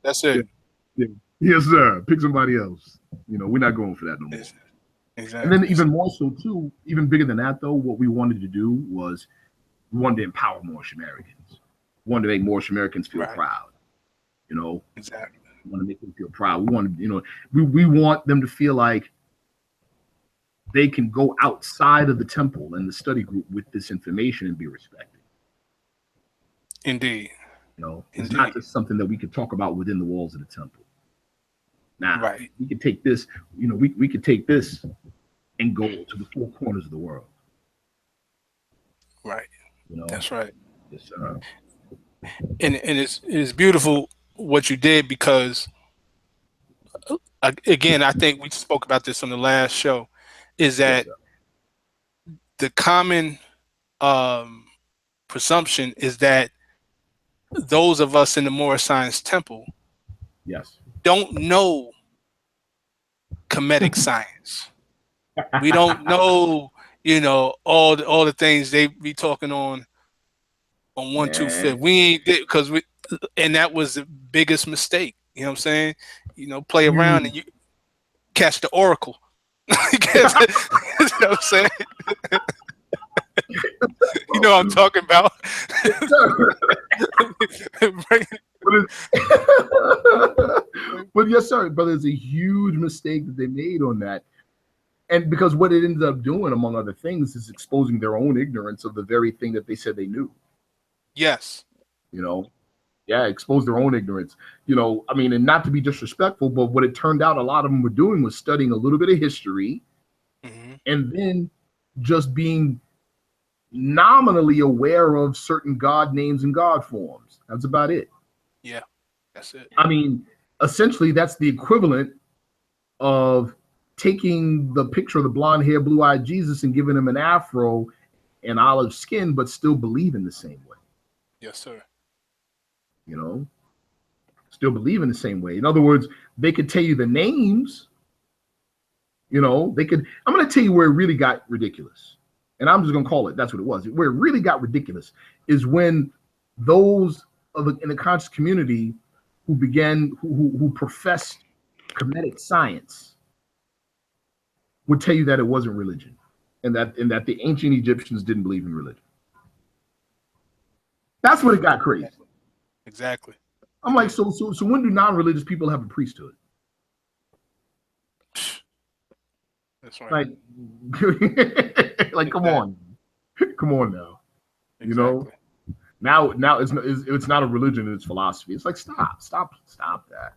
That's it. Yeah. Yes, sir. Pick somebody else. We're not going for that no more. Exactly. And then even more so too, even bigger than that though, what we wanted to do was we wanted to empower Moorish Americans. We wanted to make Moorish Americans feel proud. Exactly. We want to make them feel proud. We want we want them to feel like they can go outside of the temple and the study group with this information and be respected. Indeed. It's not just something that we could talk about within the walls of the temple. Now, we could take this, we could take this and go to the four corners of the world. Right. That's right. Yes, sir. And it's beautiful what you did, because again, I think we spoke about this on the last show, is that the common presumption is that those of us in the Moorish Science Temple don't know Kemetic science. We don't know, all the things they be talking on 125. We ain't, because and that was the biggest mistake. You know what I'm saying? Play around and you catch the oracle. You know what I'm saying? You know what I'm talking about. But yes, sir. But there's a huge mistake that they made on that. And because what it ended up doing, among other things, is exposing their own ignorance of the very thing that they said they knew. Yes. Expose their own ignorance. And not to be disrespectful, but what it turned out a lot of them were doing was studying a little bit of history, and then just being nominally aware of certain God names and God forms. That's about it. Yeah, that's it. Essentially, that's the equivalent of taking the picture of the blonde hair, blue-eyed Jesus and giving him an afro and olive skin, but still believing the same way. Yes, sir. Still believe in the same way. In other words, they could tell you the names. I'm going to tell you where it really got ridiculous. And I'm just going to call it, that's what it was. Where it really got ridiculous is when those in the conscious community who professed Kemetic science would tell you that it wasn't religion, and that the ancient Egyptians didn't believe in religion. That's when it got crazy. Exactly. I'm like, so when do non-religious people have a priesthood? That's right. Like come on now. Exactly. Now it's not a religion, it's philosophy. It's like stop that.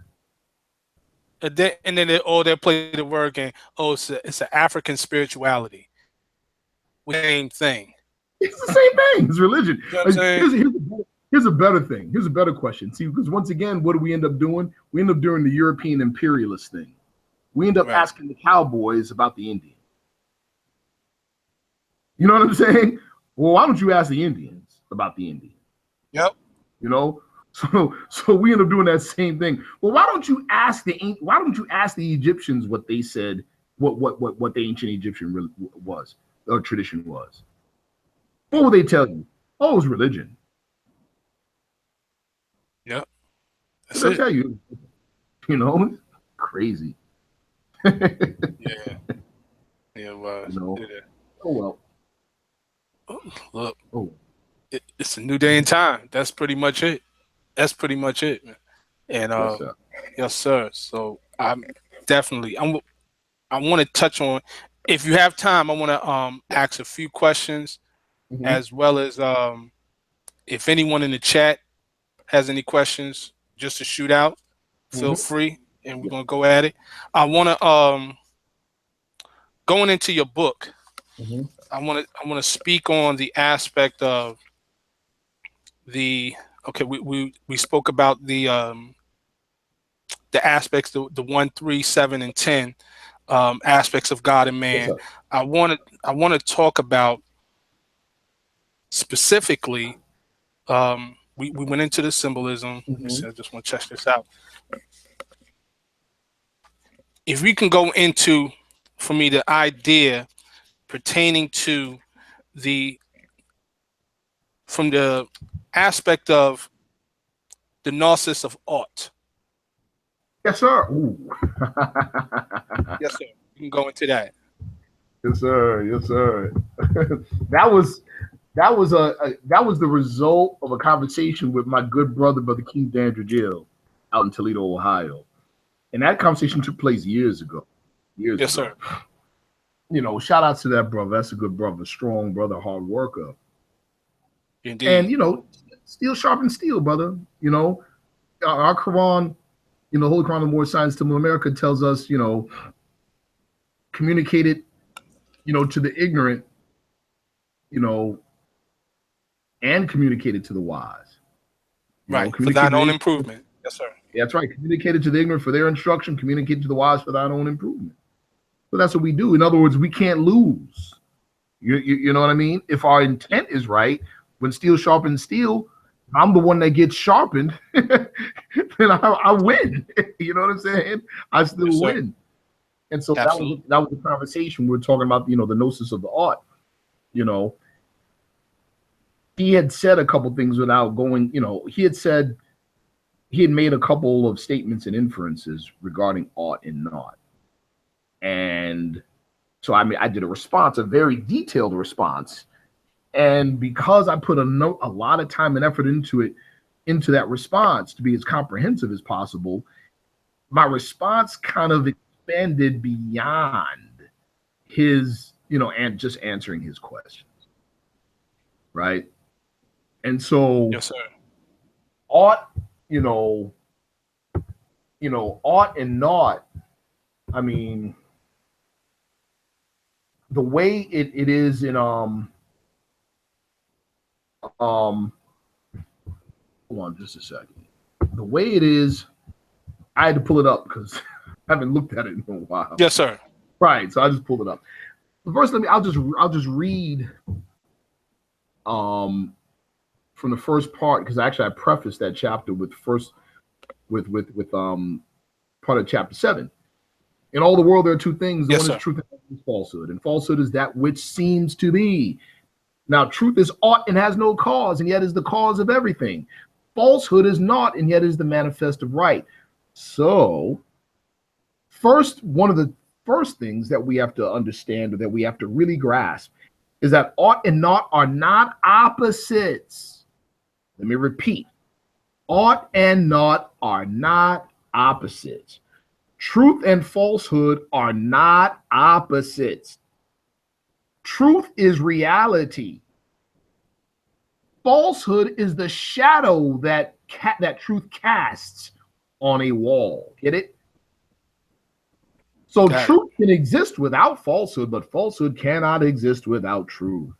And then they play the word game. It's an African spirituality. Same thing. It's the same thing. It's religion. You know what I'm saying? Here's a better thing. Here's a better question. See, because once again, what do we end up doing? We end up doing the European imperialist thing. We end up asking the cowboys about the Indian. You know what I'm saying? Well, why don't you ask the Indians about the Indian? Yep. So we end up doing that same thing. Well, why don't you ask the Egyptians what they said, what the ancient Egyptian was or tradition was? What will they tell you? Oh, it was religion. Yep. That's it. Tell you, crazy. Yeah. Yeah, it was. Yeah. Oh well. Look. Oh. It's a new day and time. That's pretty much it. Man. And yes, sir. So I want to touch on, if you have time, I want to ask a few questions, as well as if anyone in the chat has any questions just to shoot out, feel free, and we're gonna go at it. I want to going into your book. I want to speak on the aspect of the we spoke about the aspects, the 1, 3, 7, and 10 aspects of God and man. I want to talk about specifically. We went into the symbolism. So I just want to check this out. If we can go into, for me, the idea pertaining to the from the aspect of the gnosis of ought. Yes, sir. Ooh. Yes, sir. You can go into that. Yes, sir. Yes, sir. that was the result of a conversation with my good brother King Dandridge out in Toledo, Ohio. And that conversation took place years ago. Yes, sir. You know, shout out to that brother. That's a good brother, strong brother, hard worker. Indeed. And, you know, steel sharpens steel, brother. You know, our Quran, you know, Holy Quran of Moorish Science to America tells us, you know, communicate it, you know, to the ignorant, you know, and communicate it to the wise. Right, for thine own improvement. Yes, sir. Yeah, that's right. Communicate it to the ignorant for their instruction, communicate it to the wise for thine own improvement. So that's what we do. In other words, we can't lose. You know what I mean? If our intent is right, when steel sharpens steel, I'm the one that gets sharpened, then I win. You know what I'm saying? I still win. And so that was the conversation. We were talking about, you know, the gnosis of the art. You know, he had said a couple things without going, you know, he had made a couple of statements and inferences regarding art and not. And so, I mean, I did a response, a very detailed response. And because I put a lot of time and effort into that response to be as comprehensive as possible, my response kind of expanded beyond his, you know, and just answering his questions. Right. And so, yes, sir. Art, you know, art and not, I mean, the way it is in hold on just a second. The way it is, I had to pull it up because I haven't looked at it in a while. Yes, sir. Right, so I just pulled it up. First, I'll just read from the first part, because actually I prefaced that chapter with part of chapter 7. In all the world, there are two things. The one is truth and one is falsehood. And falsehood is that which seems to be. Now, truth is aught and has no cause, and yet is the cause of everything. Falsehood is not, and yet is the manifest of right. So, one of the first things that we have to understand, or that we have to really grasp, is that aught and not are not opposites. Let me repeat. Aught and not are not opposites. Truth and falsehood are not opposites. Truth is reality. Falsehood is the shadow that truth casts on a wall. Get it? So truth can exist without falsehood, but falsehood cannot exist without truth.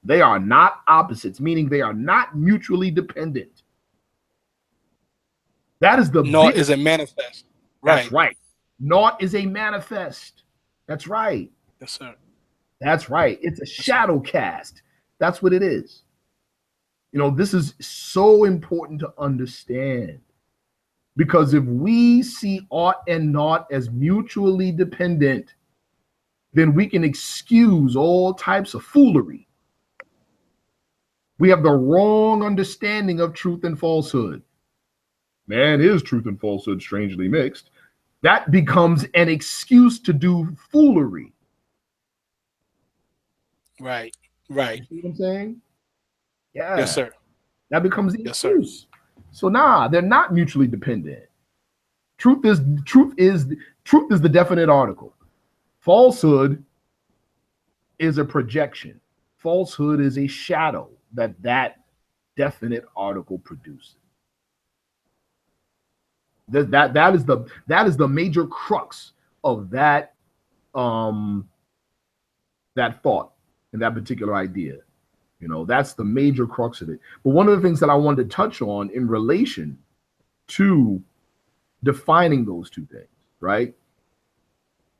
They are not opposites, meaning they are not mutually dependent. That is the naught is a manifest. Right. That's right. Naught is a manifest. That's right. Yes, sir. That's right. It's a shadow cast. That's what it is. You know, this is so important to understand, because if we see aught and naught as mutually dependent, then we can excuse all types of foolery. We have the wrong understanding of truth and falsehood. Man, is truth and falsehood strangely mixed? That becomes an excuse to do foolery. Right, right. You see what I'm saying? Yeah. Yes, sir. That becomes the excuse. Sir. So they're not mutually dependent. Truth is the definite article. Falsehood is a projection. Falsehood is a shadow that definite article produces. That is the major crux of that thought and that particular idea. You know, that's the major crux of it. But one of the things that I wanted to touch on in relation to defining those two things, right?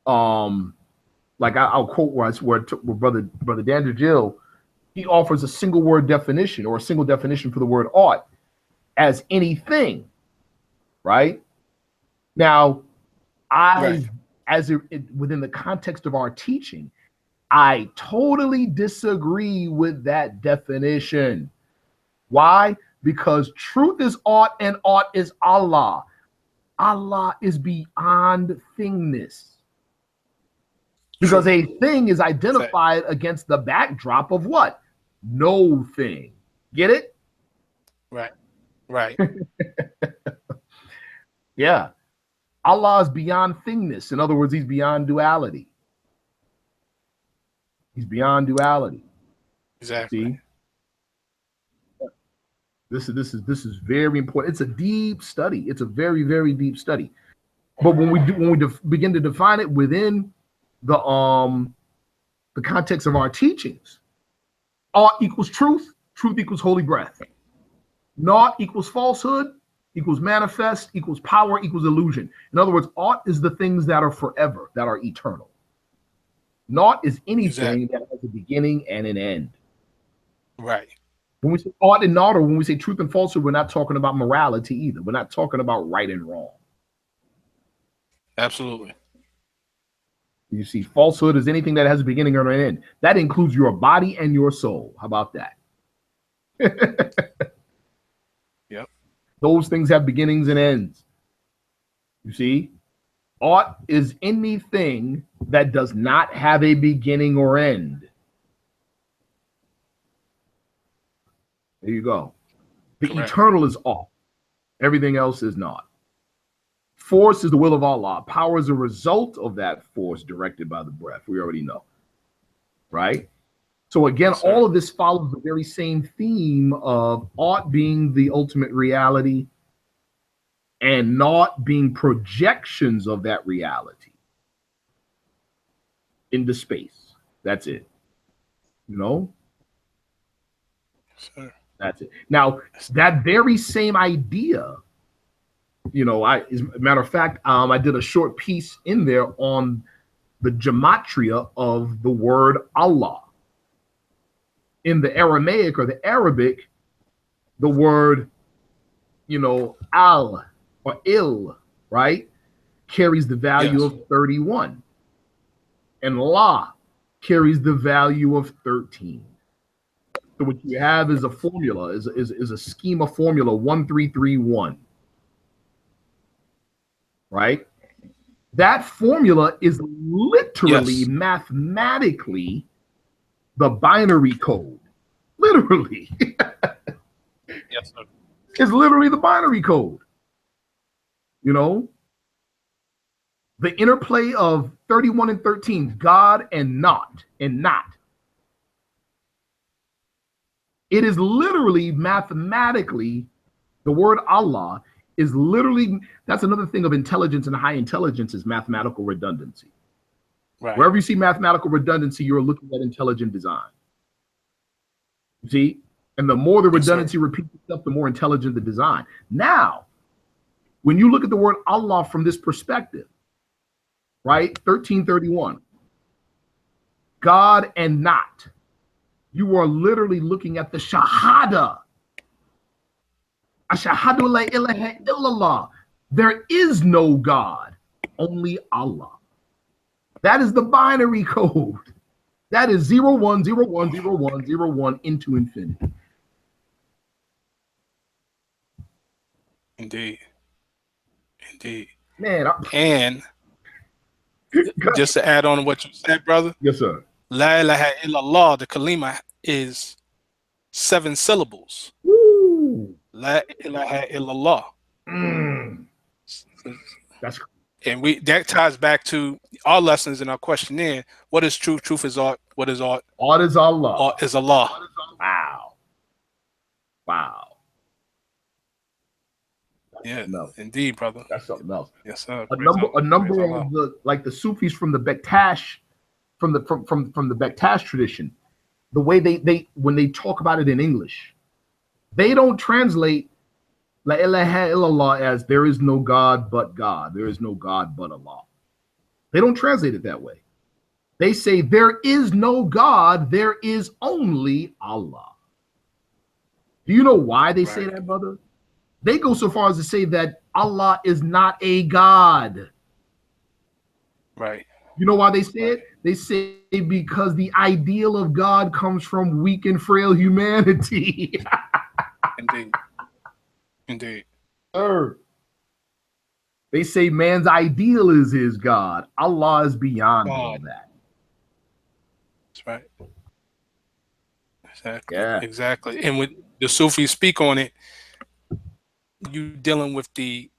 Like I'll quote where brother Dandridge, he offers a single word definition, or a single definition for the word ought, as anything, right? Now, within the context of our teaching, I totally disagree with that definition. Why? Because truth is aught and aught is Allah. Allah is beyond thingness. Because a thing is identified against the backdrop of what? No thing. Get it? Right. Right. Yeah. Allah is beyond thingness. In other words, he's beyond duality. He's beyond duality. Exactly. See? This is very important. It's a deep study. It's a very, very deep study. But when we begin to define it within the context of our teachings, aught equals truth. Truth equals holy breath. Naught equals falsehood, equals manifest, equals power, equals illusion. In other words, aught is the things that are forever, that are eternal. Naught is anything that has a beginning and an end. Right. When we say aught and naught, or when we say truth and falsehood, we're not talking about morality either. We're not talking about right and wrong. Absolutely. You see, falsehood is anything that has a beginning or an end. That includes your body and your soul. How about that? Yep. Those things have beginnings and ends. You see, aught is anything that does not have a beginning or end. There you go. The Correct. eternal is aught. Everything else is not. Force is the will of Allah. Power is a result of that force directed by the breath. We already know. Right? So again, Yes, all of this follows the very same theme of aught being the ultimate reality and naught being projections of that reality into space. That's it. You know? Sure. That's it. Now, that very same idea, you know, as a matter of fact, I did a short piece in there on the gematria of the word Allah. In the Aramaic or the Arabic, the word, you know, al or il, right, carries the value of 31. And la carries the value of 13. So what you have is a formula, is a schema formula 1331. Right? That formula is literally mathematically the binary code. Literally. Yes, sir. It's literally the binary code. You know? The interplay of 31 and 13, God and not. It is literally mathematically, the word Allah is literally, that's another thing of intelligence and high intelligence is mathematical redundancy. Right. Wherever you see mathematical redundancy, you're looking at intelligent design. See? And the more the redundancy repeats itself, the more intelligent the design. Now, when you look at the word Allah from this perspective, right? 1331, God and not. You are literally looking at the Shahada. Ashhadu la ilaha illallah. There is no God, only Allah. That is the binary code. That is 01010101 into infinity. Indeed. Man, and just to add on to what you said, brother. Yes, sir. La ilaha illallah, the kalima is 7 syllables. Woo. La ilaha illallah. That's and that ties back to our lessons in our questionnaire. What is truth? Truth is art. What is art? Art is Allah. Art is Allah. Wow. Yeah, indeed, brother. That's something else. Yes, sir. A number of the Sufis from the Bektash, from the Bektash tradition, the way they when they talk about it in English, they don't translate La ilaha illallah as there is no God but God. There is no God but Allah. They don't translate it that way. They say there is no God, there is only Allah. Do you know why they say that, brother? They go so far as to say that Allah is not a God. Right. You know why they say it? They say because the ideal of God comes from weak and frail humanity. Indeed. Indeed. Sir. They say man's ideal is his God. Allah is beyond all that. That's right. Exactly. Yeah. Exactly. And when the Sufis speak on it, you dealing with the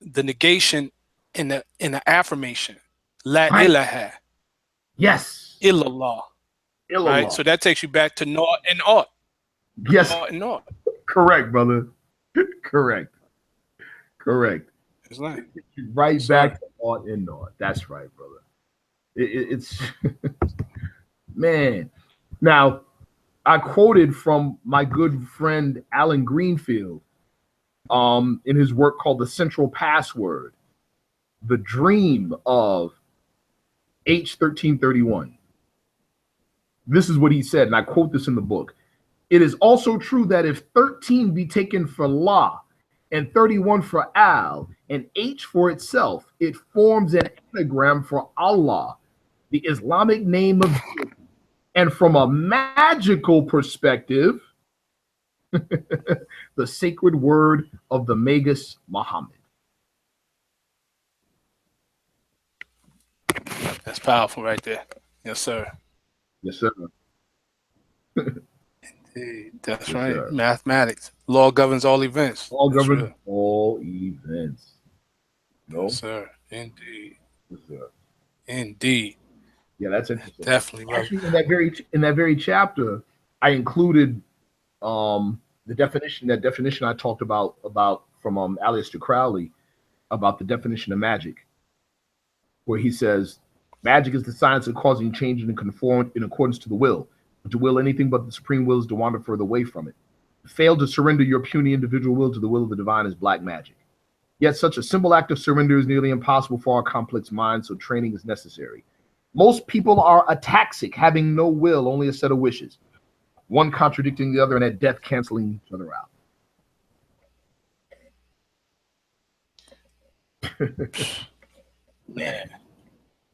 negation in the affirmation. La ilaha. Yes. Illallah. Right? So that takes you back to naught and ought. Yes. Naught and ought. Correct, brother. Correct. It's like right back to ought and naught. That's right, brother. It's man. Now, I quoted from my good friend Alan Greenfield in his work called The Central Password, the dream of H1331. This is what he said, and I quote this in the book. It is also true that if 13 be taken for La and 31 for Al and H for itself, it forms an anagram for Allah, the Islamic name of God. And from a magical perspective, the sacred word of the Magus Muhammad. That's powerful right there. Yes, sir. Yes, sir. Indeed. That's right. Sir. Mathematics. Law governs all events. Law governs all events. No? Yes, sir. Indeed. Yes, sir. Indeed. Yeah, that's interesting. Definitely. Actually, in that very chapter, I included the definition I talked about from Aleister Crowley about the definition of magic, where he says, magic is the science of causing change and conform in accordance to the will. But to will anything but the supreme will is to wander further away from it. To fail to surrender your puny individual will to the will of the divine is black magic. Yet such a simple act of surrender is nearly impossible for our complex minds, so training is necessary. Most people are ataxic, having no will, only a set of wishes, one contradicting the other and at death canceling each other out. Man.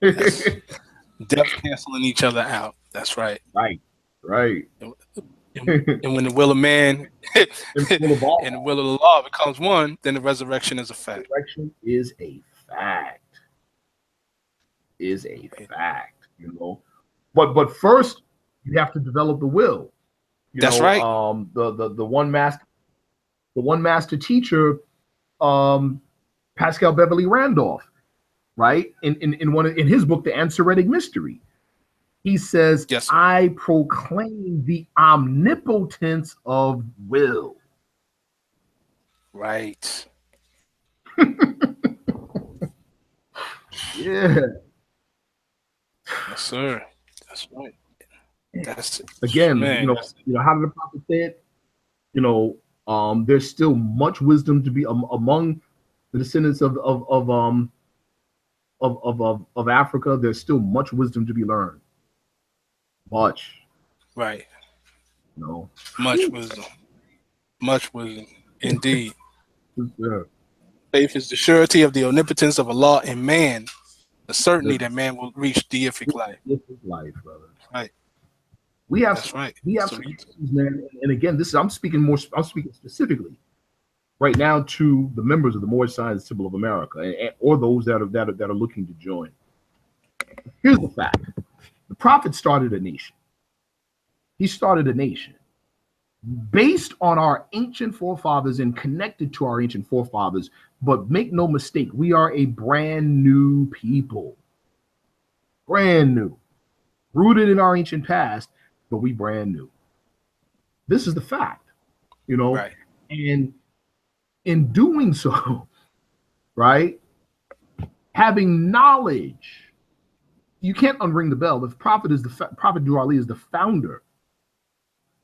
Death canceling each other out. That's right. Right. And when the will of man and the will of the law becomes one, then the resurrection is a fact. Resurrection is a fact. You know. But first, you have to develop the will. That's right. The one master teacher, Pascal Beverly Randolph, right? In his book, The Ansoretic Mystery, he says, yes, I proclaim the omnipotence of will. Right. Yeah. Yes, sir. That's right. That's again, man, you know, how did the prophet say it? You know, there's still much wisdom to be among the descendants of Africa. There's still much wisdom to be learned. Much. Right. No. Much wisdom. Much wisdom. Indeed. Yeah. Faith is the surety of the omnipotence of Allah in man, the certainty that man will reach deific life. Deific life, brother. Right. We have That's right. We have some issues, man. And again, I'm speaking specifically right now to the members of the Moorish Science Symbol of America, or those that are looking to join. Here's the fact: the prophet started a nation. He started a nation based on our ancient forefathers and connected to our ancient forefathers. But make no mistake, we are a brand new people. Brand new. Rooted in our ancient past, but we brand new. This is the fact, you know. Right. And in doing so, right, having knowledge, you can't unring the bell. The prophet Nur Ali is the founder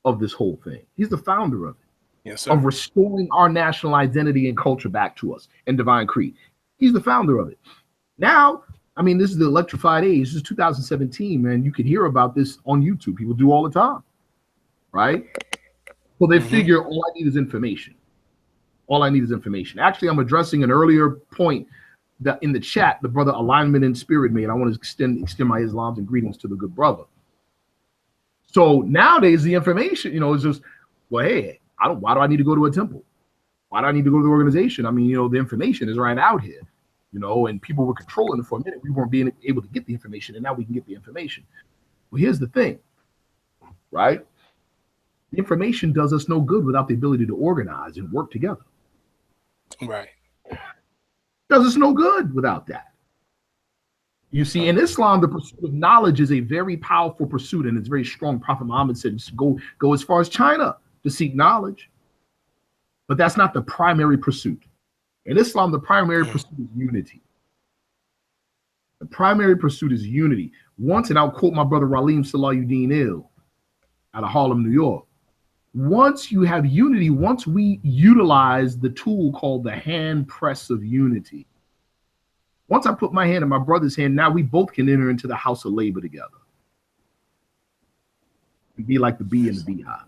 of this whole thing. He's the founder of it. Yes, sir. Of restoring our national identity and culture back to us and divine creed. He's the founder of it. Now, I mean, this is the electrified age. This is 2017, man. You can hear about this on YouTube. People do all the time, right? So they figure all I need is information. All I need is information. Actually, I'm addressing an earlier point that in the chat, the brother Alignment in Spirit made. I want to extend my Islams and greetings to the good brother. So nowadays, the information, you know, is just, well, hey, Why do I need to go to a temple? Why do I need to go to the organization? I mean, you know, the information is right out here, you know, and people were controlling it for a minute. We weren't being able to get the information, and now we can get the information. Well, here's the thing, right? The information does us no good without the ability to organize and work together. Right. Does us no good without that. You see, in Islam, the pursuit of knowledge is a very powerful pursuit, and it's very strong. Prophet Muhammad said, go as far as China to seek knowledge. But that's not the primary pursuit. In Islam, the primary pursuit is unity. The primary pursuit is unity. Once, and I'll quote my brother Ralim Salahuddin Il out of Harlem, New York. Once you have unity, once we utilize the tool called the hand press of unity, once I put my hand in my brother's hand, now we both can enter into the house of labor together and be like the bee in the beehive.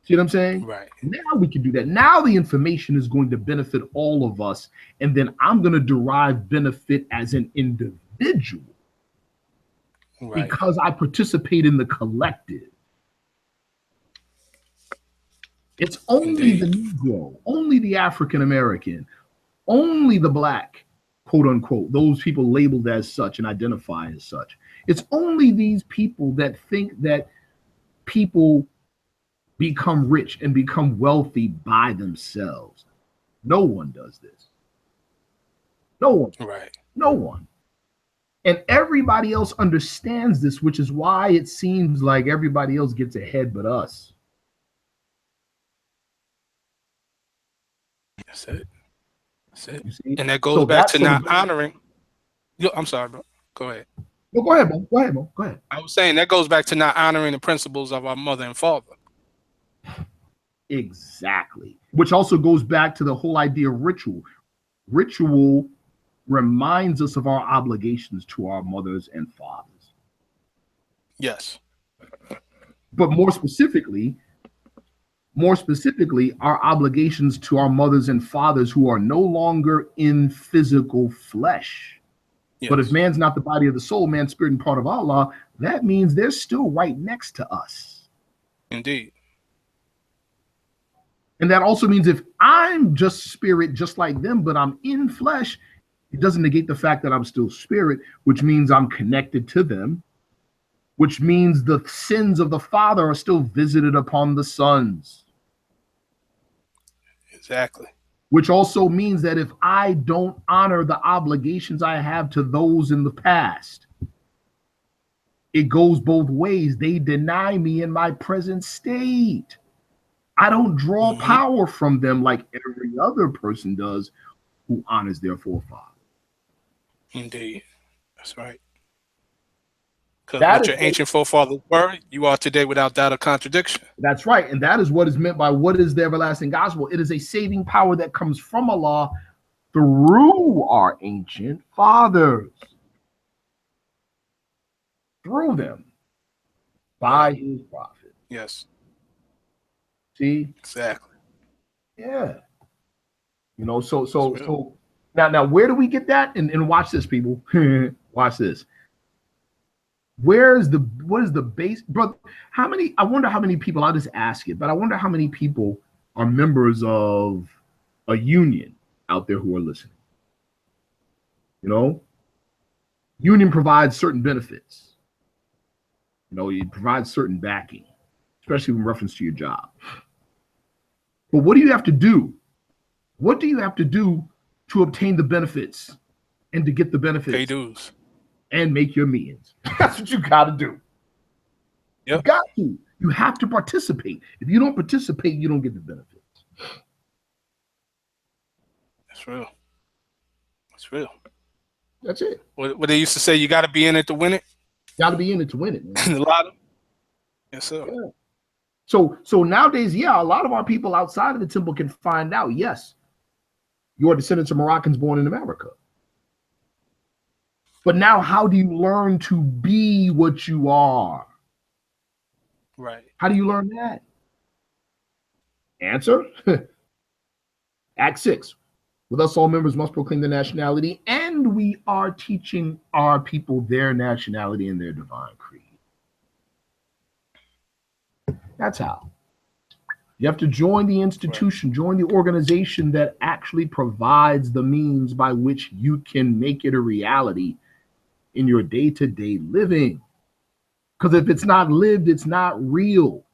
See what I'm saying? Right. Now we can do that. Now the information is going to benefit all of us, and then I'm going to derive benefit as an individual because I participate in the collective. It's only the Negro, only the African American, only the Black, quote unquote, those people labeled as such and identify as such. It's only these people that think that people become rich and become wealthy by themselves. No one does this. No one. Right. No one. And everybody else understands this, which is why it seems like everybody else gets ahead but us. That's it. That's it. You see? And that goes back to not honoring. I'm sorry, bro. Go ahead. No, go ahead, Mo. Go ahead, Mo. Go ahead. I was saying that goes back to not honoring the principles of our mother and father. Exactly. Which also goes back to the whole idea of ritual. Ritual reminds us of our obligations to our mothers and fathers. Yes. But more specifically, our obligations to our mothers and fathers who are no longer in physical flesh. Yes. But if man's not the body of the soul, man's spirit and part of Allah, that means they're still right next to us. Indeed. And that also means if I'm just spirit, just like them, but I'm in flesh, it doesn't negate the fact that I'm still spirit, which means I'm connected to them, which means the sins of the father are still visited upon the sons. Exactly. Which also means that if I don't honor the obligations I have to those in the past, it goes both ways. They deny me in my present state. I don't draw power from them like every other person does who honors their forefather. Indeed. That's right. Because what your ancient forefathers were, you are today without doubt or contradiction. That's right. And that is what is meant by what is the everlasting gospel. It is a saving power that comes from Allah through our ancient fathers. Through them. By his prophet. Yes. See? Exactly. Yeah. You know, so now where do we get that? And watch this, people. Watch this. What is the base, brother? I wonder how many people, I'll just ask it, but I wonder how many people are members of a union out there who are listening. You know, union provides certain benefits. You know, it provides certain backing, especially in reference to your job. But what do you have to do? What do you have to do to obtain the benefits and to get the benefits? Pay dues. And make your meetings. That's what you got to do. Yep. You got to. You have to participate. If you don't participate, you don't get the benefits. That's real. That's real. That's it. What they used to say, you got to be in it to win it. Got to be in it to win it, man. A lot of. Yes, sir. Yeah. So nowadays, yeah, a lot of our people outside of the temple can find out, yes, you are descendants of Moroccans born in America. But now how do you learn to be what you are? Right. How do you learn that? Answer. Act 6. With us, all members must proclaim their nationality, and we are teaching our people their nationality and their divine creed. That's how. You have to join the institution, join the organization that actually provides the means by which you can make it a reality in your day-to-day living. Because if it's not lived, it's not real.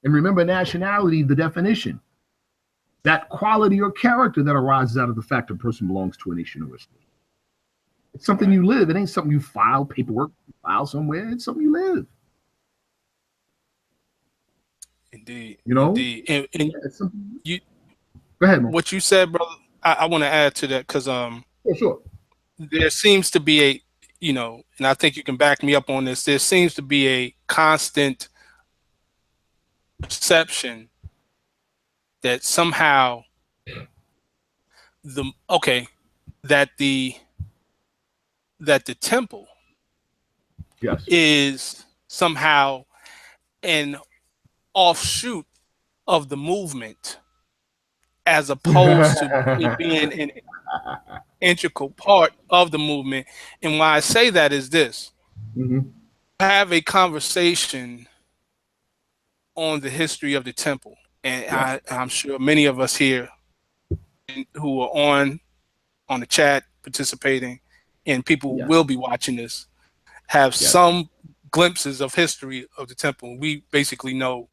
And remember, nationality, the definition, that quality or character that arises out of the fact a person belongs to a nation or a state. It's something you live. It ain't something you file paperwork, file somewhere. It's something you live. Indeed. You know? Indeed. And you go ahead, man. What you said, brother, I want to add to that because sure. There seems to be a, you know, and I think you can back me up on this, there seems to be a constant perception that somehow that the temple is somehow an offshoot of the movement as opposed to it being an integral part of the movement. And why I say that is this. Have a conversation on the history of the temple. And I'm sure many of us here who are on the chat participating and people who will be watching this have some glimpses of history of the temple. We basically know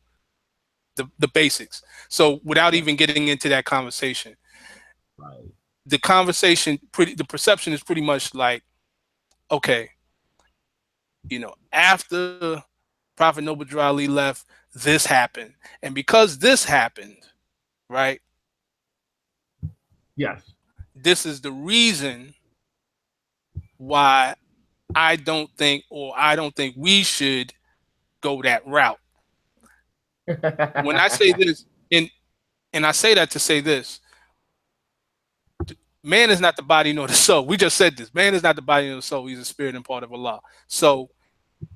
the basics. So without even getting into that conversation, the perception is pretty much like, okay, you know, after Prophet Noble Drew Ali left, this happened. And because this happened, right? Yes. This is the reason why I don't think we should go that route. When I say this, and I say that to say this, man is not the body nor the soul. We just said this. Man is not the body nor the soul. He's a spirit and part of Allah. So it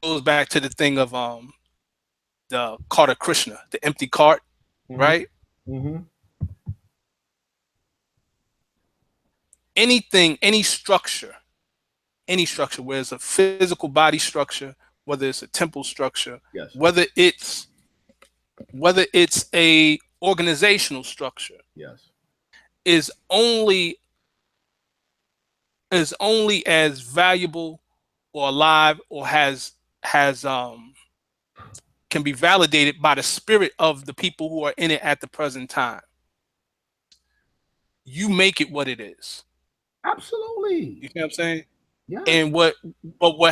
goes back to the thing of the cart of Krishna, the empty cart, right? Anything, any structure, whether it's a physical body structure, whether it's a temple structure, whether it's a organizational structure, is only as valuable or alive or can be validated by the spirit of the people who are in it at the present time. You make it what it is. Absolutely. You know what I'm saying? Yeah. And what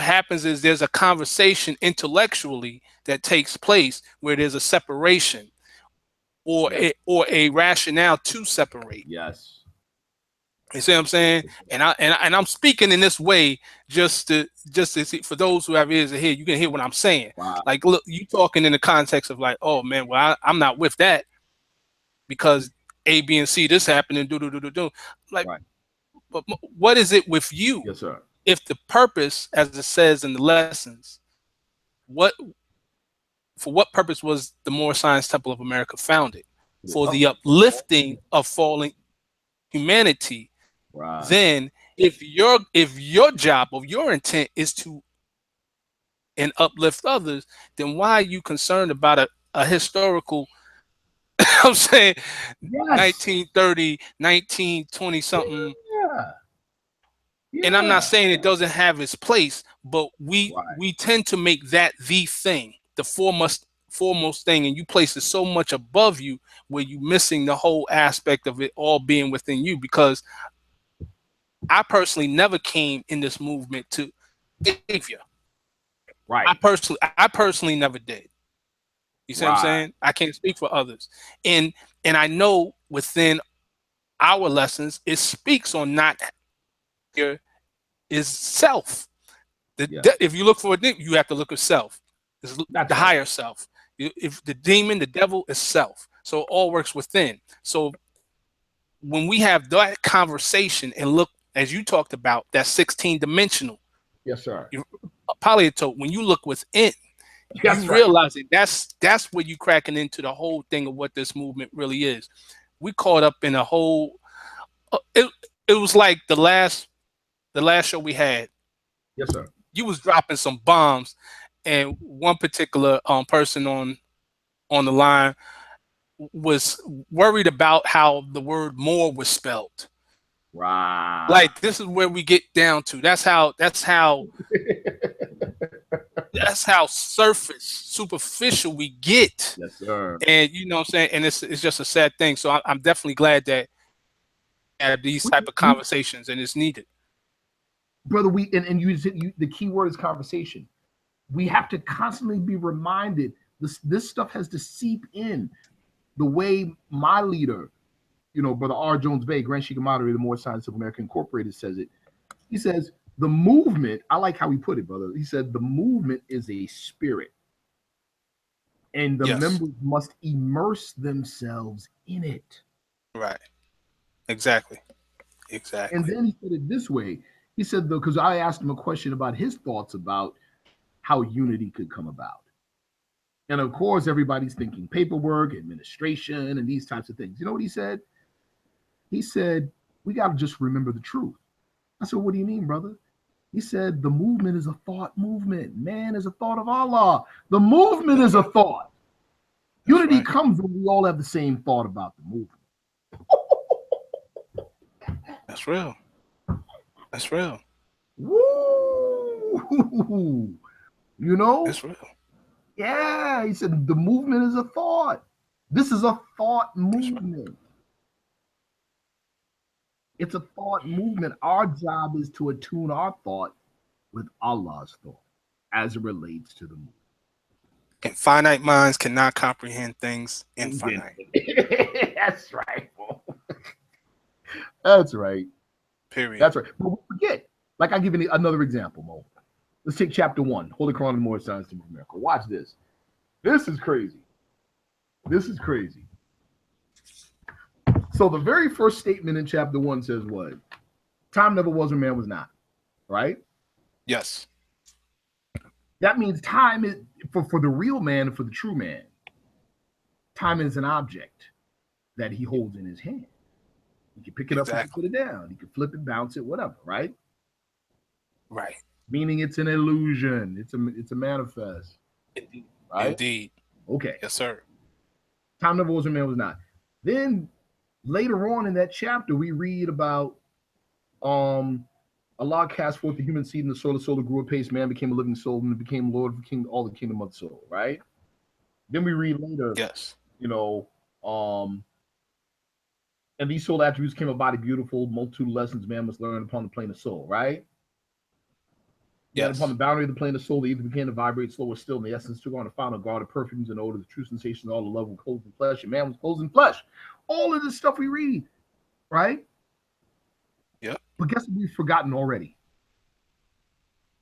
happens is there's a conversation intellectually that takes place where there's a separation or a rationale to separate. Yes. You see what I'm saying? And I'm speaking in this way just to see, for those who have ears to hear, you can hear what I'm saying. Wow. Like, look, you talking in the context of like, oh man, well, I'm not with that because A, B, and C, this happened and do. Like, but what is it with you? Yes, sir. If the purpose, as it says in the lessons, for what purpose was the Moorish Science Temple of America founded? For the uplifting of falling humanity. Right. Then if your job or your intent is to uplift others, then why are you concerned about a historical I'm saying 1930, 1920 something? And I'm not saying it doesn't have its place, but we tend to make that the thing, the foremost thing, and you place it so much above you where you're missing the whole aspect of it all being within you. Because I personally never came in this movement to save you. Right. I personally never did. You see what I'm saying? I can't speak for others. And I know within our lessons, it speaks on not here is self. If you look for a thing, you have to look at self. It's not the higher self. If the demon, the devil is self. So it all works within. So when we have that conversation and look, as you talked about, that 16-dimensional. Yes, sir. Polyatope, when you look within, you realize it. That's where you cracking into the whole thing of what this movement really is. We caught up in a whole. It was like the last show we had. Yes, sir. You was dropping some bombs, and one particular person on on the line was worried about how the word more was spelled. Right. Like, this is where we get down to. That's how superficial we get. Yes, sir. And you know what I'm saying? And it's just a sad thing. So I'm definitely glad that we have these type of conversations, and it's needed. Brother, the key word is conversation. We have to constantly be reminded this stuff has to seep in. The way my leader, Brother R. Jones Bey, Grand Sheikh Moderator, the Moorish Science of America Incorporated, says it. He says the movement, I like how he put it, brother. He said the movement is a spirit, and the members must immerse themselves in it. Right. Exactly. And then he said it this way. He said, because I asked him a question about his thoughts about how unity could come about. And of course, everybody's thinking paperwork, administration, and these types of things. You know what he said? He said, we got to just remember the truth. I said, what do you mean, brother? He said, the movement is a thought movement. Man is a thought of Allah. The movement is a thought. Unity comes when we all have the same thought about the movement. That's real. That's real. Woo! That's real. Yeah, he said the movement is a thought. This is a thought movement. It's a thought movement. Our job is to attune our thought with Allah's thought as it relates to the movement. And finite minds cannot comprehend things infinite. That's right. That's right. Period. That's right. But we forget. Like, I'll give you another example, Mo. Let's take chapter 1, Holy Quran and Moorish Science of America. Watch this. This is crazy. This is crazy. So the very first statement in chapter 1 says what? Time never was when man was not. Right? Yes. That means time is, for the real man and for the true man, time is an object that he holds in his hand. He can pick it up and put it down. He can flip it, bounce it, whatever, right? Right. Meaning it's an illusion. It's a manifest. Indeed. Right? Indeed. Okay. Yes, sir. Time never was when man was not. Then later on in that chapter, we read about Allah cast forth the human seed, and the soul grew apace. Man became a living soul, and became Lord of all the kingdom of the soul, right? Then we read later, and these soul attributes came a body beautiful, multitude of lessons man must learn upon the plane of soul, right? Yet upon the boundary of the plane of soul, they either began to vibrate slower still, and the essence took on a final guard of perfumes and odor, the true sensation, all the love of clothes and flesh, and man was clothes and flesh. All of this stuff we read, right? Yep. But guess what we've forgotten already?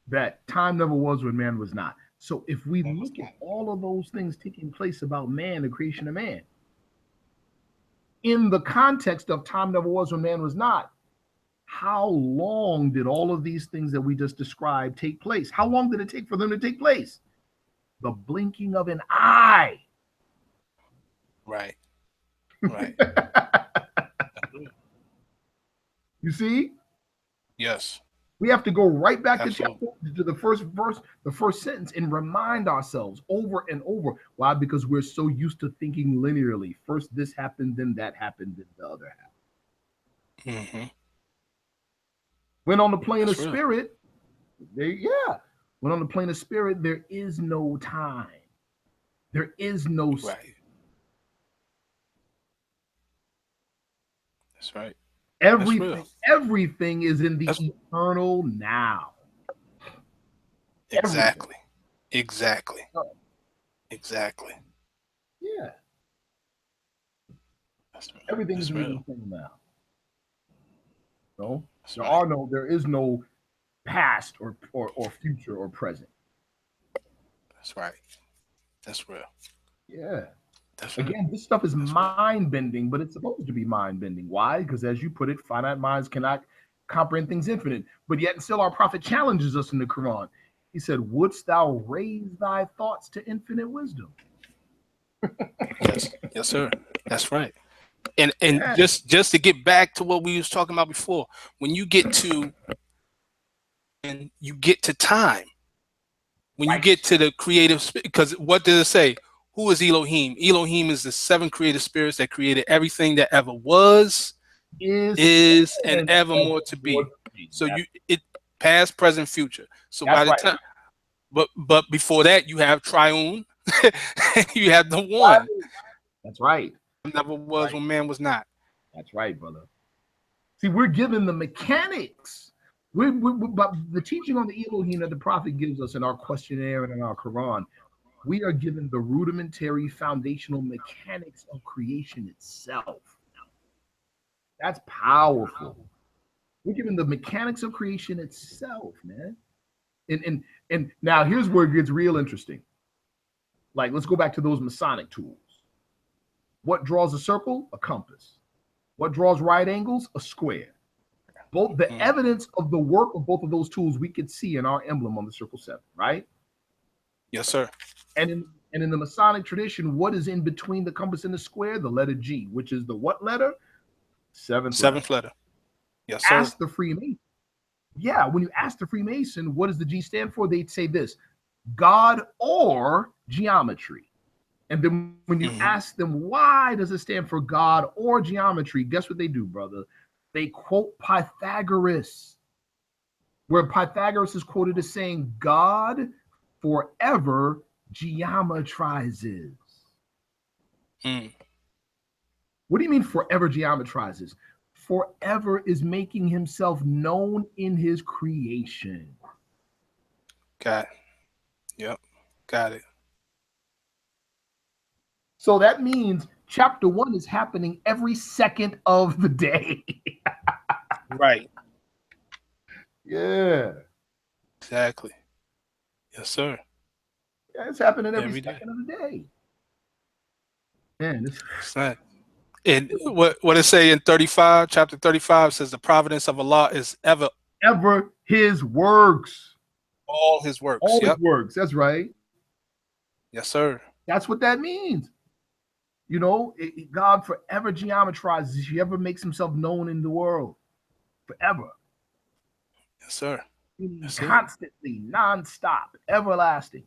That time never was when man was not. So if we look at all of those things taking place about man, the creation of man, in the context of time never was when man was not, how long did all of these things that we just described take place? How long did it take for them to take place? The blinking of an eye. Right. Right. You see? Yes. We have to go right back to the first verse, the first sentence, and remind ourselves over and over. Why? Because we're so used to thinking linearly. First this happened, then that happened, then the other happened. Mm-hmm. When on the plane of spirit, when on the plane of spirit, there is no time. There is no space. Right. That's right. Everything is in the eternal now. Exactly. Exactly. Exactly. Yeah. Everything is in the eternal now. No, there is no past or future or present. That's right. That's real. Yeah. Again, this stuff is mind-bending, but it's supposed to be mind-bending. Why? Because as you put it, finite minds cannot comprehend things infinite. But yet still our prophet challenges us in the Quran. He said, wouldst thou raise thy thoughts to infinite wisdom? Yes, sir. That's right. And just to get back to what we was talking about before, when you get to time, when you get to the creative, because what does it say? Who is Elohim? Elohim is the 7 creative spirits that created everything that ever was, is and evermore to be. So it past, present, future. So by the time, but before that, you have triune. You have the one. That's right. Never was when man was not. That's right, brother. See, we're given the mechanics. But the teaching on the Elohim that the prophet gives us in our questionnaire and in our Quran, we are given the rudimentary foundational mechanics of creation itself. That's powerful. We're given the mechanics of creation itself, man. And now here's where it gets real interesting. Like, let's go back to those Masonic tools. What draws a circle? A compass. What draws right angles? A square. Both the evidence of the work of both of those tools we could see in our emblem on the circle 7, right? Yes, sir. And in the Masonic tradition, what is in between the compass and the square? The letter G, which is the what letter? Seventh letter. Yes, sir. Ask the Freemason. Yeah, when you ask the Freemason, what does the G stand for? They'd say this: God or geometry. And then when you ask them, why does it stand for God or geometry? Guess what they do, brother? They quote Pythagoras, where Pythagoras is quoted as saying, God forever geometrizes. What do you mean forever geometrizes? Forever is making himself known in his creation. Got it. Yep. Got it. So that means chapter 1 is happening every second of the day. Right. Yeah. Exactly. Yes, sir. Yeah, it's happening every second of the day. Man, it's not. And what it say in 35, chapter 35 says the providence of Allah is ever his works. All his works. All his works. That's right. Yes, sir. That's what that means. You know, God forever geometrizes. He ever makes himself known in the world. Forever. Yes, sir. Yes, constantly, nonstop, everlasting.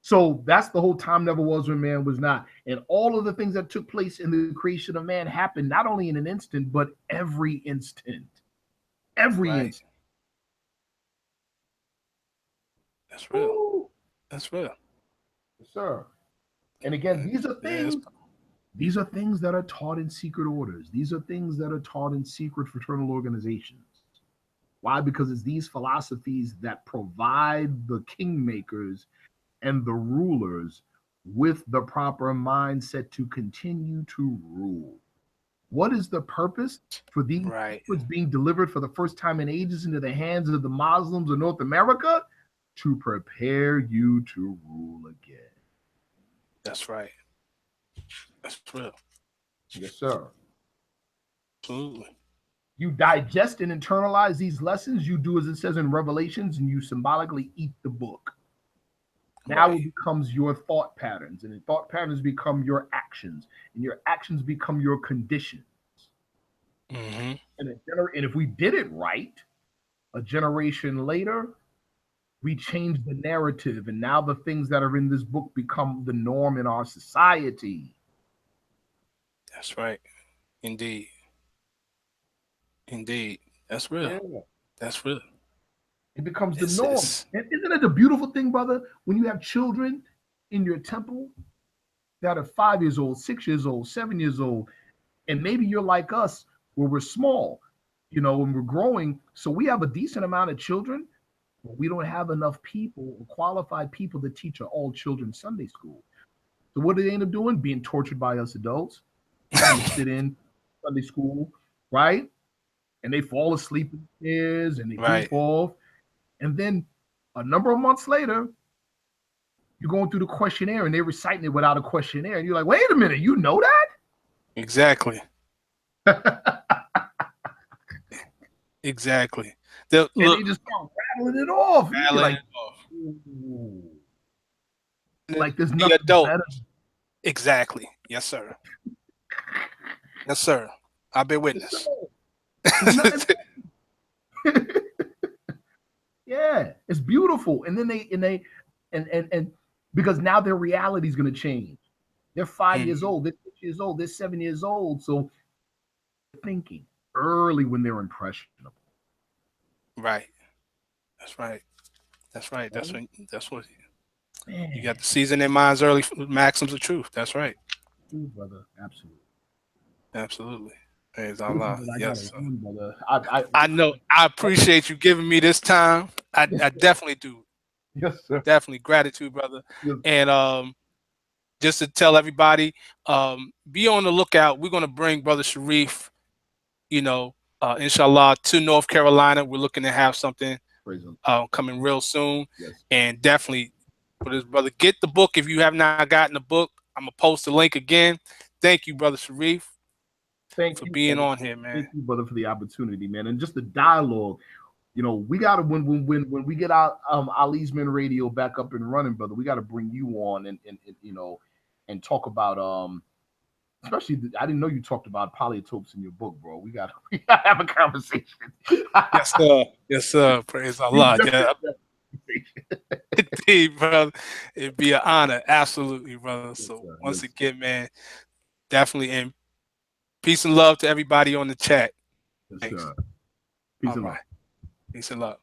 So that's the whole time never was when man was not. And all of the things that took place in the creation of man happened not only in an instant, but every instant. Every instant. That's real. Ooh. That's real. Yes, sir. And again, these are things that are taught in secret orders. These are things that are taught in secret fraternal organizations. Why? Because it's these philosophies that provide the kingmakers and the rulers with the proper mindset to continue to rule. What is the purpose for these secrets being delivered for the first time in ages into the hands of the Muslims of North America? To prepare you to rule again. That's right. That's real. Yes, sir. Absolutely. You digest and internalize these lessons. You do as it says in Revelations, and you symbolically eat the book. Now it becomes your thought patterns, and the thought patterns become your actions, and your actions become your conditions. And if we did it right, a generation later, we change the narrative, and now the things that are in this book become the norm in our society. That's right. Indeed. Indeed. That's real. Yeah. That's real. It becomes the norm. And isn't it a beautiful thing, brother, when you have children in your temple that are 5 years old, 6 years old, 7 years old, and maybe you're like us where we're small, you know, when we're growing. So we have a decent amount of children, but we don't have enough people, qualified people to teach all children Sunday school. So what do they end up doing? Being tortured by us adults, having to sit in Sunday school, right? And they fall asleep in chairs and they goof off. And then a number of months later, you're going through the questionnaire and they're reciting it without a questionnaire. And you're like, wait a minute, you know that? Exactly. Exactly. And they just start rattling it off. Like there's nothing better. Exactly. Yes, sir. Yes, sir. I'll be witness. Yeah, it's beautiful. And then because now their reality is going to change. They're 5 years Mhm. old, they're 6 years old, they're 7 years old. So thinking early when they're impressionable. Right. That's right. That's right. Right? That's what you Man, got to season their minds early. Maxims of truth. That's right. true, brother. Absolutely. Absolutely. Praise Listen, Allah. brother, I got Yes, to sir. run, brother. I know. I appreciate you giving me this time. I definitely do. Yes, sir. Definitely gratitude, brother. Yes. And just to tell everybody, be on the lookout. We're gonna bring Brother Sharif, inshallah, to North Carolina. We're looking to have something Praise him. coming real soon. Yes. And definitely for this brother, get the book if you have not gotten the book. I'm gonna post the link again. Thank you, Brother Sharif, Thank for you, being brother. on here, man. Thank you, brother, for the opportunity, man, and just the dialogue. We gotta when we get our Ali's Men Radio back up and running, brother. We gotta bring you on and talk about especially I didn't know you talked about polytopes in your book, bro. We gotta have a conversation. Yes, sir. Yes, sir. Praise Allah. Yeah, indeed, brother. It'd be an honor. Absolutely, brother. Yes, So sir. once Yes. again, man, definitely. And peace and love to everybody on the chat. Yes, Thanks. sir. Peace All and love. right. Peace and love.